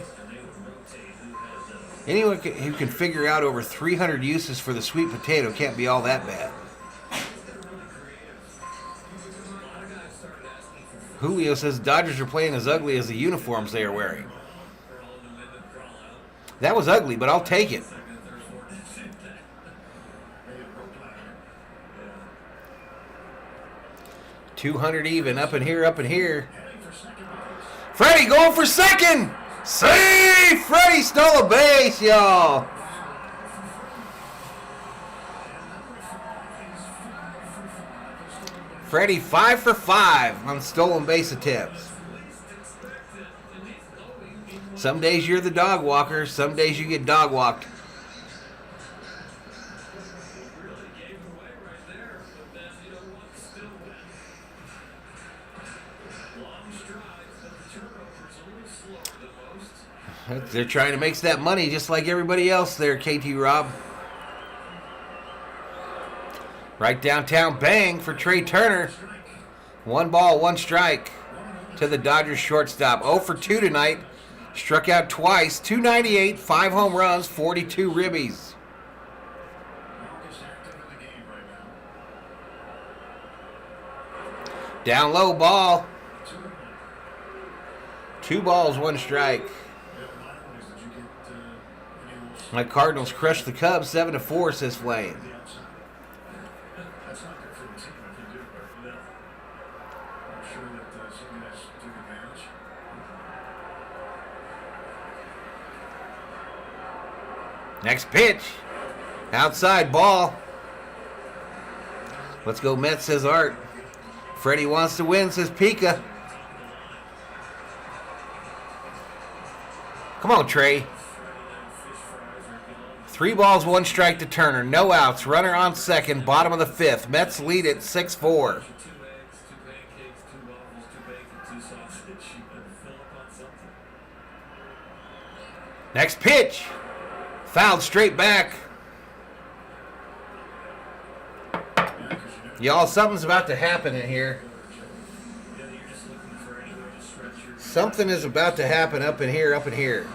Anyone who can figure out over 300 uses for the sweet potato can't be all that bad. Julio says Dodgers are playing as ugly as the uniforms they are wearing. That was ugly, but I'll take it. 200 even. Up in here, up in here. Freddie going for second. See, Freddie stole a base, y'all. Freddie 5 for 5 on stolen base attempts. Some days you're the dog walker. Some days you get dog walked. They're trying to make that money just like everybody else there, KT Rob. Right downtown, bang for Trey Turner. 1 ball, 1 strike to the Dodgers shortstop. 0 for 2 tonight. Struck out twice. 298, 5 home runs, 42 ribbies. Down low ball. 2 balls, 1 strike. My Cardinals crushed the Cubs 7-4, says Flame. Next pitch. Outside ball. Let's go Mets, says Art. Freddie wants to win, says Pika. Come on, Trey. 3 balls, 1 strike to Turner. No outs. Runner on second. Bottom of the 5th. Mets lead it 6-4. Next pitch. Fouled straight back. Y'all, something's about to happen in here. Something is about to happen up in here, up in here.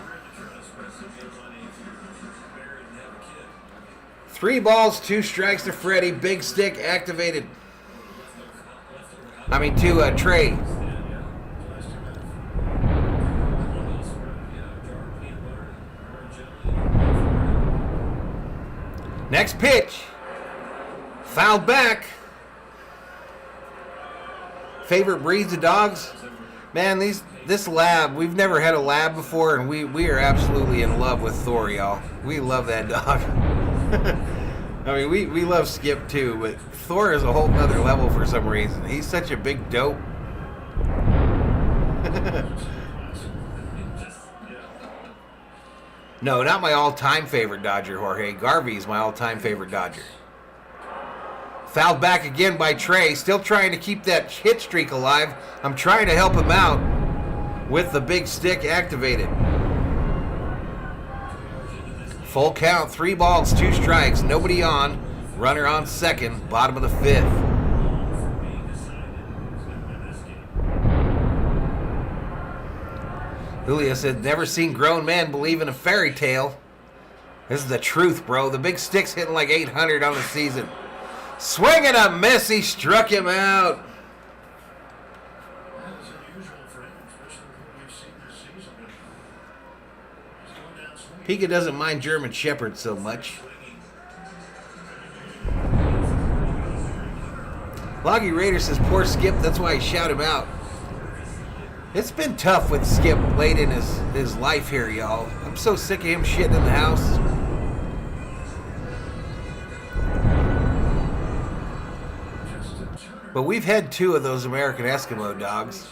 3 balls, 2 strikes to Freddie. Big stick activated. To Trey. Next pitch. Fouled back. Favorite breeds of dogs? Man, this lab, we've never had a lab before, and we are absolutely in love with Thor, y'all. We love that dog. We love Skip too, but Thor is a whole nother level for some reason. He's such a big dope. No, not my all-time favorite Dodger, Jorge. Garvey's my all-time favorite Dodger. Fouled back again by Trey. Still trying to keep that hit streak alive. I'm trying to help him out with the big stick activated. Full count, 3 balls, 2 strikes, nobody on. Runner on second, bottom of the 5th. Julia said, never seen grown men believe in a fairy tale. This is the truth, bro. The big stick's hitting like 800 on the season. Swing and a miss, he struck him out. Pika doesn't mind German Shepherds so much. Loggy Raider says, poor Skip, that's why he shouted him out. It's been tough with Skip late in his life here, y'all. I'm so sick of him shitting in the house. But we've had 2 of those American Eskimo dogs.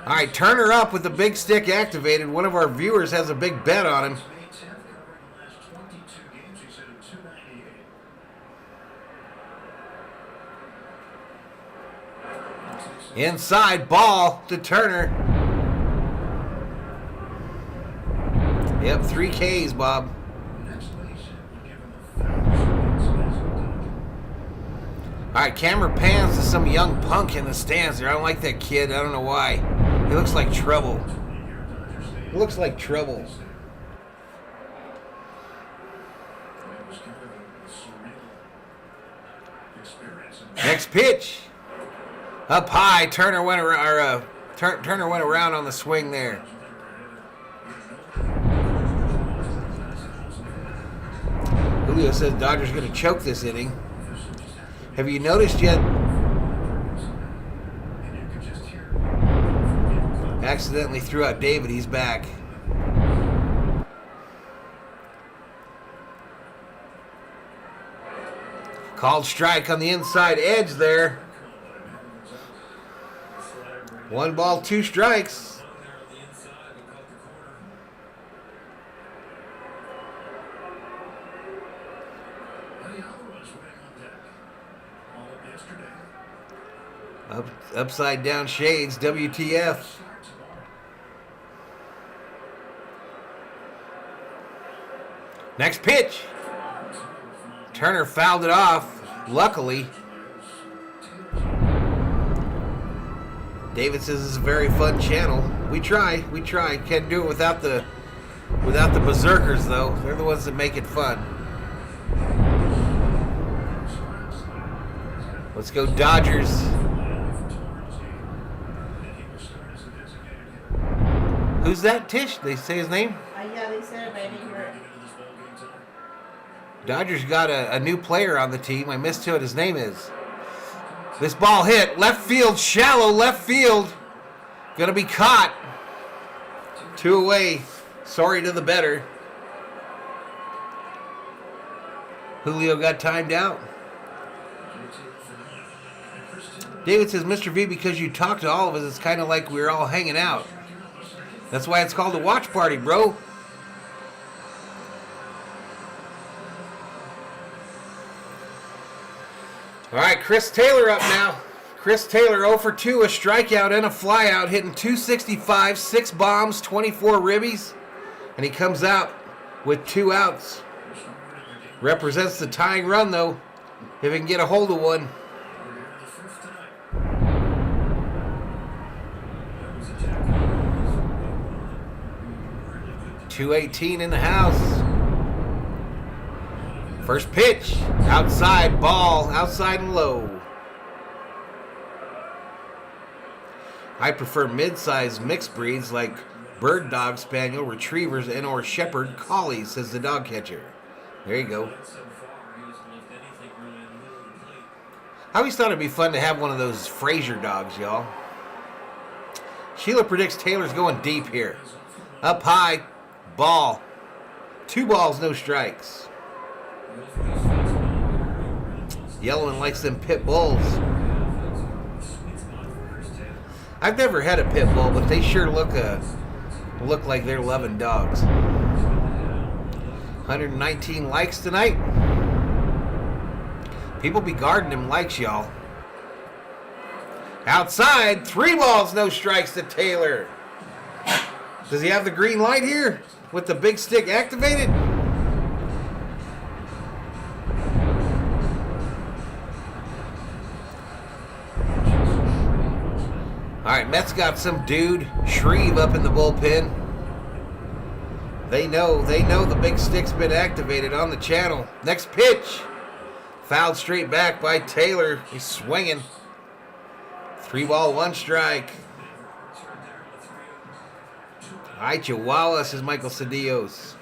All right, Turner up with the big stick activated. One of our viewers has a big bet on him. Inside ball to Turner. Yep, 3 Ks, Bob. All right, camera pans to some young punk in the stands there. I don't like that kid. I don't know why. He looks like trouble. He looks like trouble. Next pitch. Up high. Turner went around on the swing there. Julio says Dodgers going to choke this inning. Have you noticed yet Accidentally threw out David. He's back. Called strike on the inside edge there. 1 ball, 2 strikes. Upside down shades, WTF. Next pitch. Turner fouled it off, luckily. David says it's a very fun channel. We try. Can't do it without the Berzerkers, though. They're the ones that make it fun. Let's go Dodgers. Who's that, Tish? They say his name? Yeah, they said it, but I didn't hear it. Dodgers got a new player on the team. I missed what his name is. This ball hit. Left field, shallow left field. Gonna be caught. 2 away. Sorry to the better. Julio got timed out. David says, Mr. V, because you talk to all of us, it's kind of like we're all hanging out. That's why it's called a watch party, bro. All right, Chris Taylor up now. Chris Taylor 0 for 2, a strikeout and a flyout, hitting 265, 6 bombs, 24 ribbies, and he comes out with 2 outs. Represents the tying run, though, if he can get a hold of one. 218 in the house. First pitch, outside ball, outside and low. I prefer mid-sized mixed breeds like bird dog, spaniel, retrievers, and or shepherd collies, says the dog catcher. There you go. I always thought it'd be fun to have one of those Fraser dogs, y'all. Sheila predicts Taylor's going deep here. Up high, ball. 2 balls, no strikes. Yellowin likes them pit bulls. I've never had a pit bull, but they sure look like they're loving dogs. 119 likes tonight. People be guarding them likes, y'all. Outside, 3 balls, no strikes to Taylor. Does he have the green light here with the big stick activated? All right, Mets got some dude, Shreve, up in the bullpen. They know the big stick's been activated on the channel. Next pitch. Fouled straight back by Taylor. He's swinging. 3 ball, 1 strike. Ay, Chihuahua, says Michael Cedillos.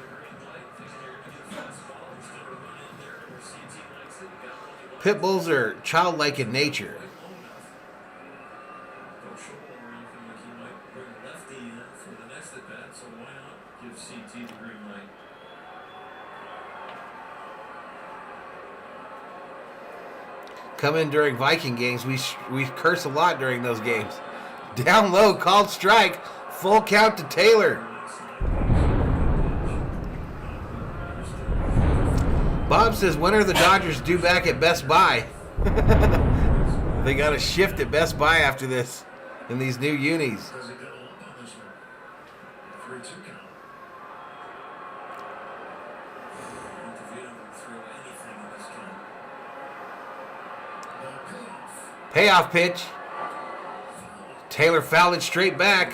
Pit bulls are childlike in nature. Come in during Viking games. We curse a lot during those games. Down low, called strike. Full count to Taylor. Bob says, when are the Dodgers due back at Best Buy? They got a shift at Best Buy after this in these new unis. Payoff pitch. Taylor fouled it straight back.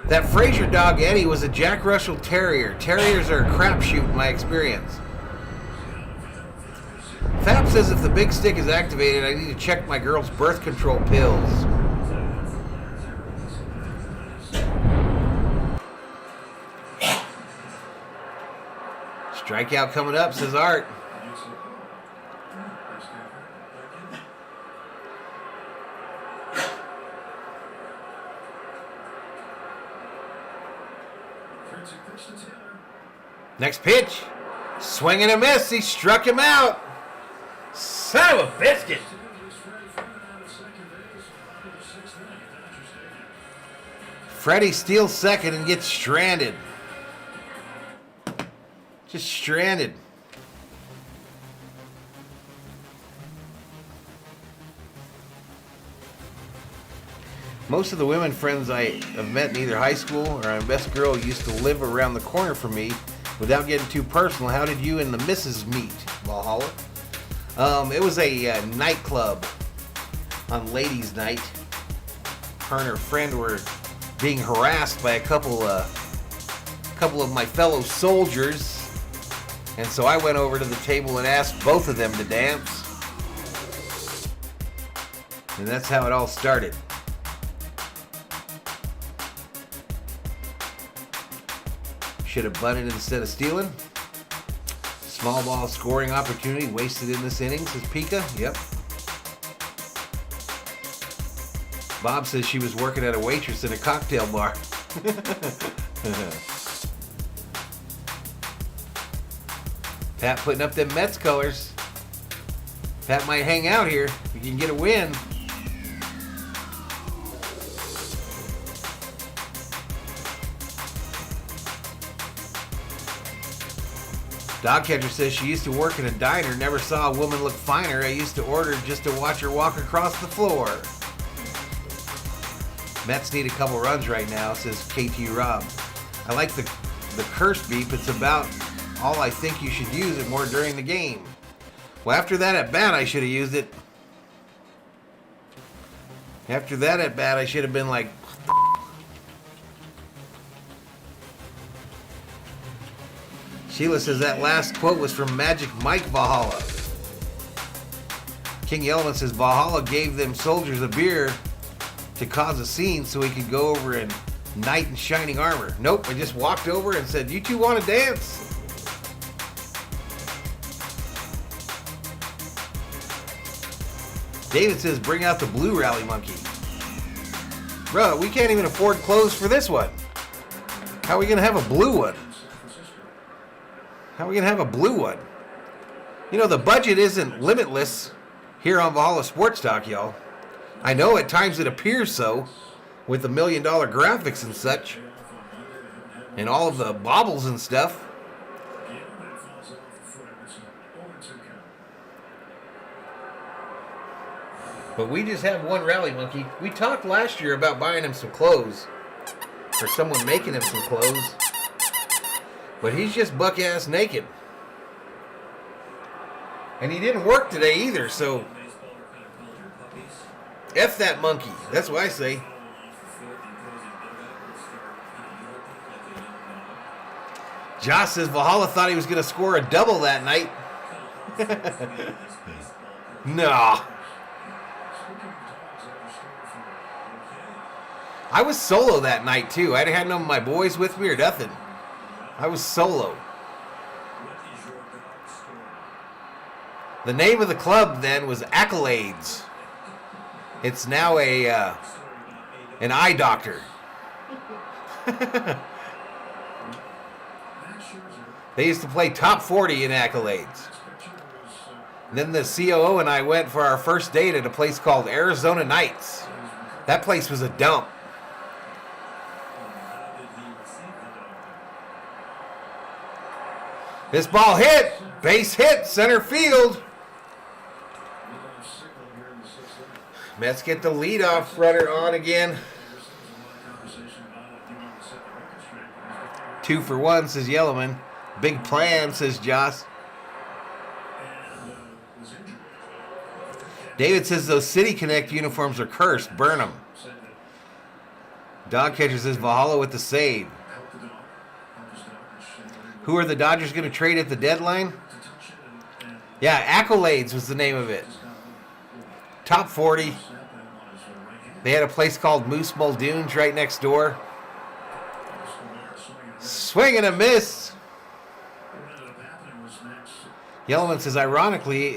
That Fraser dog, Eddie, was a Jack Russell Terrier. Terriers are a crapshoot in my experience. Fab says if the big stick is activated, I need to check my girl's birth control pills. Strikeout coming up, says Art. Next pitch. Swing and a miss. He struck him out. Son of a biscuit. Freddie steals second and gets stranded. Just stranded. Most of the women friends I have met in either high school or my best girl used to live around the corner from me. Without getting too personal, how did you and the missus meet, Valhalla? It was a nightclub on ladies' night. Her and her friend were being harassed by a couple of my fellow soldiers, and so I went over to the table and asked both of them to dance, and that's how it all started. Should have bunted instead of stealing. Small ball scoring opportunity wasted in this inning, says Pika. Yep. Bob says she was working at a waitress in a cocktail bar. Pat putting up them Mets colors. Pat might hang out here. We can get a win. Dog catcher says she used to work in a diner, never saw a woman look finer. I used to order just to watch her walk across the floor. Mets need a couple runs right now, says KT Rob. I like the curse beep. It's about all I think you should use it more during the game. Well, after that at bat, I should have used it. After that at bat, I should have been like... Sheila says that last quote was from Magic Mike Valhalla. King Yellowman says Valhalla gave them soldiers a beer to cause a scene so he could go over in knight in shining armor. Nope, I just walked over and said, you two want to dance? David says bring out the blue rally monkey. Bro, we can't even afford clothes for this one. How are we going to have a blue one? How are we going to have a blue one? You know, the budget isn't limitless here on Valhalla Sports Talk, y'all. I know at times it appears so, with the $1 million graphics and such, and all of the baubles and stuff. But we just have one rally monkey. We talked last year about buying him some clothes, or someone making him some clothes. But he's just buck-ass naked. And he didn't work today either, so... F that monkey. That's what I say. Josh says Valhalla thought he was going to score a double that night. Nah. I was solo that night, too. I had none of my boys with me or nothing. I was solo. The name of the club then was Accolades. It's now an eye doctor. They used to play top 40 in Accolades. And then the COO and I went for our first date at a place called Arizona Nights. That place was a dump. This ball hit, base hit, center field. Mets get the leadoff runner on again. 2 for 1, says Yellowman. Big plan, says Josh. David says those City Connect uniforms are cursed. Burn them. Dog catcher says Valhalla with the save. Who are the Dodgers going to trade at the deadline? Yeah, Accolades was the name of it. Top 40. They had a place called Moose Muldoon's right next door. Swing and a miss. Yellowman says, ironically,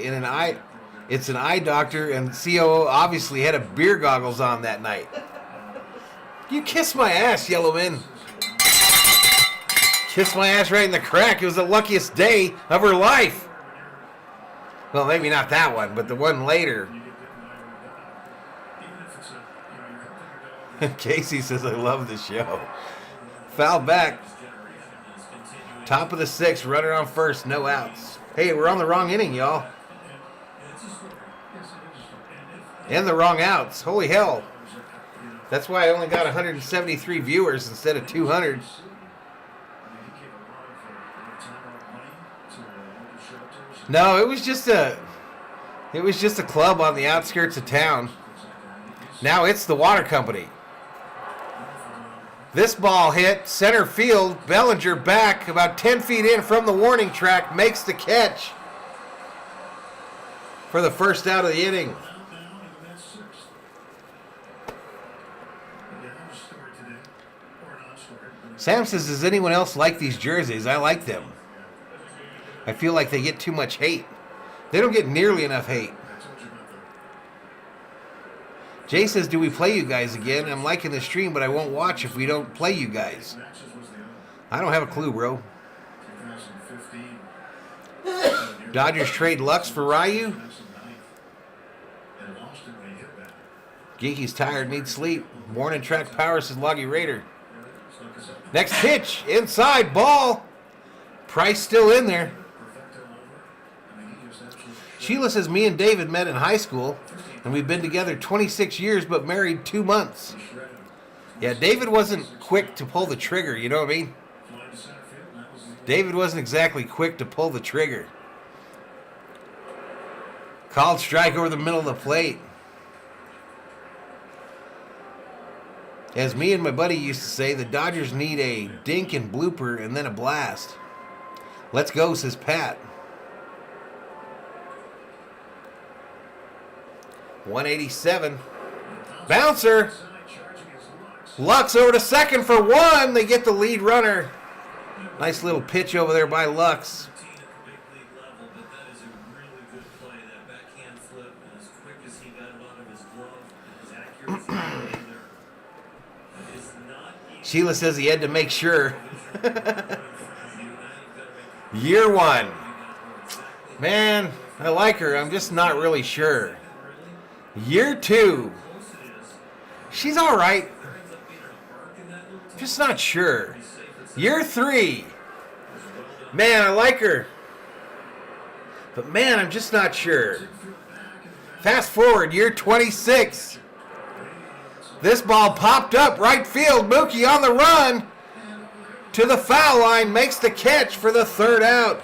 it's an eye doctor, and COO obviously had a beer goggles on that night. You kiss my ass, Yellowman. Kissed my ass right in the crack. It was the luckiest day of her life. Well, maybe not that one, but the one later. Casey says, I love the show. Foul back. Top of the sixth, runner on first, no outs. Hey, we're on the wrong inning, y'all. And the wrong outs. Holy hell. That's why I only got 173 viewers instead of 200. No, it was just a club on the outskirts of town. Now it's the water company. This ball hit center field. Bellinger back about 10 feet in from the warning track, makes the catch for the first out of the inning. Sam says, does anyone else like these jerseys? I like them. I feel like they get too much hate. They don't get nearly enough hate. Jay says, do we play you guys again? I'm liking the stream, but I won't watch if we don't play you guys. I don't have a clue, bro. Dodgers trade Lux for Ryu. Geeky's tired, needs sleep. Morning track power, says Loggy Raider. Next pitch, inside, ball. Price still in there. Sheila says, me and David met in high school, and we've been together 26 years, but married 2 months. Yeah, David wasn't quick to pull the trigger, you know what I mean? David wasn't exactly quick to pull the trigger. Called strike over the middle of the plate. As me and my buddy used to say, the Dodgers need a dink and blooper and then a blast. Let's go, says Pat. 187. Bouncer. Lux over to second for one. They get the lead runner. Nice little pitch over there by Lux. Sheila says he had to make sure. Year one. Man, I like her. I'm just not really sure. Year two. She's all right. Just not sure. Year three. Man, I like her. But man, I'm just not sure. Fast forward, year 26. This ball popped up right field. Mookie on the run to the foul line. Makes the catch for the third out.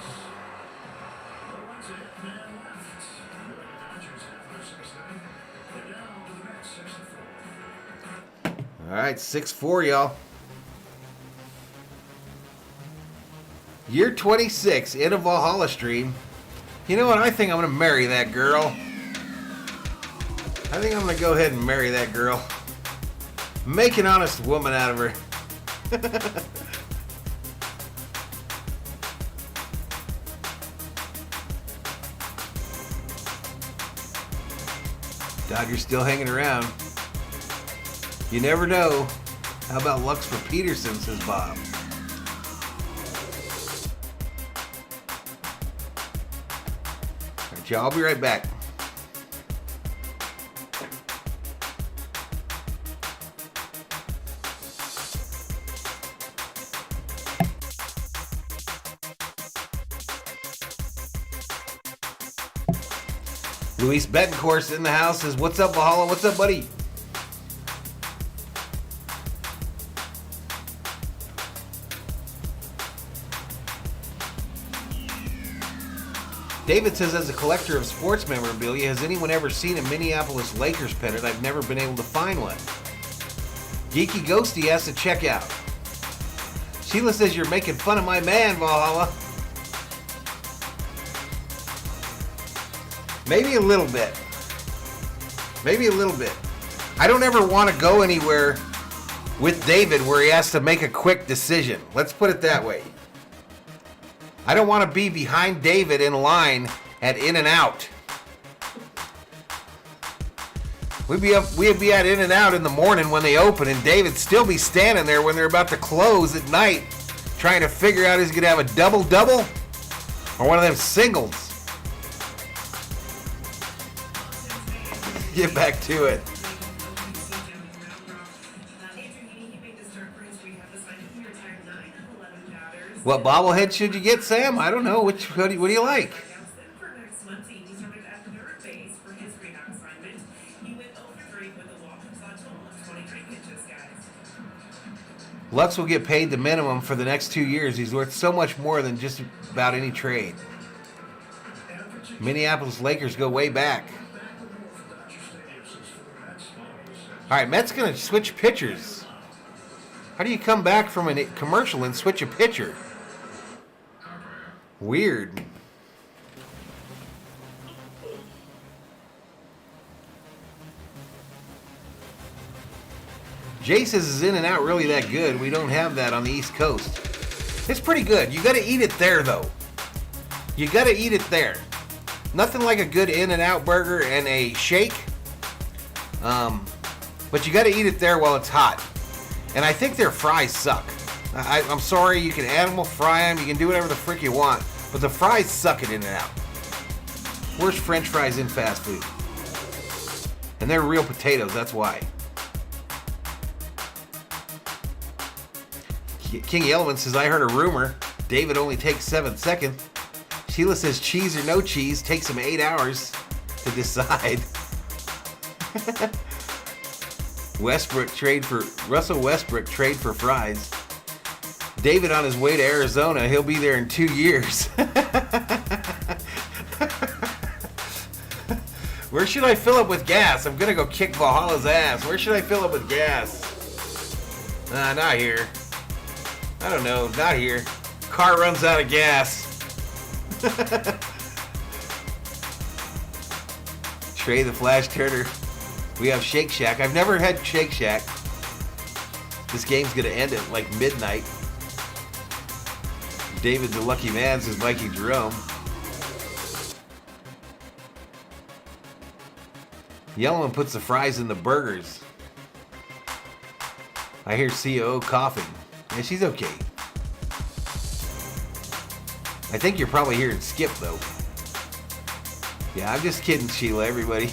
All right, 6-4, y'all. Year 26 in a Valhalla stream. You know what? I think I'm going to marry that girl. I think I'm going to go ahead and marry that girl. Make an honest woman out of her. Dodgers still hanging around. You never know. How about Lux for Peterson, says Bob. All right, y'all, I'll be right back. Luis Betancourt in the house says, what's up, Valhalla? What's up, buddy? David says, as a collector of sports memorabilia, has anyone ever seen a Minneapolis Lakers pennant? I've never been able to find one. Geeky Ghosty has to check out. Sheila says, you're making fun of my man, Valhalla. Maybe a little bit. Maybe a little bit. I don't ever want to go anywhere with David where he has to make a quick decision. Let's put it that way. I don't want to be behind David in line at In-N-Out. We'd be at In-N-Out in the morning when they open, and David'd still be standing there when they're about to close at night, trying to figure out is he going to have a double-double or one of them singles. Get back to it. What bobblehead should you get, Sam? I don't know. What do you like? Lux will get paid the minimum for the next 2 years. He's worth so much more than just about any trade. Minneapolis Lakers go way back. All right, Mets going to switch pitchers. How do you come back from a commercial and switch a pitcher? Weird. Jay says is In and Out really that good? We don't have that on the East Coast. It's pretty good. You got to eat it there, though. You got to eat it there. Nothing like a good In and Out burger and a shake. But you got to eat it there while it's hot. And I think their fries suck. I'm sorry, you can animal fry them. You can do whatever the frick you want. But the fries suck at In and Out. Worst French fries in fast food. And they're real potatoes, that's why. King Element says, I heard a rumor. David only takes 7 seconds. Sheila says, cheese or no cheese takes him 8 hours to decide. Russell Westbrook trade for fries. David on his way to Arizona. He'll be there in 2 years. Where should I fill up with gas? I'm gonna go kick Valhalla's ass. Where should I fill up with gas? Not here. I don't know, not here. Car runs out of gas. Trey the Flash Turner. We have Shake Shack. I've never had Shake Shack. This game's gonna end at like midnight. David the Lucky Man says Mikey Jerome. Yellowman puts the fries in the burgers. I hear COO coughing. Yeah, she's okay. I think you're probably hearing Skip, though. Yeah, I'm just kidding, Sheila, everybody.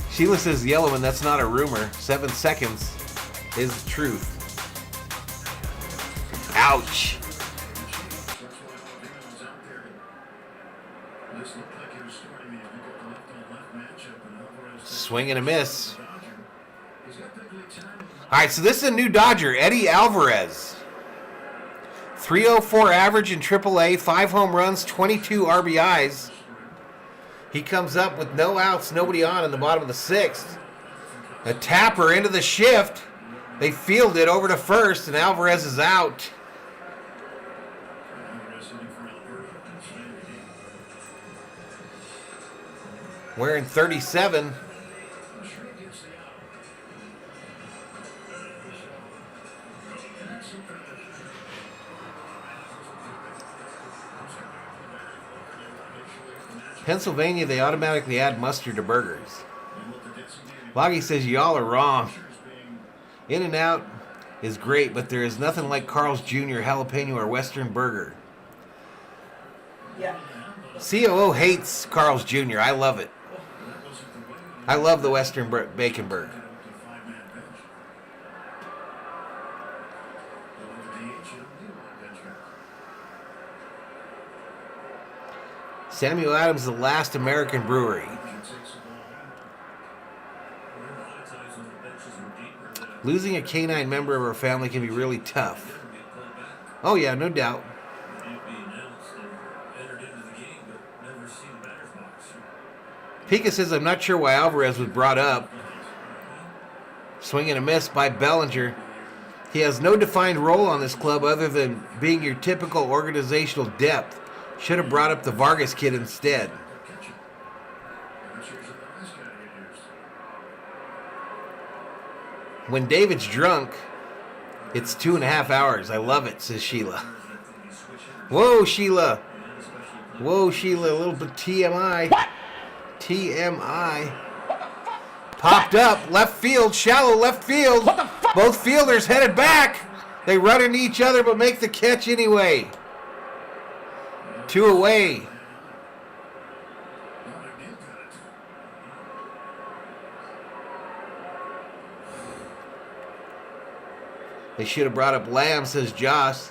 Sheila says, Yellowman, that's not a rumor. 7 seconds is the truth. Ouch. Swing and a miss. All right, so this is a new Dodger, Eddie Alvarez. 304 average in AAA, 5 home runs, 22 RBIs. He comes up with no outs, nobody on in the bottom of the 6th. A tapper into the shift. They field it over to first, and Alvarez is out. Wearing 37. Pennsylvania, they automatically add mustard to burgers. Loggy says, y'all are wrong. In-N-Out is great, but there is nothing like Carl's Jr., jalapeno, or Western burger. Yeah. COO hates Carl's Jr. I love it. I love the Western bacon burger. Samuel Adams, the last American brewery. Losing a canine member of our family can be really tough. Oh yeah, no doubt. Pika says, I'm not sure why Alvarez was brought up. Swing and a miss by Bellinger. He has no defined role on this club other than being your typical organizational depth. Should have brought up the Vargas kid instead. When David's drunk, it's 2.5 hours. I love it, says Sheila. Whoa, Sheila. Whoa, Sheila, a little bit TMI. What? TMI. Popped up, left field, shallow left field. What the fuck? Both fielders headed back. They run into each other but make the catch anyway. 2 away. They should have brought up Lamb, says Josh.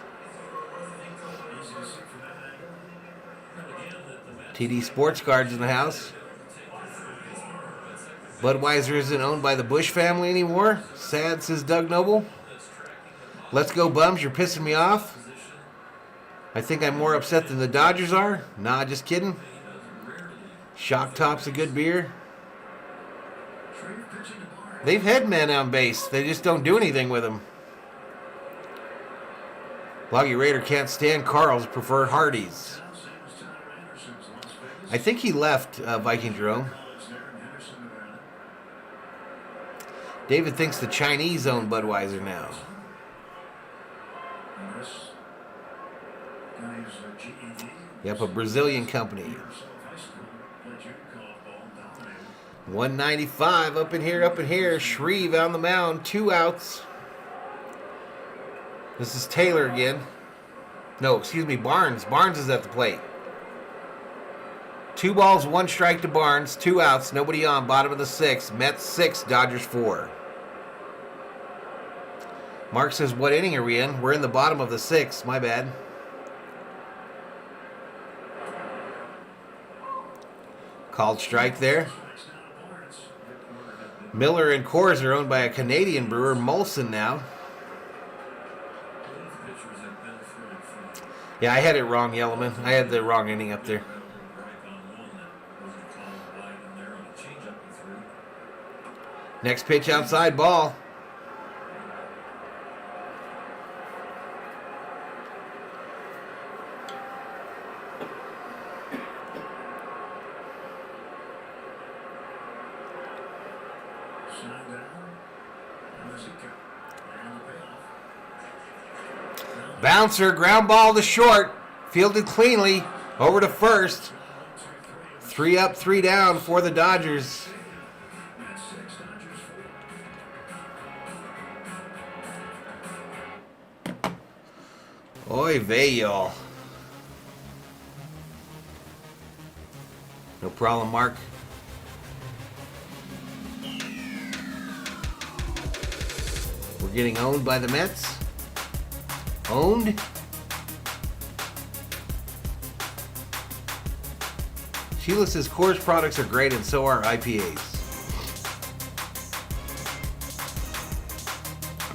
TD Sports Cards in the house. Budweiser isn't owned by the Bush family anymore. Sad, says Doug Noble. Let's go, bums. You're pissing me off. I think I'm more upset than the Dodgers are. Nah, just kidding. Shock Top's a good beer. They've had men on base. They just don't do anything with them. Loggy Raider can't stand Carl's, prefer Hardee's. I think he left Viking Jerome. David thinks the Chinese own Budweiser now. Yep, a Brazilian company. 195 up in here. Shreve on the mound, 2 outs. This is Taylor again. No, excuse me, Barnes. Barnes is at the plate. 2 balls, 1 strike to Barnes, 2 outs, nobody on, bottom of the 6th. Mets 6, Dodgers 4. Mark says, what inning are we in? We're in the bottom of the 6th, my bad. Called strike there. Miller and Coors are owned by a Canadian brewer, Molson now. Yeah, I had it wrong, Yellowman. I had the wrong inning up there. Next pitch outside, ball. Bouncer, ground ball to short. Fielded cleanly. Over to first. 3 up, 3 down for the Dodgers. Oy vey, y'all. No problem, Mark. We're getting owned by the Mets. Owned. Sheila says Coors products are great and so are IPAs.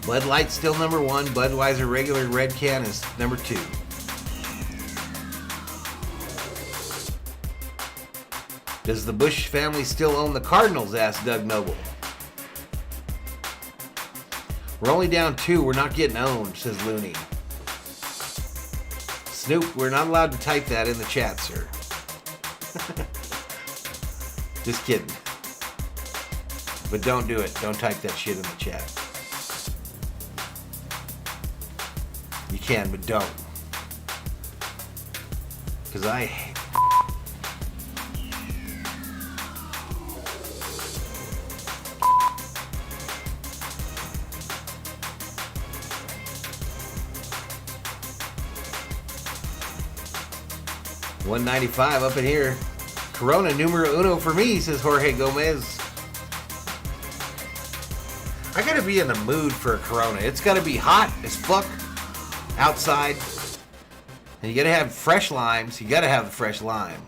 Bud Light's still number 1. Budweiser regular red can is number 2. Does the Bush family still own the Cardinals? Asked Doug Noble. We're only down 2. We're not getting owned, says Looney. Snoop, we're not allowed to type that in the chat, sir. Just kidding. But don't do it. Don't type that shit in the chat. You can, but don't. Because I hate. $195 up in here. Corona numero uno for me, says Jorge Gomez. I gotta be in the mood for a Corona. It's gotta be hot as fuck outside. And you gotta have fresh limes. You gotta have the fresh lime.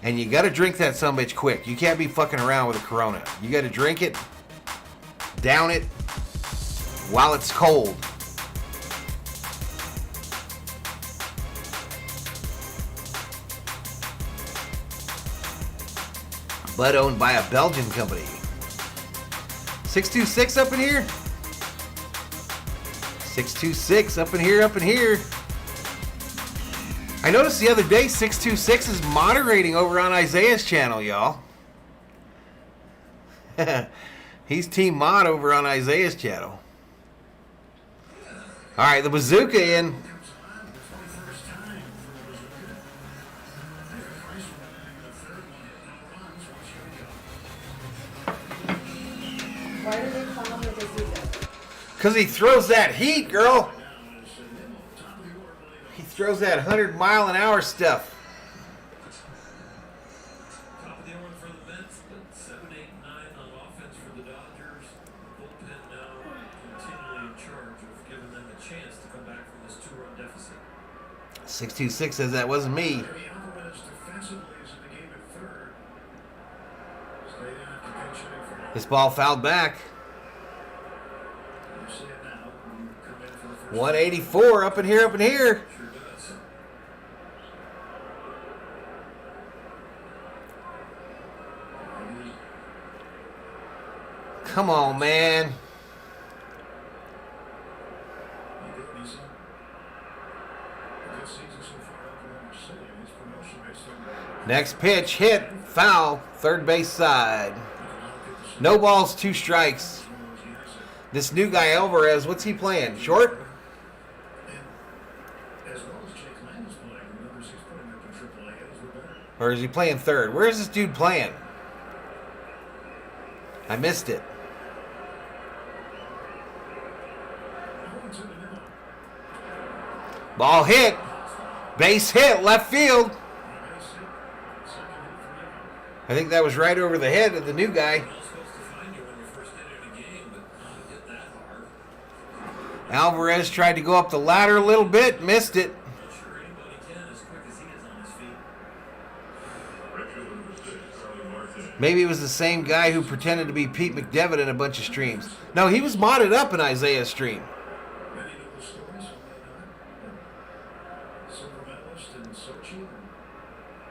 And you gotta drink that sumbitch quick. You can't be fucking around with a Corona. You gotta drink it, down it, while it's cold. But owned by a Belgian company. 626 up in here. 626 up in here. I noticed the other day 626 is moderating over on Isaiah's channel, y'all. He's team mod over on Isaiah's channel. All right, the bazooka in. Because he throws that heat, girl. He throws that 100-mile-an-hour stuff. Top of the order for the Mets, but 7, 8, 9 on offense for the Dodgers. Bullpen now continually in charge of giving them a chance to come back from this 2-run deficit. 626 says that wasn't me. Alvarez defensively is in the game at third. Stay after pitch hitting for This ball fouled back. You see it now. You come in for the first 184 up in here, up in here. Sure does. Come on, man. Next pitch, hit, foul, third base side. No balls, 2 strikes. This new guy, Alvarez, what's he playing? Short? As well as Jake Lamb is playing. Remember, he's putting up in AAA. As we're better. Or is he playing third? Where's this dude playing? I missed it. Ball hit. Base hit, left field. I think that was right over the head of the new guy. Not supposed to find you when you first entered the game, but not hit that hard. Alvarez tried to go up the ladder a little bit, missed it. Not sure anybody can as quick as he is on his feet. Maybe it was the same guy who pretended to be Pete McDevitt in a bunch of streams. No, he was modded up in Isaiah's stream. Many know the stories, some may not. Silver medalist in Sochi and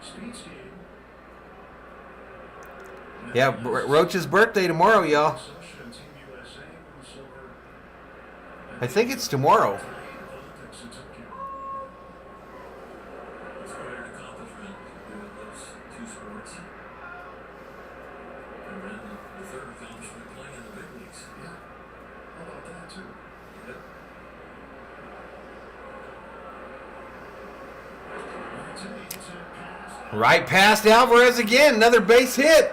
speed skating. Yeah, Roach's birthday tomorrow, y'all. I think it's tomorrow. It's quite an accomplishment doing those 2 sports. And then the third accomplishment playing in the big leagues. Yeah. How about that, too? Yep. Right past Alvarez again, another base hit.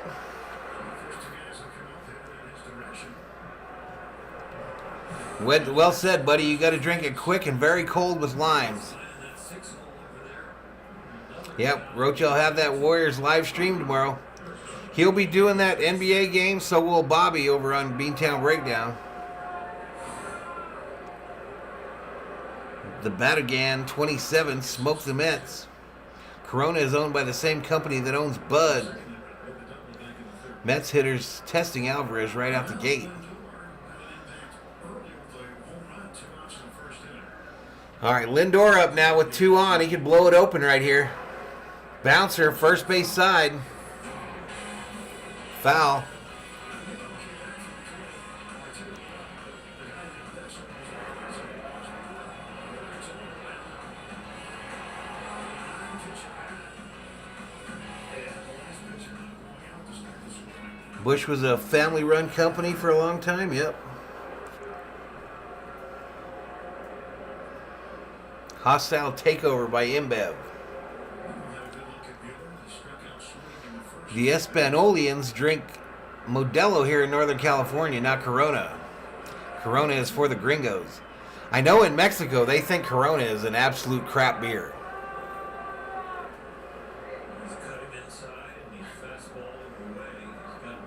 Well said, buddy. You got to drink it quick and very cold with limes. Yep, Roach will have that Warriors live stream tomorrow. He'll be doing that NBA game, so will Bobby over on Beantown Breakdown. The Batagan 27 smokes the Mets. Corona is owned by the same company that owns Bud. Mets hitters testing Alvarez right out the gate. All right, Lindor up now with 2 on. He could blow it open right here. Bouncer, first base side. Foul. Bush was a family-run company for a long time. Yep. Hostile takeover by InBev. The Espanolians drink Modelo here in Northern California, not Corona. Corona is for the gringos. I know in Mexico they think Corona is an absolute crap beer. He's cut him inside and he's fastballing away. He's got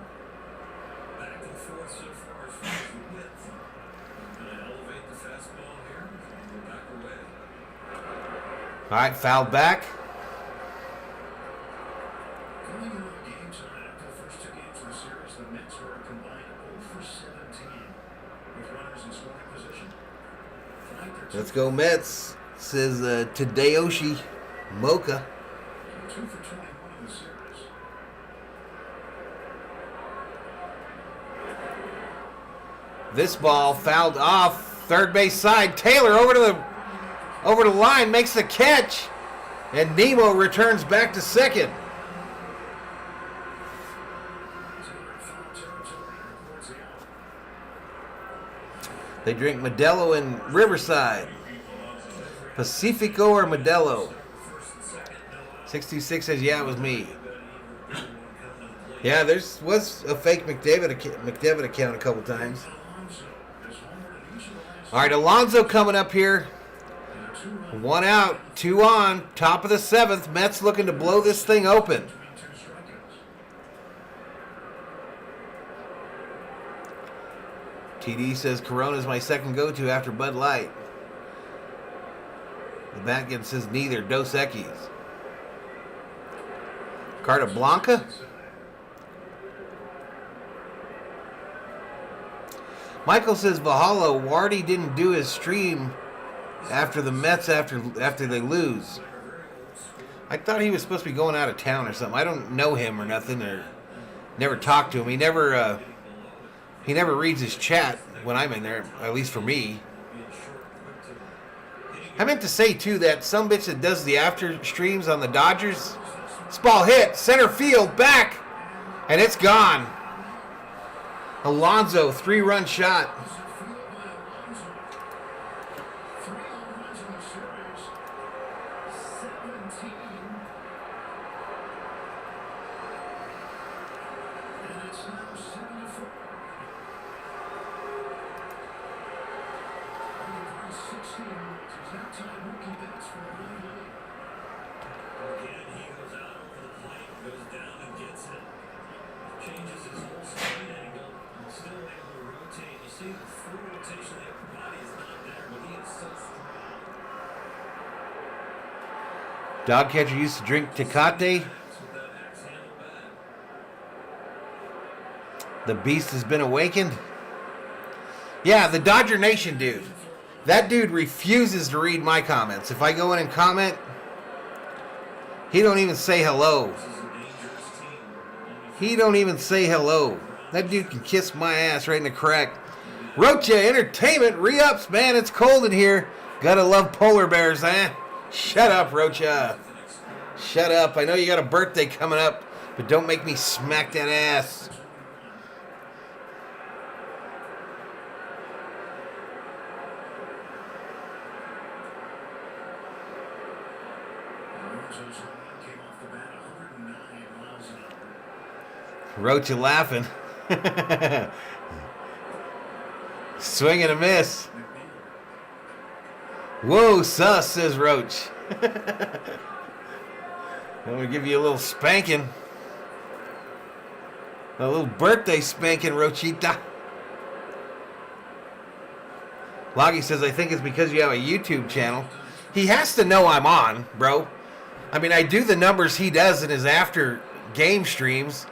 back and forth so far as the width. He's going to elevate the fastball here and go back away. All right, fouled back. Coming into the game tonight, the first 2 games of the series, the Mets were a combined 0 for 17 with runners in scoring position. Let's go Mets, says Tadeyoshi Mocha. 2 for 21 in the series. This ball fouled off third base side. Taylor over the line, makes the catch, and Nemo returns back to second. They drink Modelo in Riverside. Pacifico or Modelo? 626 says, yeah, it was me. Yeah, there was a fake McDevitt account a couple times. All right, Alonso coming up here. 1 out, 2 on, top of the 7th. Mets looking to blow this thing open. TD says Corona's my second go-to after Bud Light. The Batkin says neither, Dos Equis. Carta Blanca? Michael says Valhalla, Wardy didn't do his stream after the Mets after they lose. I thought he was supposed to be going out of town or something. I don't know him or nothing, or never talked to him. He never reads his chat when I'm in there, at least for me. I meant to say too that some bitch that does the after streams on the Dodgers, this ball hit center field back, and it's gone. Alonso, 3-run shot. Dog catcher used to drink Tecate. The beast has been awakened. Yeah, the Dodger Nation dude. That dude refuses to read my comments. If I go in and comment, he don't even say hello. He don't even say hello. That dude can kiss my ass right in the crack. Rocha Entertainment re-ups, man. It's cold in here. Gotta love polar bears, eh? Shut up, Rocha. Shut up. I know you got a birthday coming up, but don't make me smack that ass. Rocha laughing. Swing and a miss. Whoa, sus, says Roach. I'm going to give you a little spanking. A little birthday spanking, Rochita. Loggy says, I think it's because you have a YouTube channel. He has to know I'm on, bro. I mean, I do the numbers he does in his after game streams.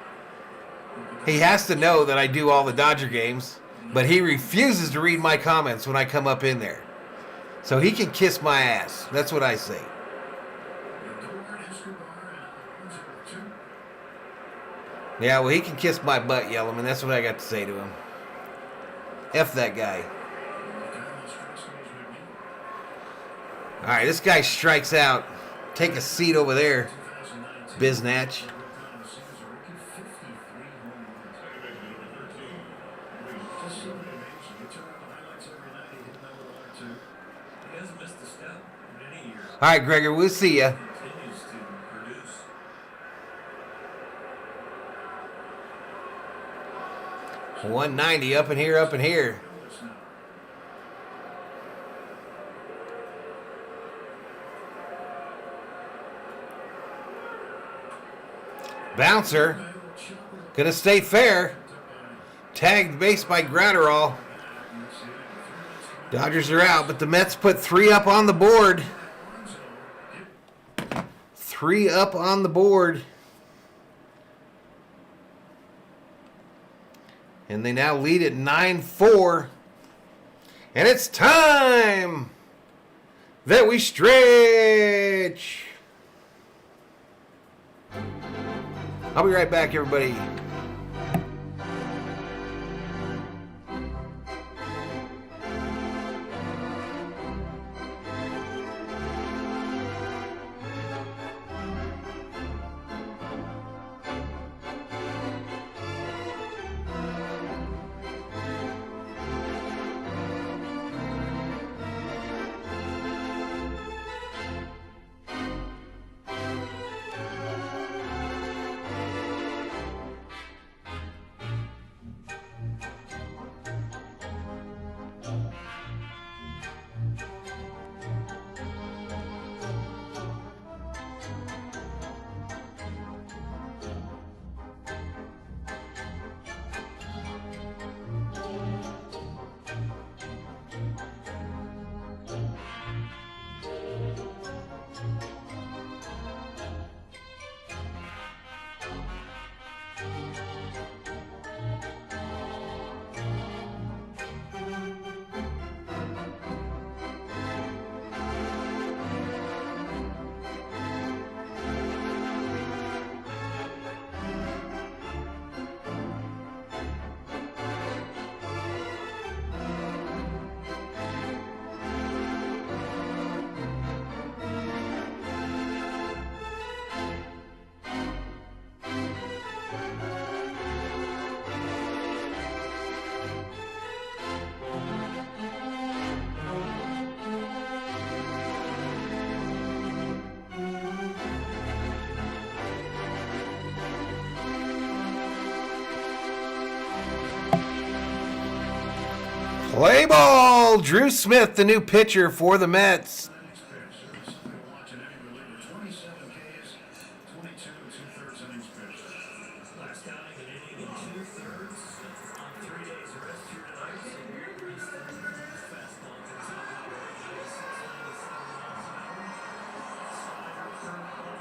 He has to know that I do all the Dodger games, but he refuses to read my comments when I come up in there. So he can kiss my ass. That's what I say. Yeah, well, he can kiss my butt, Yellowman. That's what I got to say to him. F that guy. All right, this guy strikes out. Take a seat over there, Biznatch. All right, Gregor, we'll see ya. 190 up in here, up in here. Bouncer. Gonna stay fair. Tagged base by Gratterall. Dodgers are out, but the Mets put 3 up on the board. 3 up on the board. And they now lead at 9-4. And it's time that we stretch. I'll be right back, everybody. Play ball. Drew Smith, the new pitcher for the Mets. Innings pitched. This is something to watch in any reliever. 27 Ks, 22 2/3 innings pitched. Last outing an inning and 2/3 on 3 days of rest here tonight. Fastball to the top of the order, 96, 97 miles an hour. Slider, curveball.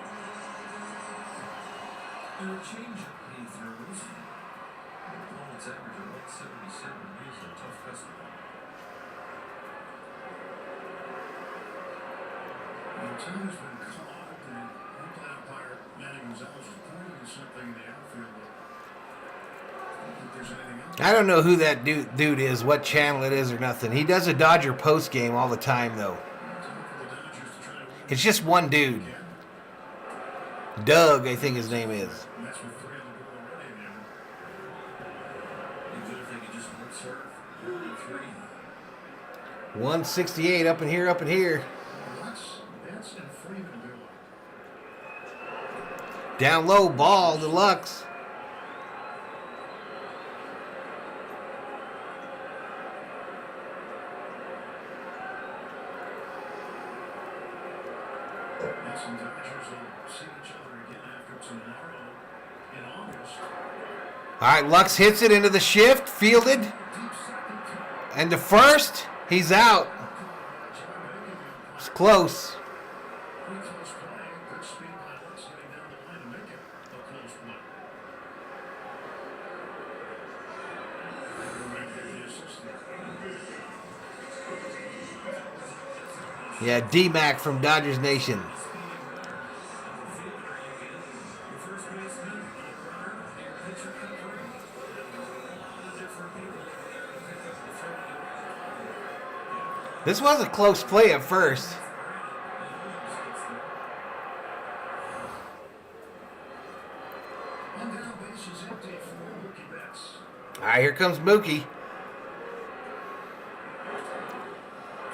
And a changeup he throws. Opponent's average of 177. He's a tough customer. The time has been called. The umpire, Manny Gonzalez, was pointing to something in the outfield. I don't think there's anything else. I don't know who that dude is, what channel it is or nothing. He does a Dodger post game all the time, though. Time for the Dodgers to try to win It's just one dude. again. Doug, I think his name is. And that's with 3 on the board already now. Be good if they could just work serve. 3. 168 up in here, up in here. Lux, Betts, and Freeman do it. Down low, ball, deluxe. Mets and Dodgers will see each other again after tomorrow in August. All right, Lux hits it into the shift, fielded. Deep second to And to first, he's out. It's close. pretty close play. Good speed by Lux getting down the line to make it a close play. We're going to get the assist there. Yeah, D-Mac from Dodgers Nation. Your first baseman, a runner, and your pitcher covering. A lot of different people there to pick up the third. This was a close play at first. One down, base is empty for Mookie Betts. All right, here comes Mookie.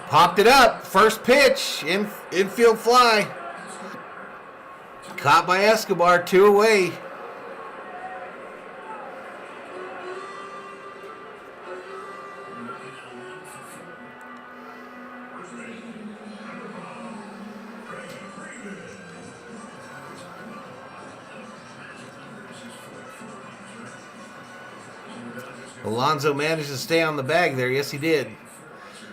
Popped it up. First pitch. Infield fly. Caught by Escobar. 2 away. Mookie now 1 for 4. Alonso managed to stay on the bag there. Yes, he did.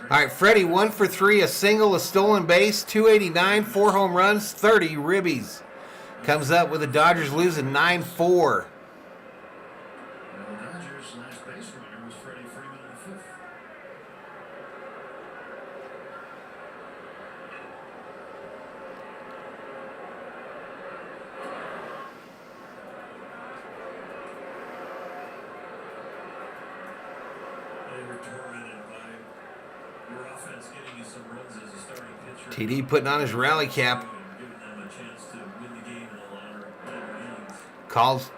All right, Freddie, 1 for 3, a single, a stolen base, 289, 4 home runs, 30 ribbies. Comes up with the Dodgers losing 9-4. Now the Dodgers' last base runner was Freddie Freeman in the 5th. They were tormented by your offense getting you some runs as a starting pitcher. TD putting on his rally cap. And giving them a chance to win the game in the latter innings. Calls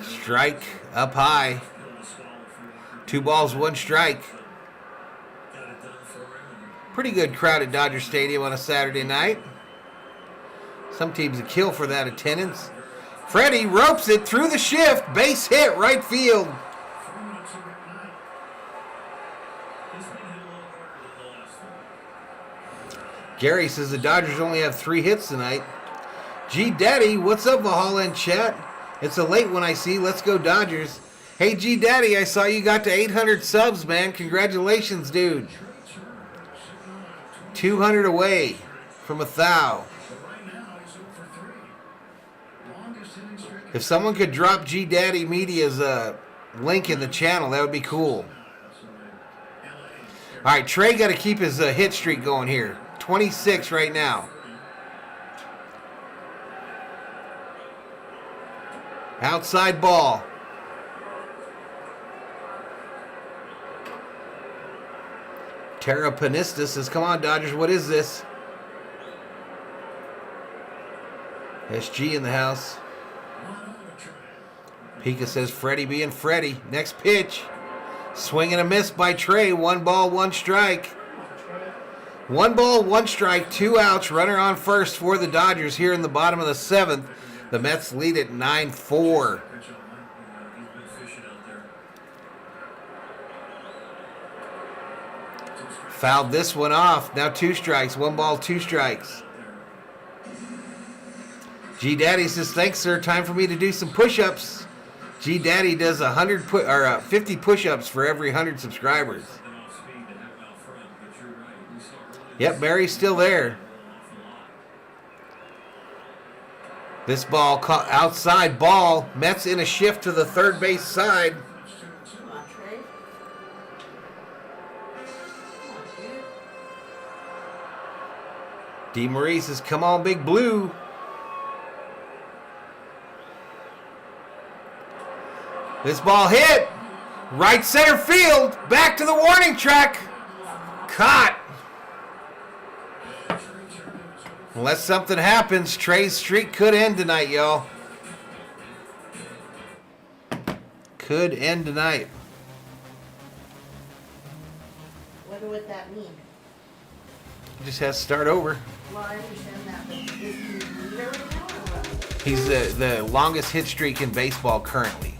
strike up high. Killed a swallow for Walker. 2 balls, 1 strike. Got it done for him. And Pretty good crowd at Dodger Stadium on a Saturday night. Some teams a kill for that attendance. Freddie ropes it through the shift. Base hit, right field. Freeman at 2 at 9. he's been hit a little harder than the last one. Gary says the Dodgers only have 3 hits tonight. G Daddy, what's up, Valhalla in chat? It's a late one I see. Let's go Dodgers. Hey G Daddy, I saw you got to 800 subs, man. Congratulations, dude. 200 away from 1,000. But right now he's 0 for 3. Longest inning streak. If someone could drop G Daddy Media's link in the channel, that would be cool. All right, Trey got to keep his hit streak going here. 26 right now. Outside ball. Tara Panistas says, come on, Dodgers, what is this? SG in the house. Pika says, Freddie being Freddie. Next pitch. Swing and a miss by Trey. 1 ball, 1 strike. 1 ball, 1 strike, 2 outs. Runner on first for the Dodgers here in the bottom of the 7th. The Mets lead at 9-4. He's been fishing out there. Fouled this one off. Now 2 strikes. 1 ball, 2 strikes. G Daddy says, "Thanks, sir. Time for me to do some push-ups." G Daddy does 50 push-ups for every 100 subscribers. Yep, Barry's still there. This ball caught outside ball. Mets in a shift to the third base side. Come on, Trey. Come on, dude. DeMarie says, "Come on, Big Blue." This ball hit. Right center field. Back to the warning track. Caught. Unless something happens, Trey's streak could end tonight, y'all. Could end tonight. Wonder what that means. Just has to start over. Well, I understand that, but is he leader right now or what? He's the longest hit streak in baseball currently.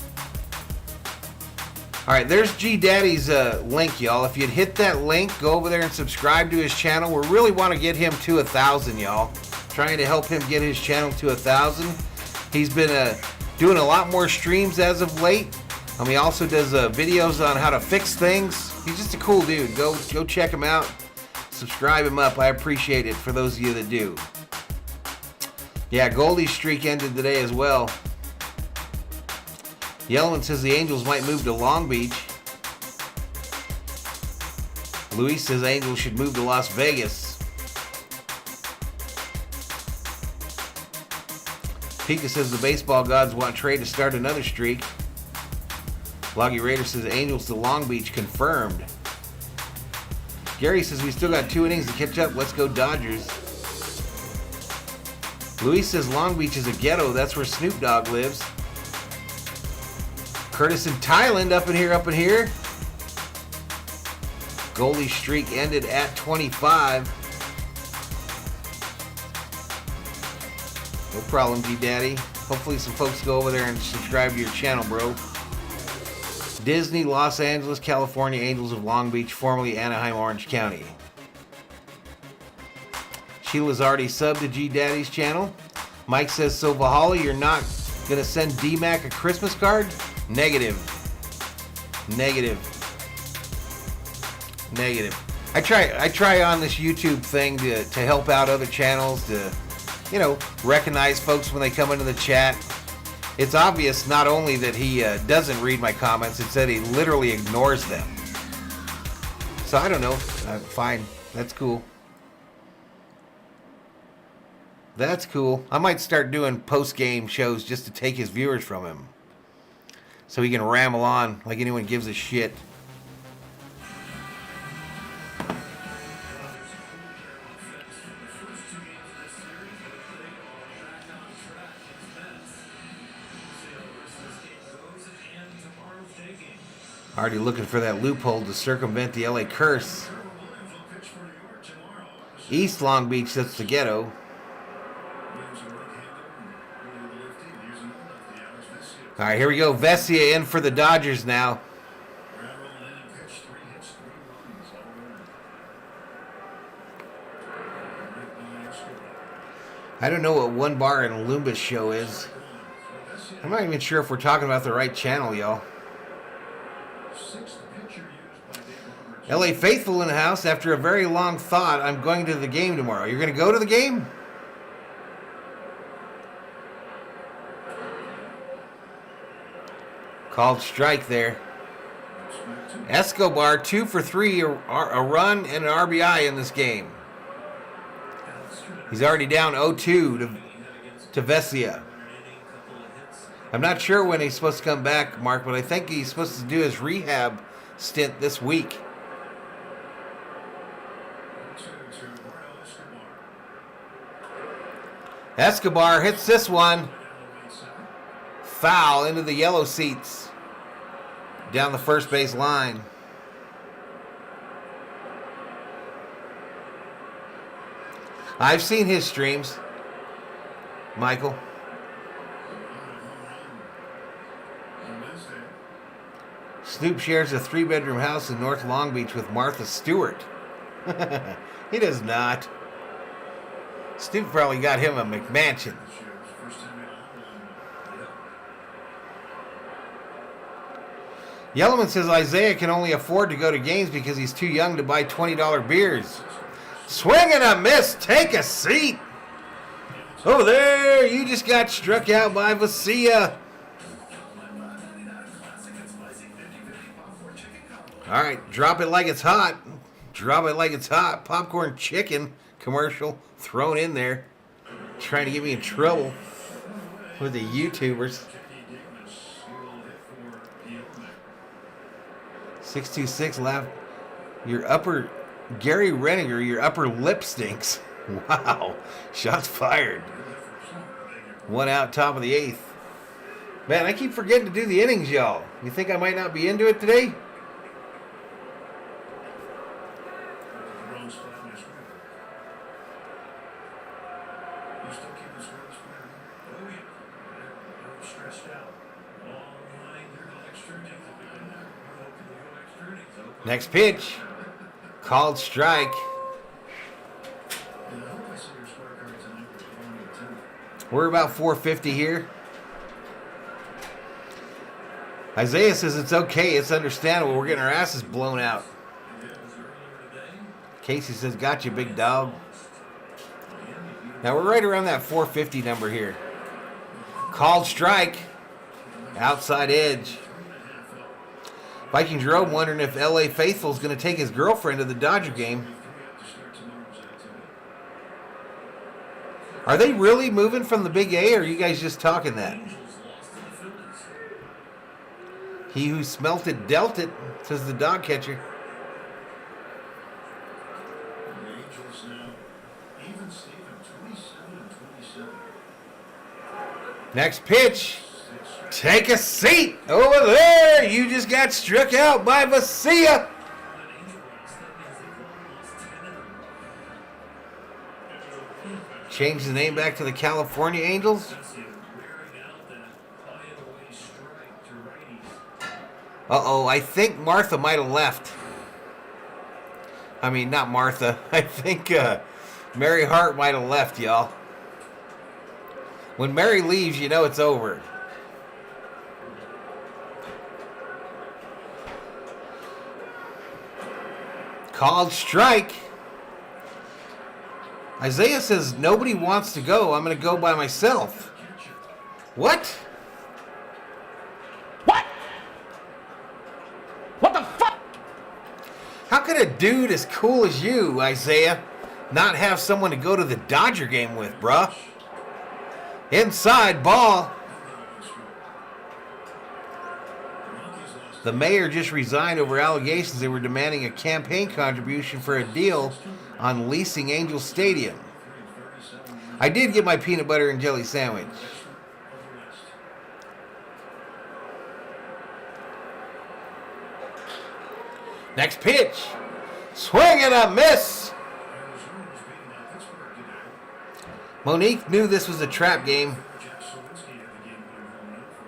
All right, there's G Daddy's link, y'all. If you'd hit that link, go over there and subscribe to his channel. We really want to get him to 1,000, y'all. Trying to help him get his channel to 1,000. He's been doing a lot more streams as of late. He also does videos on how to fix things. He's just a cool dude. Go check him out. Subscribe him up. I appreciate it for those of you that do. Yeah, Goldie's streak ended today as well. Yellman says the Angels might move to Long Beach. Luis says Angels should move to Las Vegas. Pika says the baseball gods want Trey to start another streak. Loggy Raider says Angels to Long Beach confirmed. Gary says we still got 2 innings to catch up. Let's go Dodgers. Luis says Long Beach is a ghetto. That's where Snoop Dogg lives. Curtis in Thailand up in here. Goldie's streak ended at 25. No problem, G Daddy. Hopefully some folks go over there and subscribe to your channel, bro. Disney, Los Angeles, California, Angels of Long Beach, formerly Anaheim, Orange County. Sheila's already subbed to G Daddy's channel. Mike says, so Valhalla, you're not going to send D-Mac a Christmas card? Negative. I try on this YouTube thing to help out other channels, to, recognize folks when they come into the chat. It's obvious not only that he doesn't read my comments, it's that he literally ignores them. So I don't know. Fine. That's cool. I might start doing post-game shows just to take his viewers from him, so he can ramble on like anyone gives a shit. Already looking for that loophole to circumvent the LA curse. East Long Beach, that's the ghetto. All right, here we go. Vesia in for the Dodgers now. I don't know what One Bar and Lumba's show is. I'm not even sure if we're talking about the right channel, y'all. LA Faithful in the house. After a very long thought, I'm going to the game tomorrow. You're going to go to the game? Called strike there. Escobar, 2 for 3, a run and an RBI in this game. He's already down 0-2 to Vesia. I'm not sure when he's supposed to come back, Mark, but I think he's supposed to do his rehab stint this week. Escobar hits this one. Foul into the yellow seats. Down the first base line. I've seen his streams, Snoop shares a 3-bedroom house in North Long Beach with Martha Stewart. He does not. Snoop probably got him a McMansion. Yellowman says Isaiah can only afford to go to games because he's too young to buy $20 beers. Swing and a miss. Take a seat. Over there, you just got struck out by Vasilla. All right, drop it like it's hot. Drop it like it's hot. Popcorn chicken commercial thrown in there. Trying to get me in trouble with the YouTubers. 626 laugh. Gary Reniger, your upper lip stinks. Wow. Shots fired. 1 out, top of the 8th. Man, I keep forgetting to do the innings, y'all. You think I might not be into it today? Next pitch. Called strike. We're about 450 here. Isaiah says it's okay. It's understandable. We're getting our asses blown out. Casey says, got you, big dog. Now we're right around that 450 number here. Called strike. Outside edge. Viking Jerome wondering if LA Faithful is going to take his girlfriend to the Dodger game. Are they really moving from the Big A, or are you guys just talking that? He who smelt it dealt it, says the dog catcher. Next pitch. Take a seat over there. You just got struck out by Vasilla. Change the name back to the California Angels. Uh-oh, I think Martha might have left. I mean, not Martha. I think Mary Hart might have left, y'all. When Mary leaves, you know it's over. Called strike. Isaiah says nobody wants to go. I'm going to go by myself. What? What? What the fuck? How could a dude as cool as you, Isaiah, not have someone to go to the Dodger game with, bruh? Inside ball. The mayor just resigned over allegations they were demanding a campaign contribution for a deal on leasing Angel Stadium. I did get my peanut butter and jelly sandwich. Next pitch. Swing and a miss. Monique knew this was a trap game.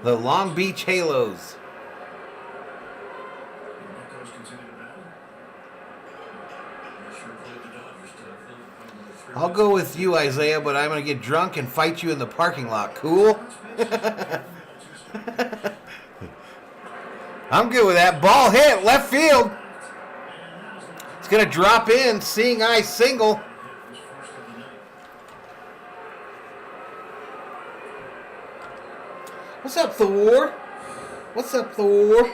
The Long Beach Halos. I'll go with you, Isaiah, but I'm going to get drunk and fight you in the parking lot. Cool? I'm good with that. Ball hit, left field. It's going to drop in, seeing eye single. What's up, Thor? What's up, Thor?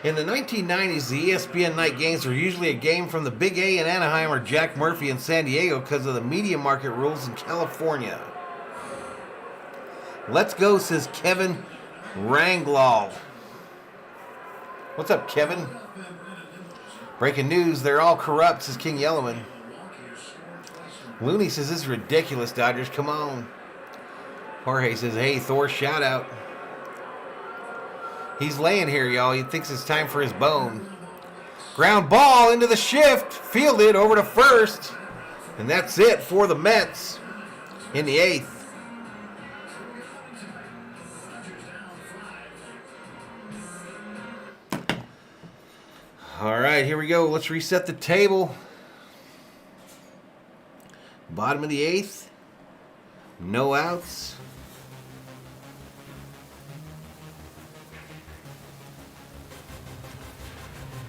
In the 1990s, the ESPN night games were usually a game from the Big A in Anaheim or Jack Murphy in San Diego because of the media market rules in California. Let's go, says Kevin Ranglall. What's up, Kevin? Breaking news, they're all corrupt, says King Yellowman. Looney says, this is ridiculous, Dodgers, come on. Jorge says, hey, Thor, shout out. He's laying here, y'all. He thinks it's time for his bone. Ground ball into the shift. Fielded over to first. And that's it for the Mets in the 8th. All right, here we go. Let's reset the table. Bottom of the 8th. No outs.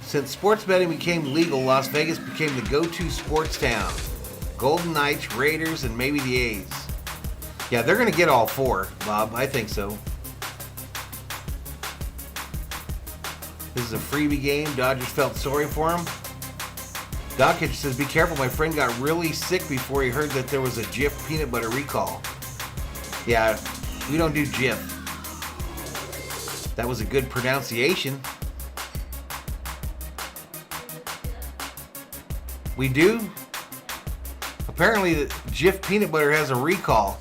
Since sports betting became legal, Las Vegas became the go-to sports town. Golden Knights, Raiders, and maybe the A's. Yeah, they're going to get all 4, Bob. I think so. This is a freebie game. Dodgers felt sorry for him. Dockage says, be careful, my friend got really sick before he heard that there was a Jif peanut butter recall. Yeah, we don't do Jif. That was a good pronunciation. We do? Apparently, the Jif peanut butter has a recall.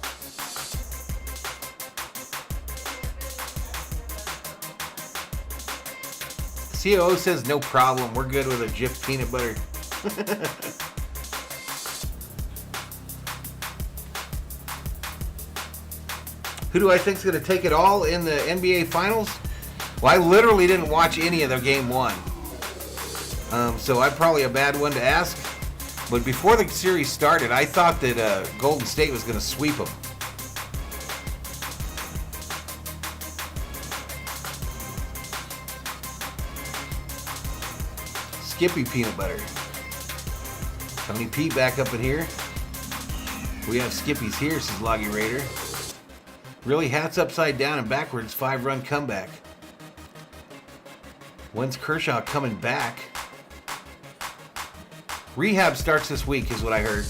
COO says no problem. We're good with a Jif peanut butter. Who do I think is going to take it all in the NBA Finals? Well, I literally didn't watch any of the game 1. So I'm probably a bad one to ask. But before the series started, I thought that Golden State was going to sweep them. Skippy peanut butter. Tony P back up in here. We have Skippies here, says Loggy Raider. Really, hats upside down and backwards, 5-run comeback. When's Kershaw coming back? Rehab starts this week, is what I heard.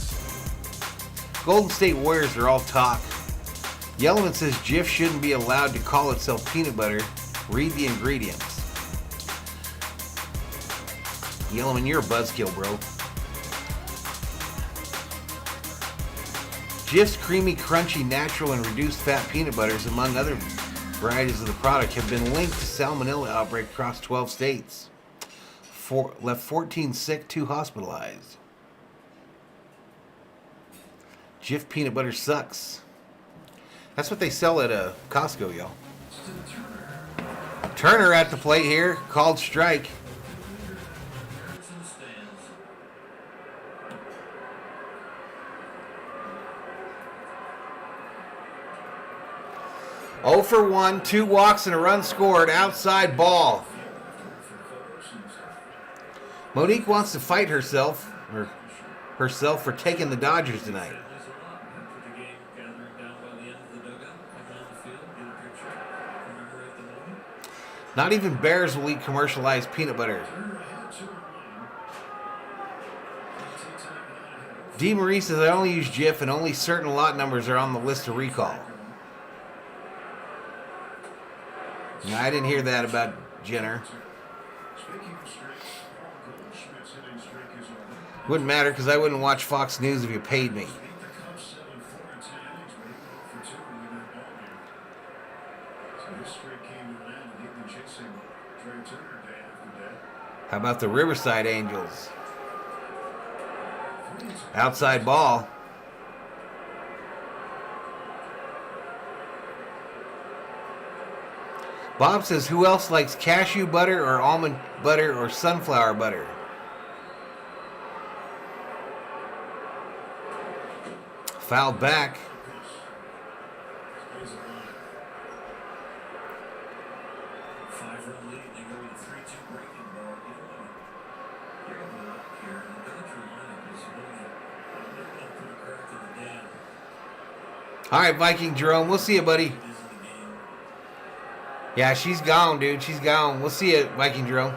Golden State Warriors are all talk. Yellowman says Jif shouldn't be allowed to call itself peanut butter. Read the ingredients. Yellowman, you're a buzzkill, bro. Jif's creamy, crunchy, natural, and reduced fat peanut butters, among other varieties of the product, have been linked to salmonella outbreak across 12 states. Left 14 sick, 2 hospitalized. Jif peanut butter sucks. That's what they sell at Costco, y'all. Turner at the plate here, called strike. Oh for 1, 2 walks and a run scored, outside ball. Monique wants to fight herself for taking the Dodgers tonight. Not even bears will eat commercialized peanut butter. D. Marie says, I only use Jif and only certain lot numbers are on the list to recall. No, I didn't hear that about Jenner. Wouldn't matter because I wouldn't watch Fox News if you paid me. How about the Riverside Angels? Outside ball. Bob says, who else likes cashew butter or almond butter or sunflower butter? Fouled back. All right, Viking Jerome. We'll see you, buddy. Yeah, she's gone, dude. She's gone. We'll see you, Viking Jerome.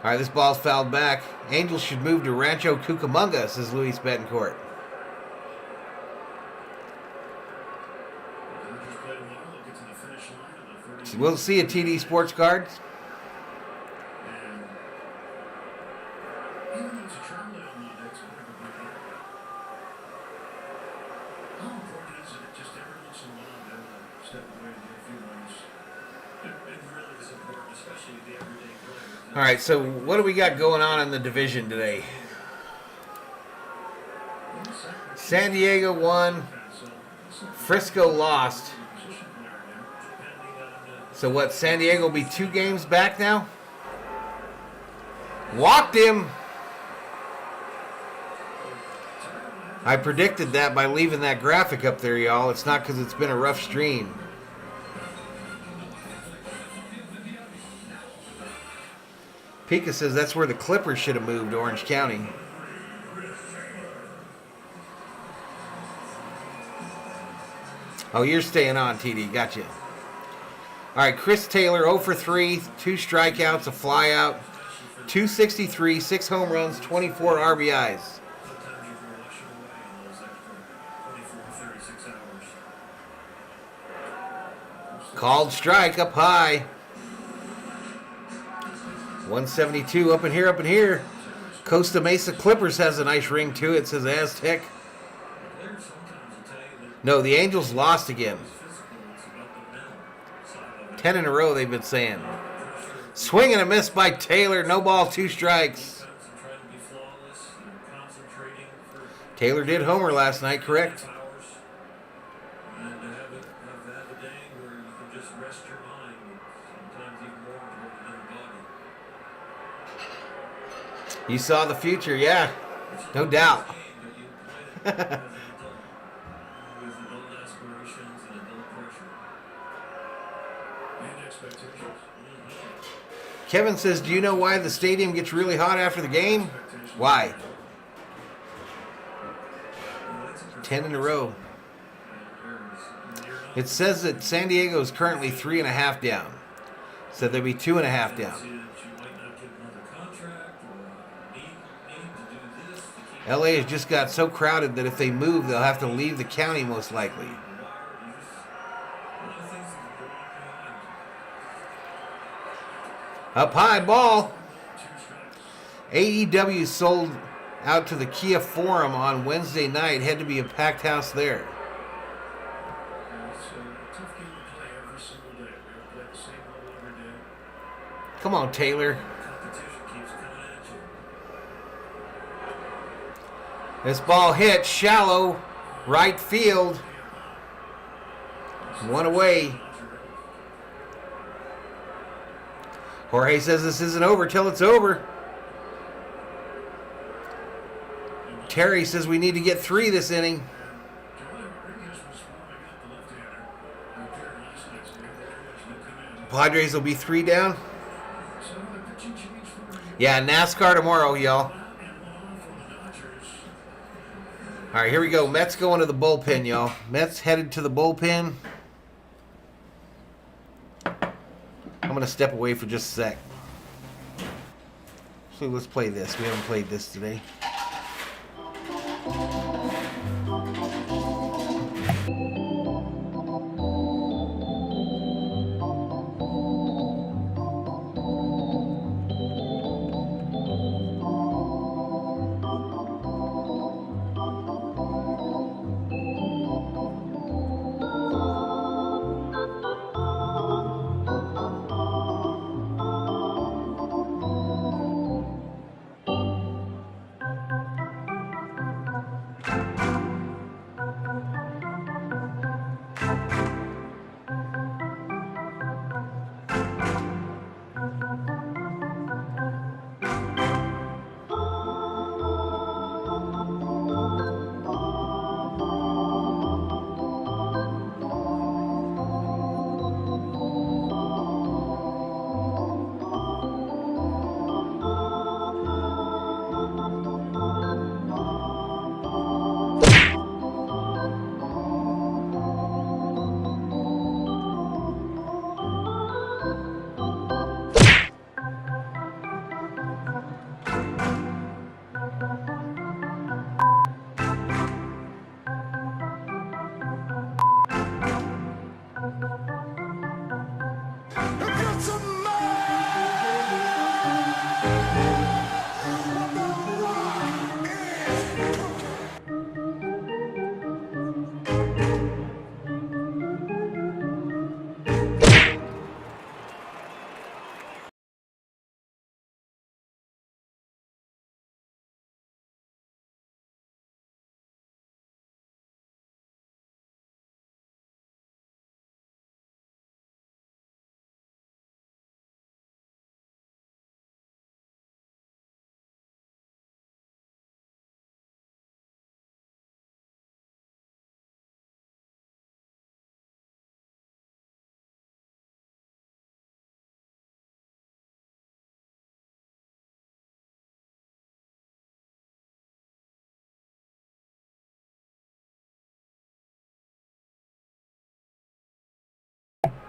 All right, this ball's fouled back. Angels should move to Rancho Cucamonga, says Luis Betancourt. We'll see you, TD Sports Cards. All right, so what do we got going on in the division today? San Diego won. Frisco lost. So what, San Diego will be 2 games back now? Walked him. I predicted that by leaving that graphic up there, y'all. It's not because it's been a rough stream. Pika says that's where the Clippers should have moved, Orange County. Oh, you're staying on, TD. Gotcha. All right, Chris Taylor, 0 for 3, 2 strikeouts, a flyout, 263, 6 home runs, 24 RBIs. Sometimes you can wash it away in those extra 24, 36 hours. Called strike up high. 172 up in here, up in here. Costa Mesa Clippers has a nice ring to it, says Aztec. Players sometimes will tell you that No, the Angels lost again. it's physical, it's about the mental side of it. 10 in a row they've been saying. Swing and a miss by Taylor. No ball, 2 strikes. Defense and trying to be flawless and concentrating for Taylor did homer last night, correct? hours. And to have a day where you can just rest your mind, sometimes even more important than the body. You saw the future, yeah. No doubt. Game, but you played it as an adult with adult aspirations and adult pressure. And expectations. Kevin says, do you know why the stadium gets really hot after the game? Why? 10 in a row. It says that San Diego is currently 3.5 down. So they'll be 2.5 down. LA has just got so crowded that if they move, they'll have to leave the county most likely. Up high, ball. AEW sold out to the Kia Forum on Wednesday night. Had to be a packed house there. It's a tough game to play every single day. We don't play the same level every day. Come on, Taylor. Competition keeps coming at you. This ball hit shallow, right field. 1 away. Jorge says this isn't over till it's over. Terry says we need to get 3 this inning. Padres will be 3 down. Yeah, NASCAR tomorrow, y'all. All right, here we go. Mets going to the bullpen, y'all. Mets headed to the bullpen. I'm going to step away for just a sec. So let's play this. We haven't played this today.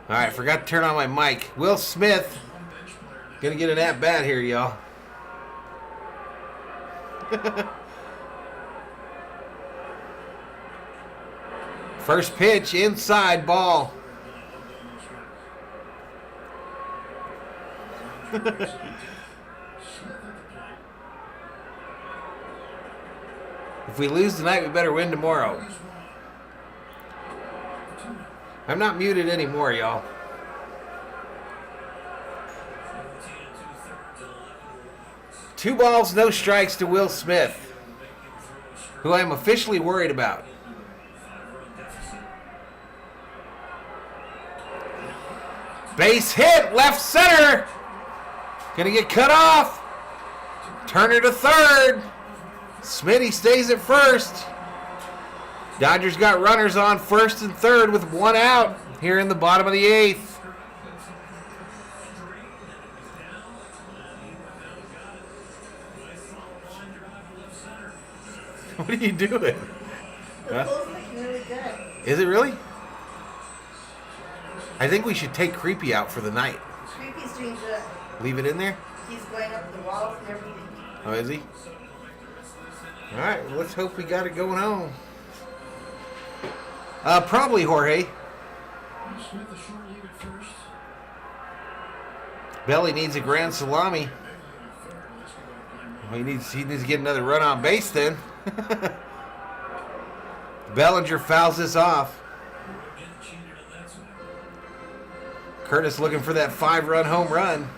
All right, forgot to turn on my mic. Will Smith gonna get an at-bat here, y'all. First pitch, inside ball. If we lose tonight, we better win tomorrow. I'm not muted anymore, y'all. 2 balls, no strikes to Will Smith, who I'm officially worried about. Base hit, left center. Gonna get cut off. Turner to third. Smitty stays at first. Dodgers got runners on first and third with 1 out here in the bottom of the 8th. What are you doing? The pool's looking really good. Is it really? I think we should take Creepy out for the night. Creepy's doing good. Leave it in there? He's going up the walls and everything. Oh, is he? All right, well, let's hope we got it going on. Probably Jorge. Belly needs a grand salami. He needs to get another run on base then. Bellinger fouls this off. Curtis looking for that 5-run home run.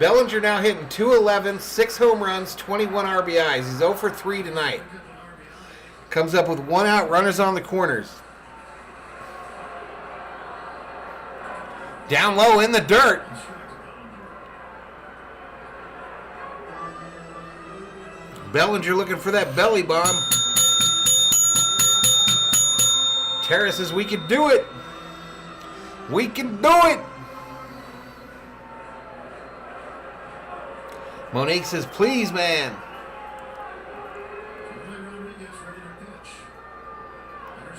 Bellinger now hitting .211, 6 home runs, 21 RBIs. He's 0 for 3 tonight. Comes up with 1 out, runners on the corners. Down low in the dirt. Bellinger looking for that belly bomb. Terrace says we can do it. We can do it. Monique says, please, man.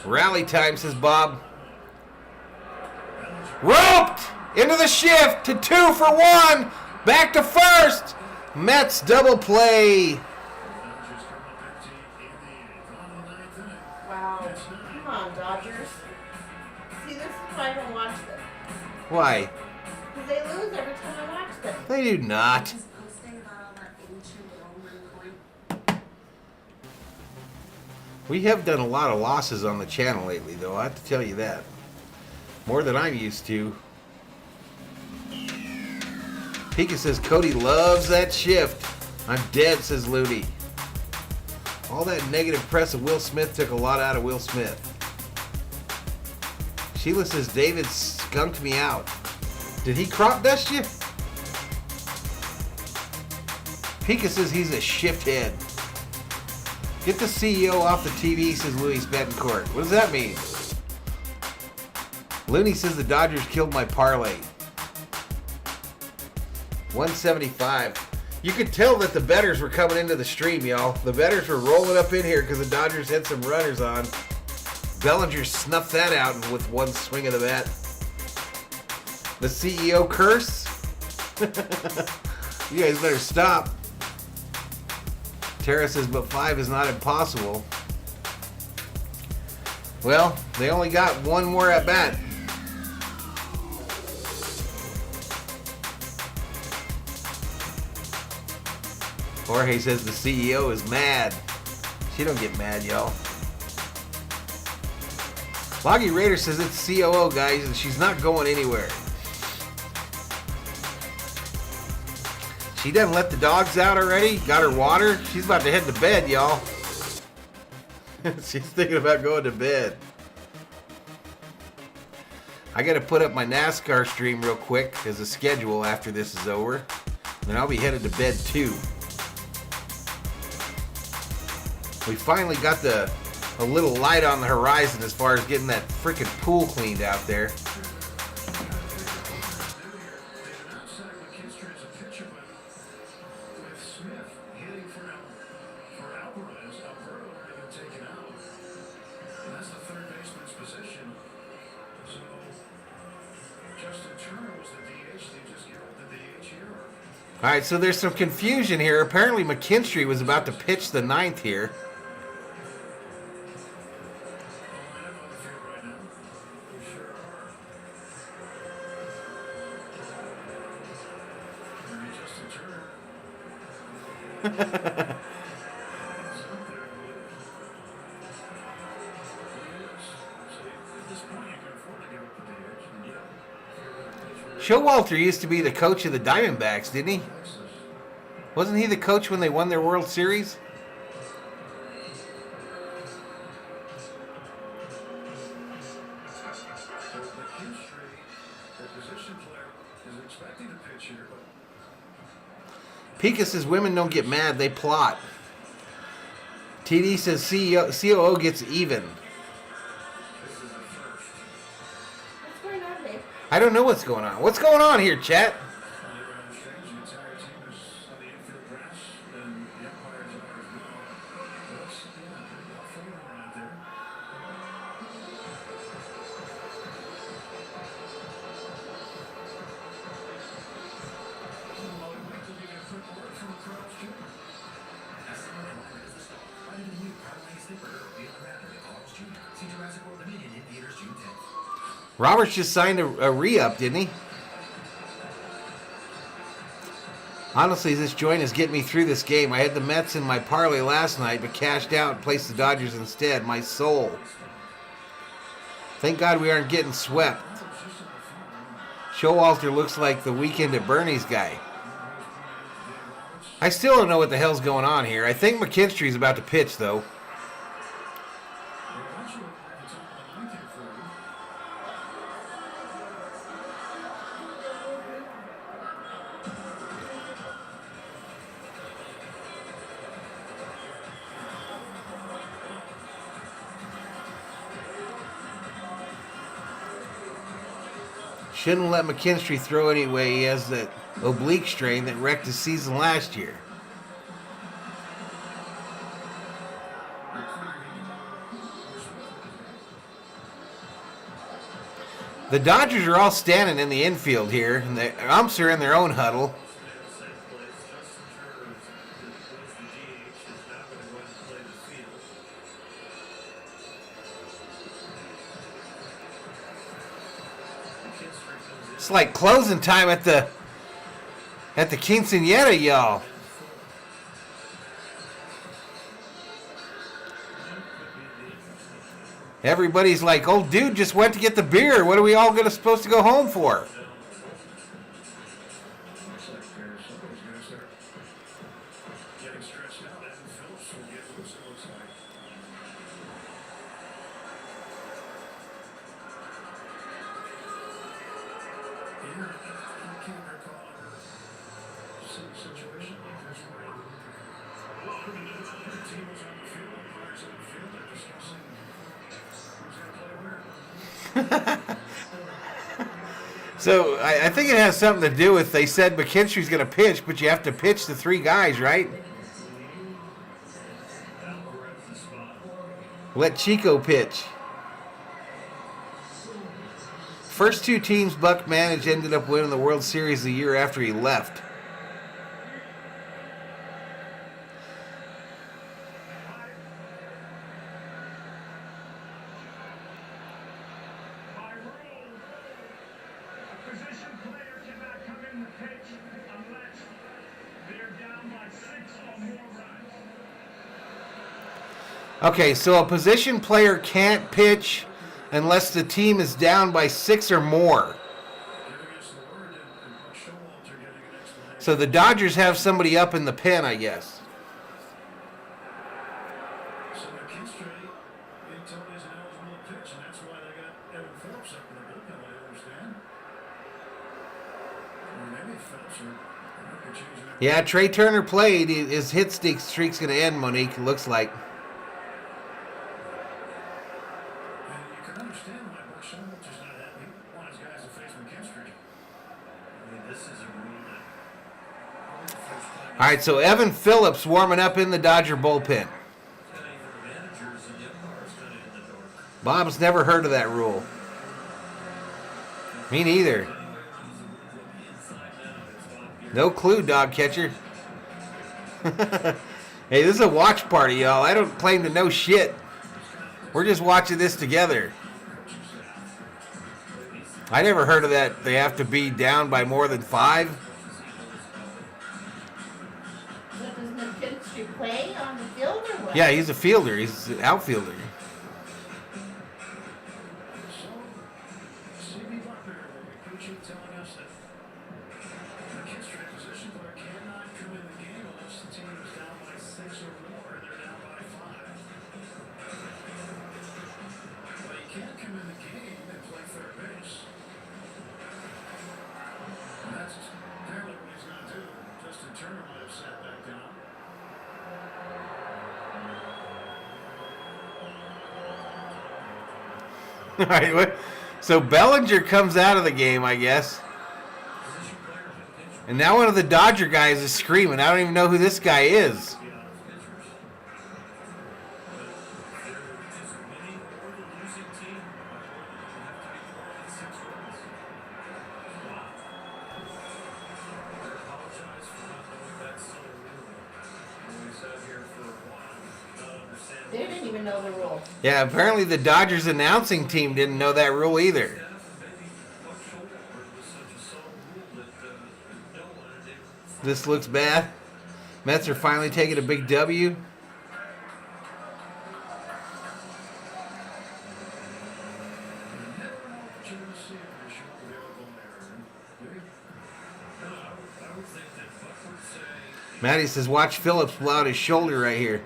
Rally time, says Bob. Roped into the shift to 2 for 1. Back to first. Mets double play. Wow. Come on, Dodgers. See, this is why I don't watch them. Why? Because they lose every time I watch them. They do not. We have done a lot of losses on the channel lately, though. I have to tell you that. More than I'm used to. Pika says Cody loves that shift. I'm dead, says Looney. All that negative press of Will Smith took a lot out of Will Smith. Sheila says David skunked me out. Did he crop dust you? Pika says he's a shift head. Get the CEO off the TV, says Louis Betancourt. What does that mean? Looney says the Dodgers killed my parlay. 175. You could tell that the bettors were coming into the stream, y'all. The bettors were rolling up in here because the Dodgers had some runners on. Bellinger snuffed that out with 1 swing of the bat. The CEO curse? You guys better stop. Tara says, but 5 is not impossible. Well, they only got 1 more at bat. Jorge says the CEO is mad. She don't get mad, y'all. Loggy Raider says it's COO, guys, and she's not going anywhere. She done let the dogs out already? Got her water? She's about to head to bed, y'all. She's thinking about going to bed. I got to put up my NASCAR stream real quick as a schedule after this is over. Then I'll be headed to bed too. We finally got a little light on the horizon as far as getting that freaking pool cleaned out there. Justin Turner was the DH. They just give up the DH here. All right, so there's some confusion here. Apparently McKinstry was about to pitch the ninth here. Line up on the field right now. We sure are. And Justin Turner. He's up there. He is. So at this point, you can afford to give up the DH. Yeah. Showalter used to be the coach of the Diamondbacks, didn't he? Wasn't he the coach when they won their World Series? So McKinstry, the position player, is expecting to pitch here, but Pika says women don't get mad, they plot. TD says COO gets even. this is the first. What's going on, babe? I don't know what's going on. What's going on here, chat? Around the stage, the entire team is on the infield grass, and the umpires are as well. Let's, yeah, not fooling around there. While we wait till we get a quick word from Carl's Jr. Roberts just signed a re-up, didn't he? Honestly, this joint is getting me through this game. I had the Mets in my parlay last night, but cashed out and placed the Dodgers instead. My soul. Thank God we aren't getting swept. Showalter looks like the Weekend at Bernie's guy. I still don't know what the hell's going on here. I think McKinstry's about to pitch, though. Shouldn't let McKinstry throw anyway. He has that oblique strain that wrecked his season last year. The Dodgers are all standing in the infield here, and the umps are in their own huddle. It's like closing time at the quinceañera, y'all. Everybody's like, "Old dude just went to get the beer. What are we all supposed to go home for?" Looks like somebody's going to start getting stressed out. Evan Phillips will get loose, it looks like. Here, I can't recall a situation like this where the team was on the field, umpires on the field, they're discussing who's going to play where. So I think it has something to do with they said McKinstry's going to pitch, but you have to pitch the three guys, right? Let Chico pitch. First two teams Buck managed ended up winning the World Series the year after he left. Okay, so a position player can't pitch unless the team is down by 6 or more. So the Dodgers have somebody up in the pen, I guess. So McKinstry being told he's an eligible to pitch, and that's why they got Evan Phillips up in the bullpen, I understand. Or maybe Phillips or changing it. Yeah, Trey Turner played. His hit streak's going to end, Monique, it looks like. And you can understand why Buck Showalter's not happy. He wants his guys to face McKinstry. I mean, this is a rule that the first time All right, so Evan Phillips warming up in the Dodger bullpen. kind of the managers and the umpires kind of in the dark. Bob's never heard of that rule. Me neither. Getting No clue, dog catcher. Hey, this is a watch party, y'all. I don't claim to know shit. We're just watching this together. I never heard of that. They have to be down by more than 5. So does McKinstry play on the field or what? Yeah, he's a fielder. He's an outfielder. CB Butler, coaching, telling us that McKinstry, position player, cannot come in the game unless the team is down by 6 or more, and they're down by 5. But he can't come in the game and play third base. And that's apparently what he's going to do. Justin Turner might have sat back down. All right, what? So Bellinger comes out of the game, I guess. And now one of the Dodger guys is screaming. I don't even know who this guy is. They didn't even know the rule. Yeah, apparently the Dodgers announcing team didn't know that rule either. This looks bad. Mets are finally taking a big W. Matty says, watch Phillips blow out his shoulder right here.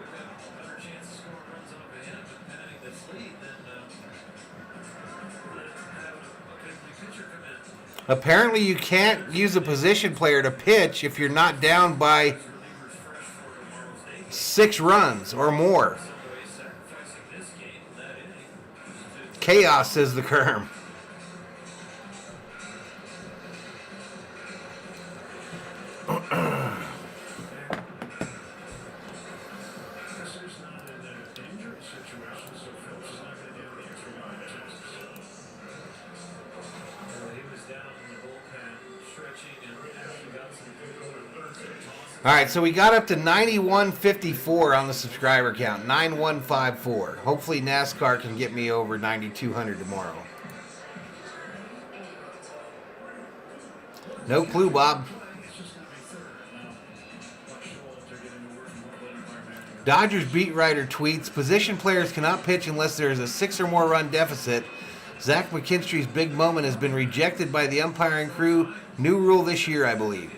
Apparently you can't use a position player to pitch if you're not down by 6 runs or more. Chaos, says the Kerm. All right, so we got up to 9154 on the subscriber count, 9154. Hopefully NASCAR can get me over 9200 tomorrow. No clue, Bob. Dodgers beat writer tweets, position players cannot pitch unless there is a 6 or more run deficit. Zach McKinstry's big moment has been rejected by the umpiring crew. New rule this year, I believe.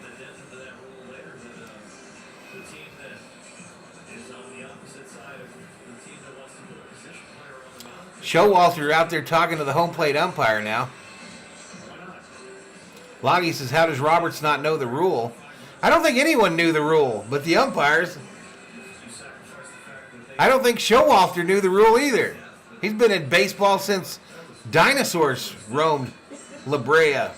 Showalter out there talking to the home plate umpire now. Loggy says, how does Roberts not know the rule? I don't think anyone knew the rule, but the umpires. I don't think Showalter knew the rule either. He's been in baseball since dinosaurs roamed La Brea.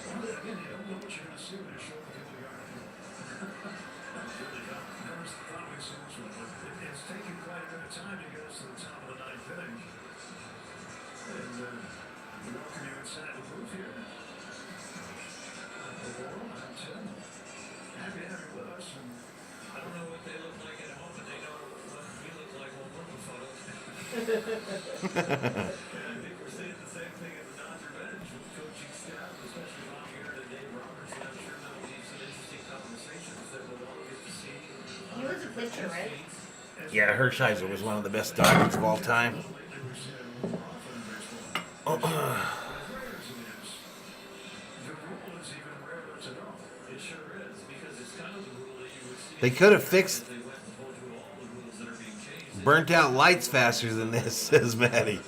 He was a pitcher, right? Yeah, Hershiser was one of the best Dodgers of all time. They could have fixed burnt out lights faster than this, says Maddie.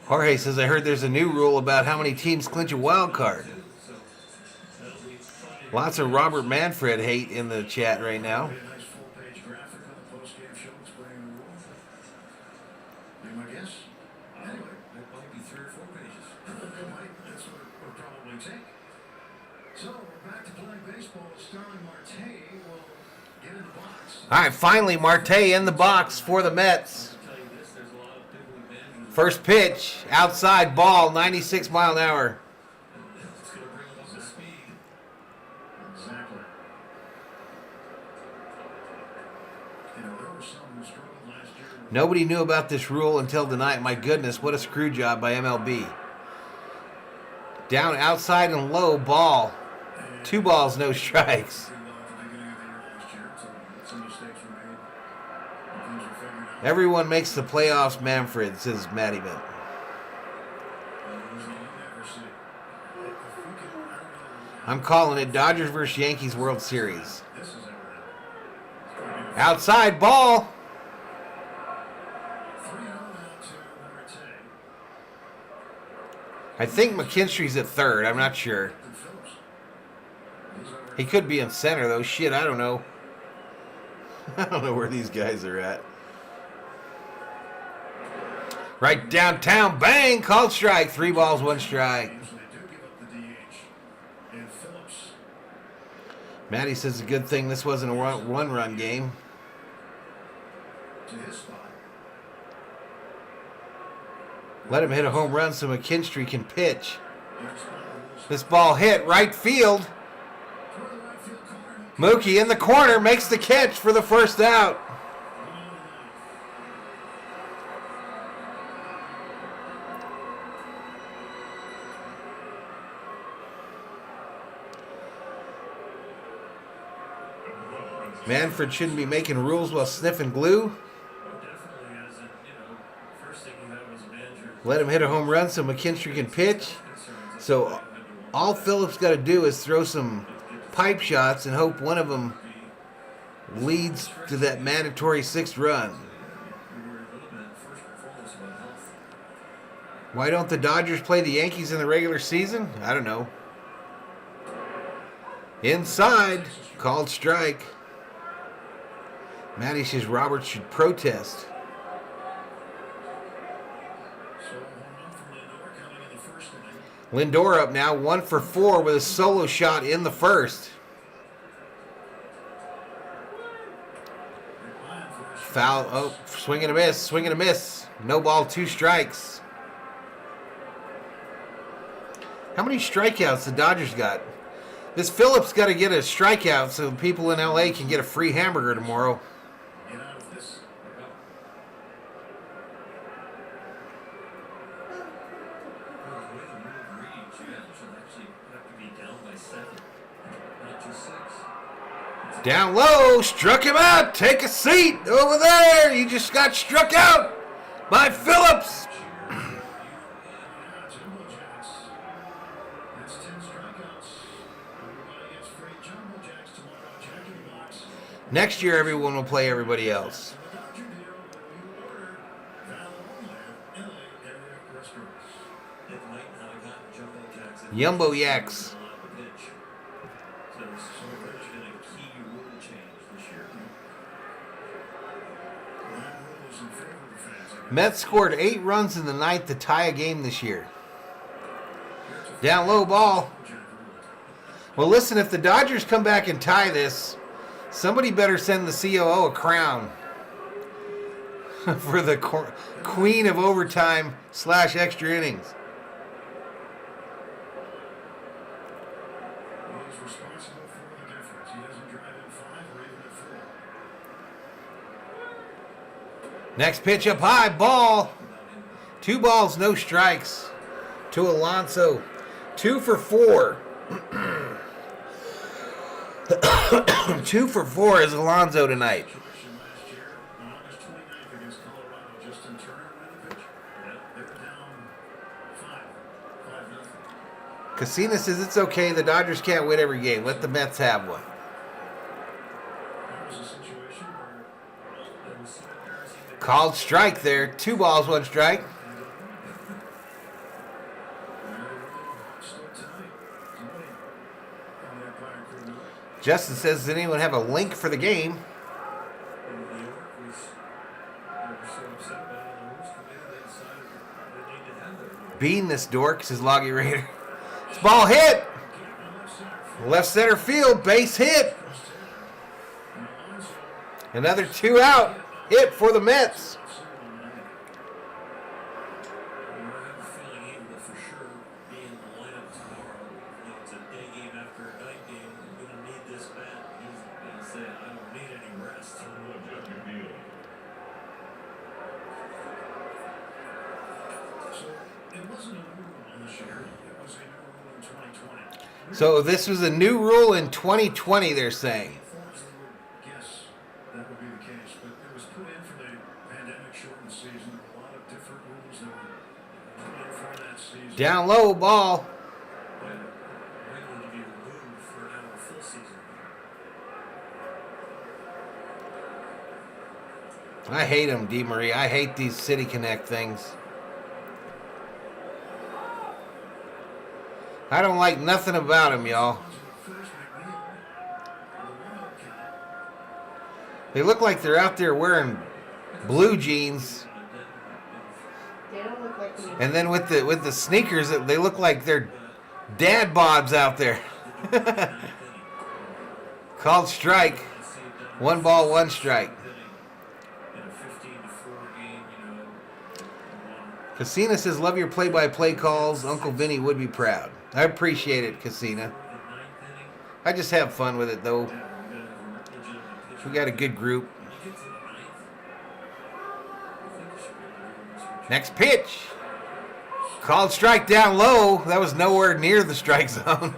Jorge says, I heard there's a new rule about how many teams clinch a wild card. Lots of Robert Manfred hate in the chat right now. All right, finally, Marte in the box for the Mets. First pitch, outside ball, 96 mile an hour. Nobody knew about this rule until tonight. My goodness, what a screw job by MLB. Down outside and low, ball. 2 balls, no strikes. Everyone makes the playoffs, Manfred, says Matty Man. I'm calling it Dodgers versus Yankees World Series. Outside, ball. I think McKinstry's at third. I'm not sure. He could be in center, though. Shit, I don't know. I don't know where these guys are at. Right downtown, bang, called strike. 3 balls, 1 strike. Matty says a good thing this wasn't a one-run game. Let him hit a home run so McKinstry can pitch. This ball hit right field. Mookie in the corner makes the catch for the first out. Manfred shouldn't be making rules while sniffing glue. Let him hit a home run so McKinstry can pitch. So all Phillips got to do is throw some pipe shots and hope one of them leads to that mandatory 6th run. Why don't the Dodgers play the Yankees in the regular season? I don't know. Inside, called strike. Matty says Roberts should protest. Lindor up now, 1 for 4 with a solo shot in the first. Foul, oh, swing and a miss, swing and a miss. No ball, 2 strikes. How many strikeouts the Dodgers got? This Phillips got to get a strikeout so people in LA can get a free hamburger tomorrow. Down low, struck him out. Take a seat over there. You just got struck out by Phillips. Next year, everyone will play everybody else. Yumbo Yaks. Mets scored 8 runs in the 9th to tie a game this year. Down low ball. Well, listen, if the Dodgers come back and tie this, somebody better send the COO a crown for the queen of overtime / extra innings. Next pitch up high, ball. 2 balls, no strikes to Alonso. 2 for 4. 2 for 4 is Alonso tonight. Casina says it's okay. The Dodgers can't win every game. Let the Mets have one. Called strike there. 2 balls, 1 strike. Justin says, does anyone have a link for the game? Bean this dork, says Loggy Raider. This ball hit. Left center field, base hit. Another 2 out. Hit for the Mets. It wasn't a new rule this year. It was a new rule in 2020. So this was a new rule in 2020, they're saying. Yes, that would be the case. But it was put in for the pandemic shortened season. There were a lot of different rules that were put in for that season. Down low, ball. When will you be removed for our full season? I hate them, DeMarie. I hate these City Connect things. I don't like nothing about them, y'all. They look like they're out there wearing blue jeans. They don't look like me. And then with the sneakers, they look like they're dad bods out there. Called strike. 1 ball, 1 strike. In a 15-4 game, Casina says, love your play-by-play calls. Uncle Vinny would be proud. I appreciate it, Casina. I just have fun with it, though. We got a good group. Next pitch. Called strike down low. That was nowhere near the strike zone.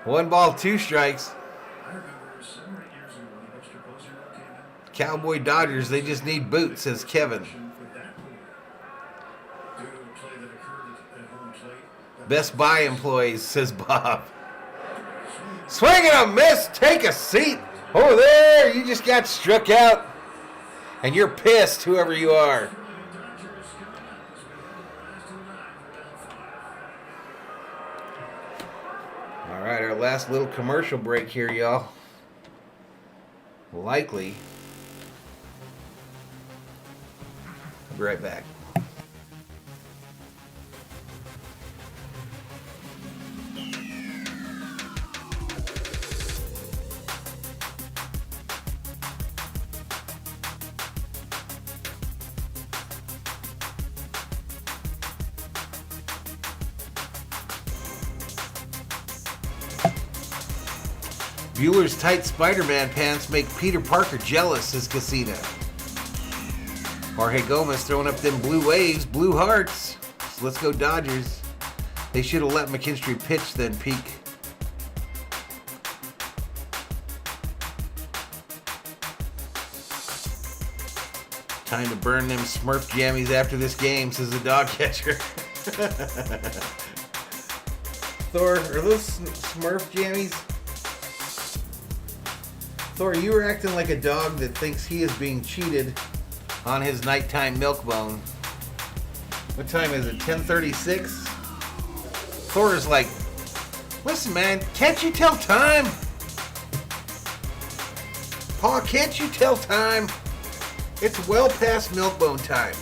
1 ball, 2 strikes. I remember 7 or 8 years ago when Mr. Berzerkers came in. Cowboy Dodgers, they just need boots, says Kevin. With that rule, due to a play that occurred at home plate. Best Buy employees, says Bob. Swing and a miss. Take a seat. Over there, you just got struck out. And you're pissed, whoever you are. All right, our last little commercial break here, y'all. Likely. I'll be right back. Bueller's tight Spider-Man pants make Peter Parker jealous, says Casino. Jorge Gomez throwing up them blue waves, blue hearts. So let's go Dodgers. They should have let McKinstry pitch then peak. Time to burn them Smurf jammies after this game, says the dog catcher. Thor, are those Smurf jammies? Thor, you were acting like a dog that thinks he is being cheated on his nighttime milk bone. What time is it? 10:36? Thor is like, listen, man, can't you tell time? Paul, can't you tell time? It's well past milk bone time.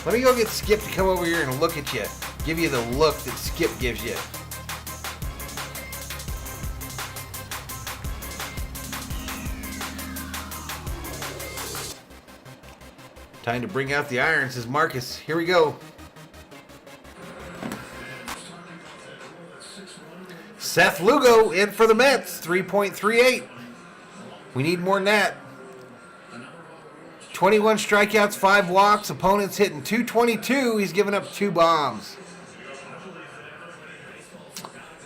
Let me go get Skip to come over here and look at you. Give you the look that Skip gives you. Time to bring out the iron, says Marcus. Here we go. Seth Lugo in for the Mets, 3.38. We need more than that. 21 strikeouts, 5 walks. Opponents hitting .222. He's given up 2 bombs.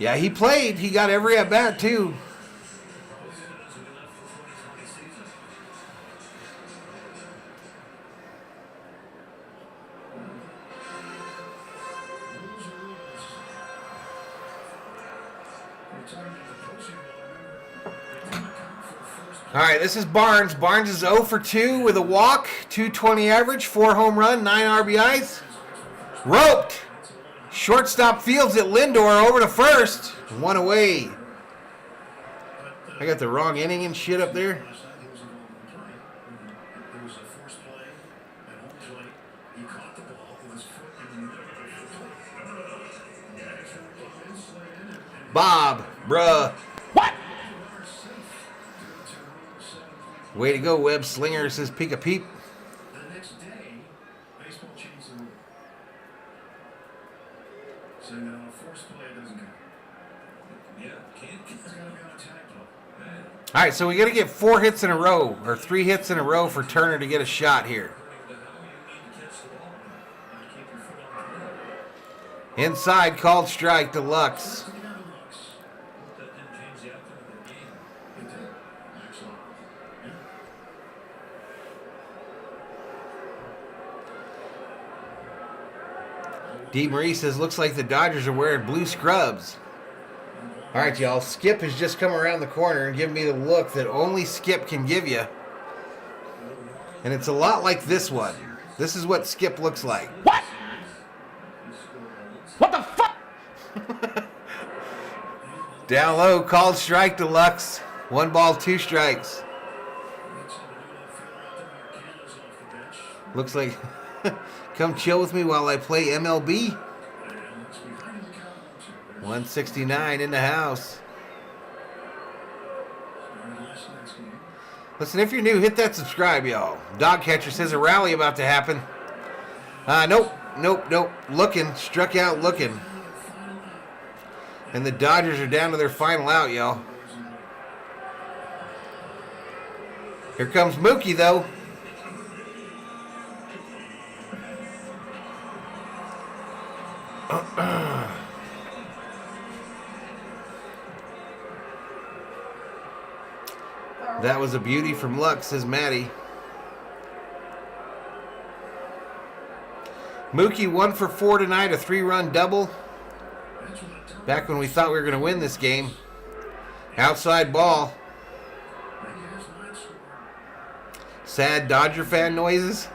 Yeah, he played. He got every at-bat, too. All right, this is Barnes. Barnes is 0 for 2 with a walk, .220 average, 4 home run, 9 RBIs. Roped. Shortstop fields at Lindor over to first. 1 away. I got the wrong inning and shit up there. Bob, bruh. What? Way to go, Web Slinger, says Peek a Peep. The next day, baseball changed the rule. Saying that on a forced play, it doesn't count. Yeah, can't. It's got to be on a tag play. All right, so we got to get 4 hits in a row, or 3 hits in a row for Turner to get a shot here. According to how you need to catch the ball. You keep your foot on the Inside, called strike to Lux. That didn't change the outcome of the game. It did. Excellent. Yeah. D. Marie says, looks like the Dodgers are wearing blue scrubs. All right, y'all. Skip has just come around the corner and given me the look that only Skip can give you. And it's a lot like this one. This is what Skip looks like. What? What the fuck? Down low, called strike to Lux. 1 ball, 2 strikes. Looks like, come chill with me while I play MLB. 169 in the house. Listen, if you're new, hit that subscribe, y'all. Dogcatcher says a rally about to happen. Nope. Looking, struck out looking. And the Dodgers are down to their final out, y'all. Here comes Mookie, though. That was a beauty from Lux, says Maddie. Mookie 1 for 4 tonight, a 3-run double. Back when we thought we were going to win this game. Outside ball. Sad Dodger fan noises.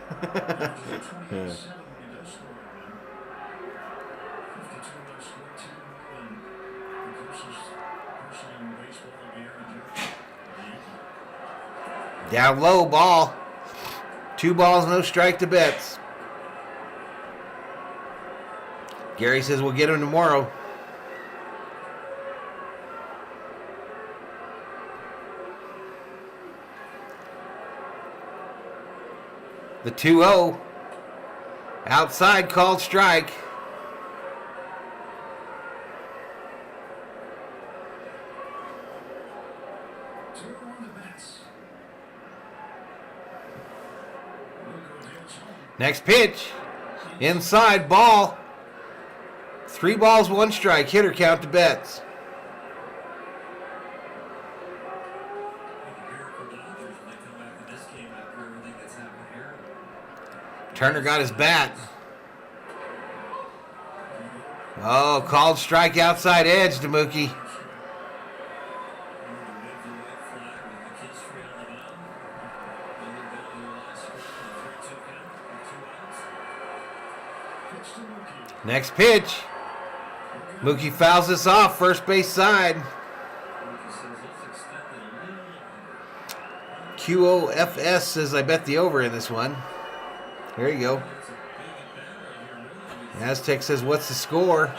Down low, ball. 2 balls, no strike to Betts. Gary says we'll get him tomorrow. The 2-0. Outside, called strike. Next pitch. Inside, ball. 3 balls, 1 strike. Hitter count to Betts. Turner got his bat. Oh, called strike outside edge to Mookie. Next pitch. Mookie fouls this off, first base side. QOFS says, I bet the over in this one. There you go. Aztec says, what's the score?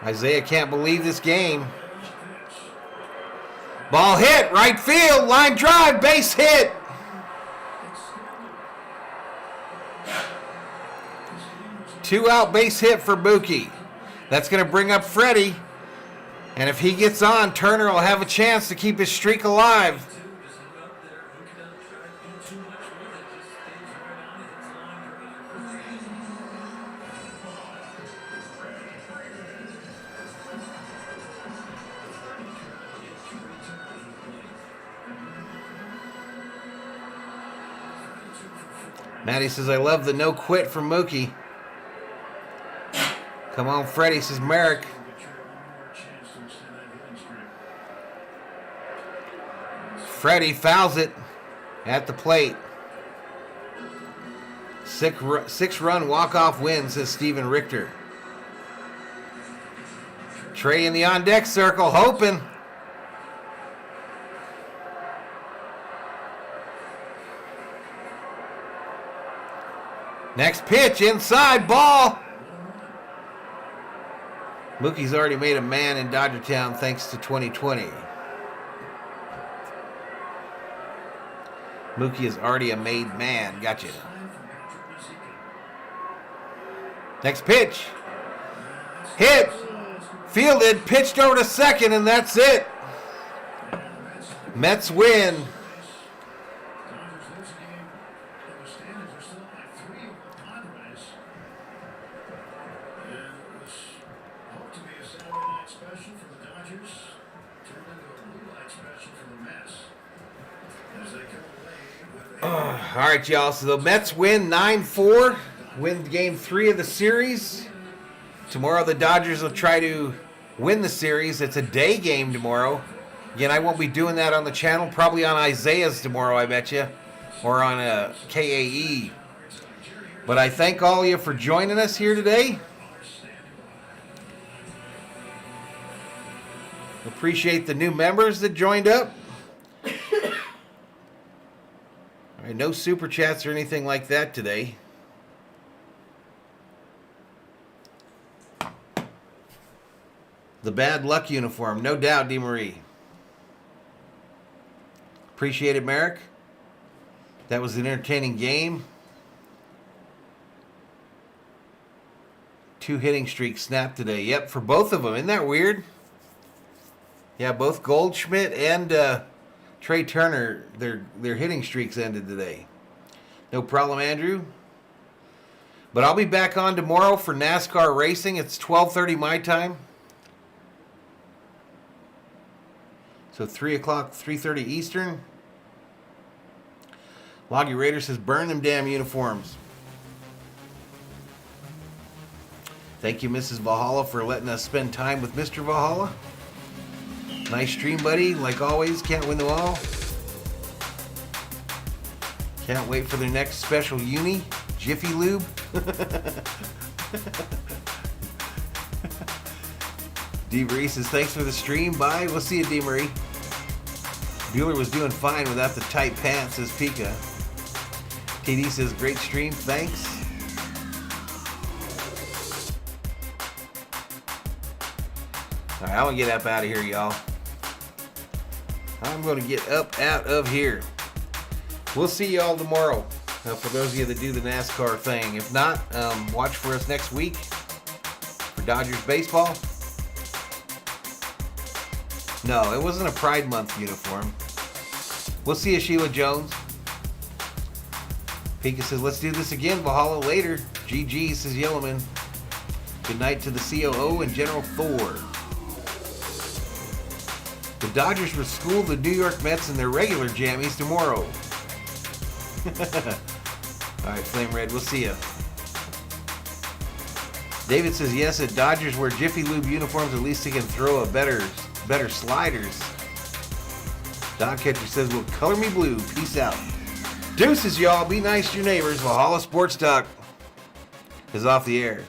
Isaiah can't believe this game. Ball hit, right field, line drive, base hit. Two out base hit for Mookie. That's going to bring up Freddie. And if he gets on, Turner will have a chance to keep his streak alive. Maddie says, I love the no quit from Mookie. Come on, Freddie, says Merrick. Freddie fouls it at the plate. 6-run walk-off win, says Steven Richter. Trey in the on-deck circle, hoping. Next pitch, inside, ball. Mookie's already made a man in Dodgertown thanks to 2020. Mookie is already a made man. Gotcha. Next pitch. Hit. Fielded. Pitched over to second, and that's it. Mets win. All right, y'all. So the Mets win 9-4, win game 3 of the series. Tomorrow the Dodgers will try to win the series. It's a day game tomorrow. Again, I won't be doing that on the channel. Probably on Isaiah's tomorrow, I bet you, or on KAE. But I thank all of you for joining us here today. Appreciate the new members that joined up. All right, no super chats or anything like that today. The bad luck uniform, no doubt, DeMarie. Appreciate it, Merrick. That was an entertaining game. 2 hitting streaks snapped today. Yep, for both of them. Isn't that weird? Yeah, both Goldschmidt and Trey Turner, their hitting streaks ended today. No problem, Andrew. But I'll be back on tomorrow for NASCAR racing. It's 12:30 my time. So 3 o'clock, 3:30 Eastern. Loggy Raider says, burn them damn uniforms. Thank you, Mrs. Valhalla, for letting us spend time with Mr. Valhalla. Nice stream, buddy. Like always, can't win them all. Can't wait for their next special uni, Jiffy Lube. D. Marie says, thanks for the stream. Bye. We'll see you, D. Marie. Bueller was doing fine without the tight pants, says Pika. TD says, great stream. Thanks. All right, I'm going to get up out of here, y'all. I'm going to get up out of here. We'll see y'all tomorrow. For those of you that do the NASCAR thing. If not, watch for us next week for Dodgers baseball. No, it wasn't a Pride Month uniform. We'll see you, Sheila Jones. Pika says, let's do this again. Valhalla later. GG, says Yellowman. Good night to the COO and General Thor. The Dodgers will school the New York Mets in their regular jammies tomorrow. All right, Flame Red, we'll see ya. David says, yes, at Dodgers wear Jiffy Lube uniforms, at least they can throw a better sliders. Don Catcher says, well, color me blue. Peace out. Deuces, y'all. Be nice to your neighbors. Valhalla Sports Talk is off the air.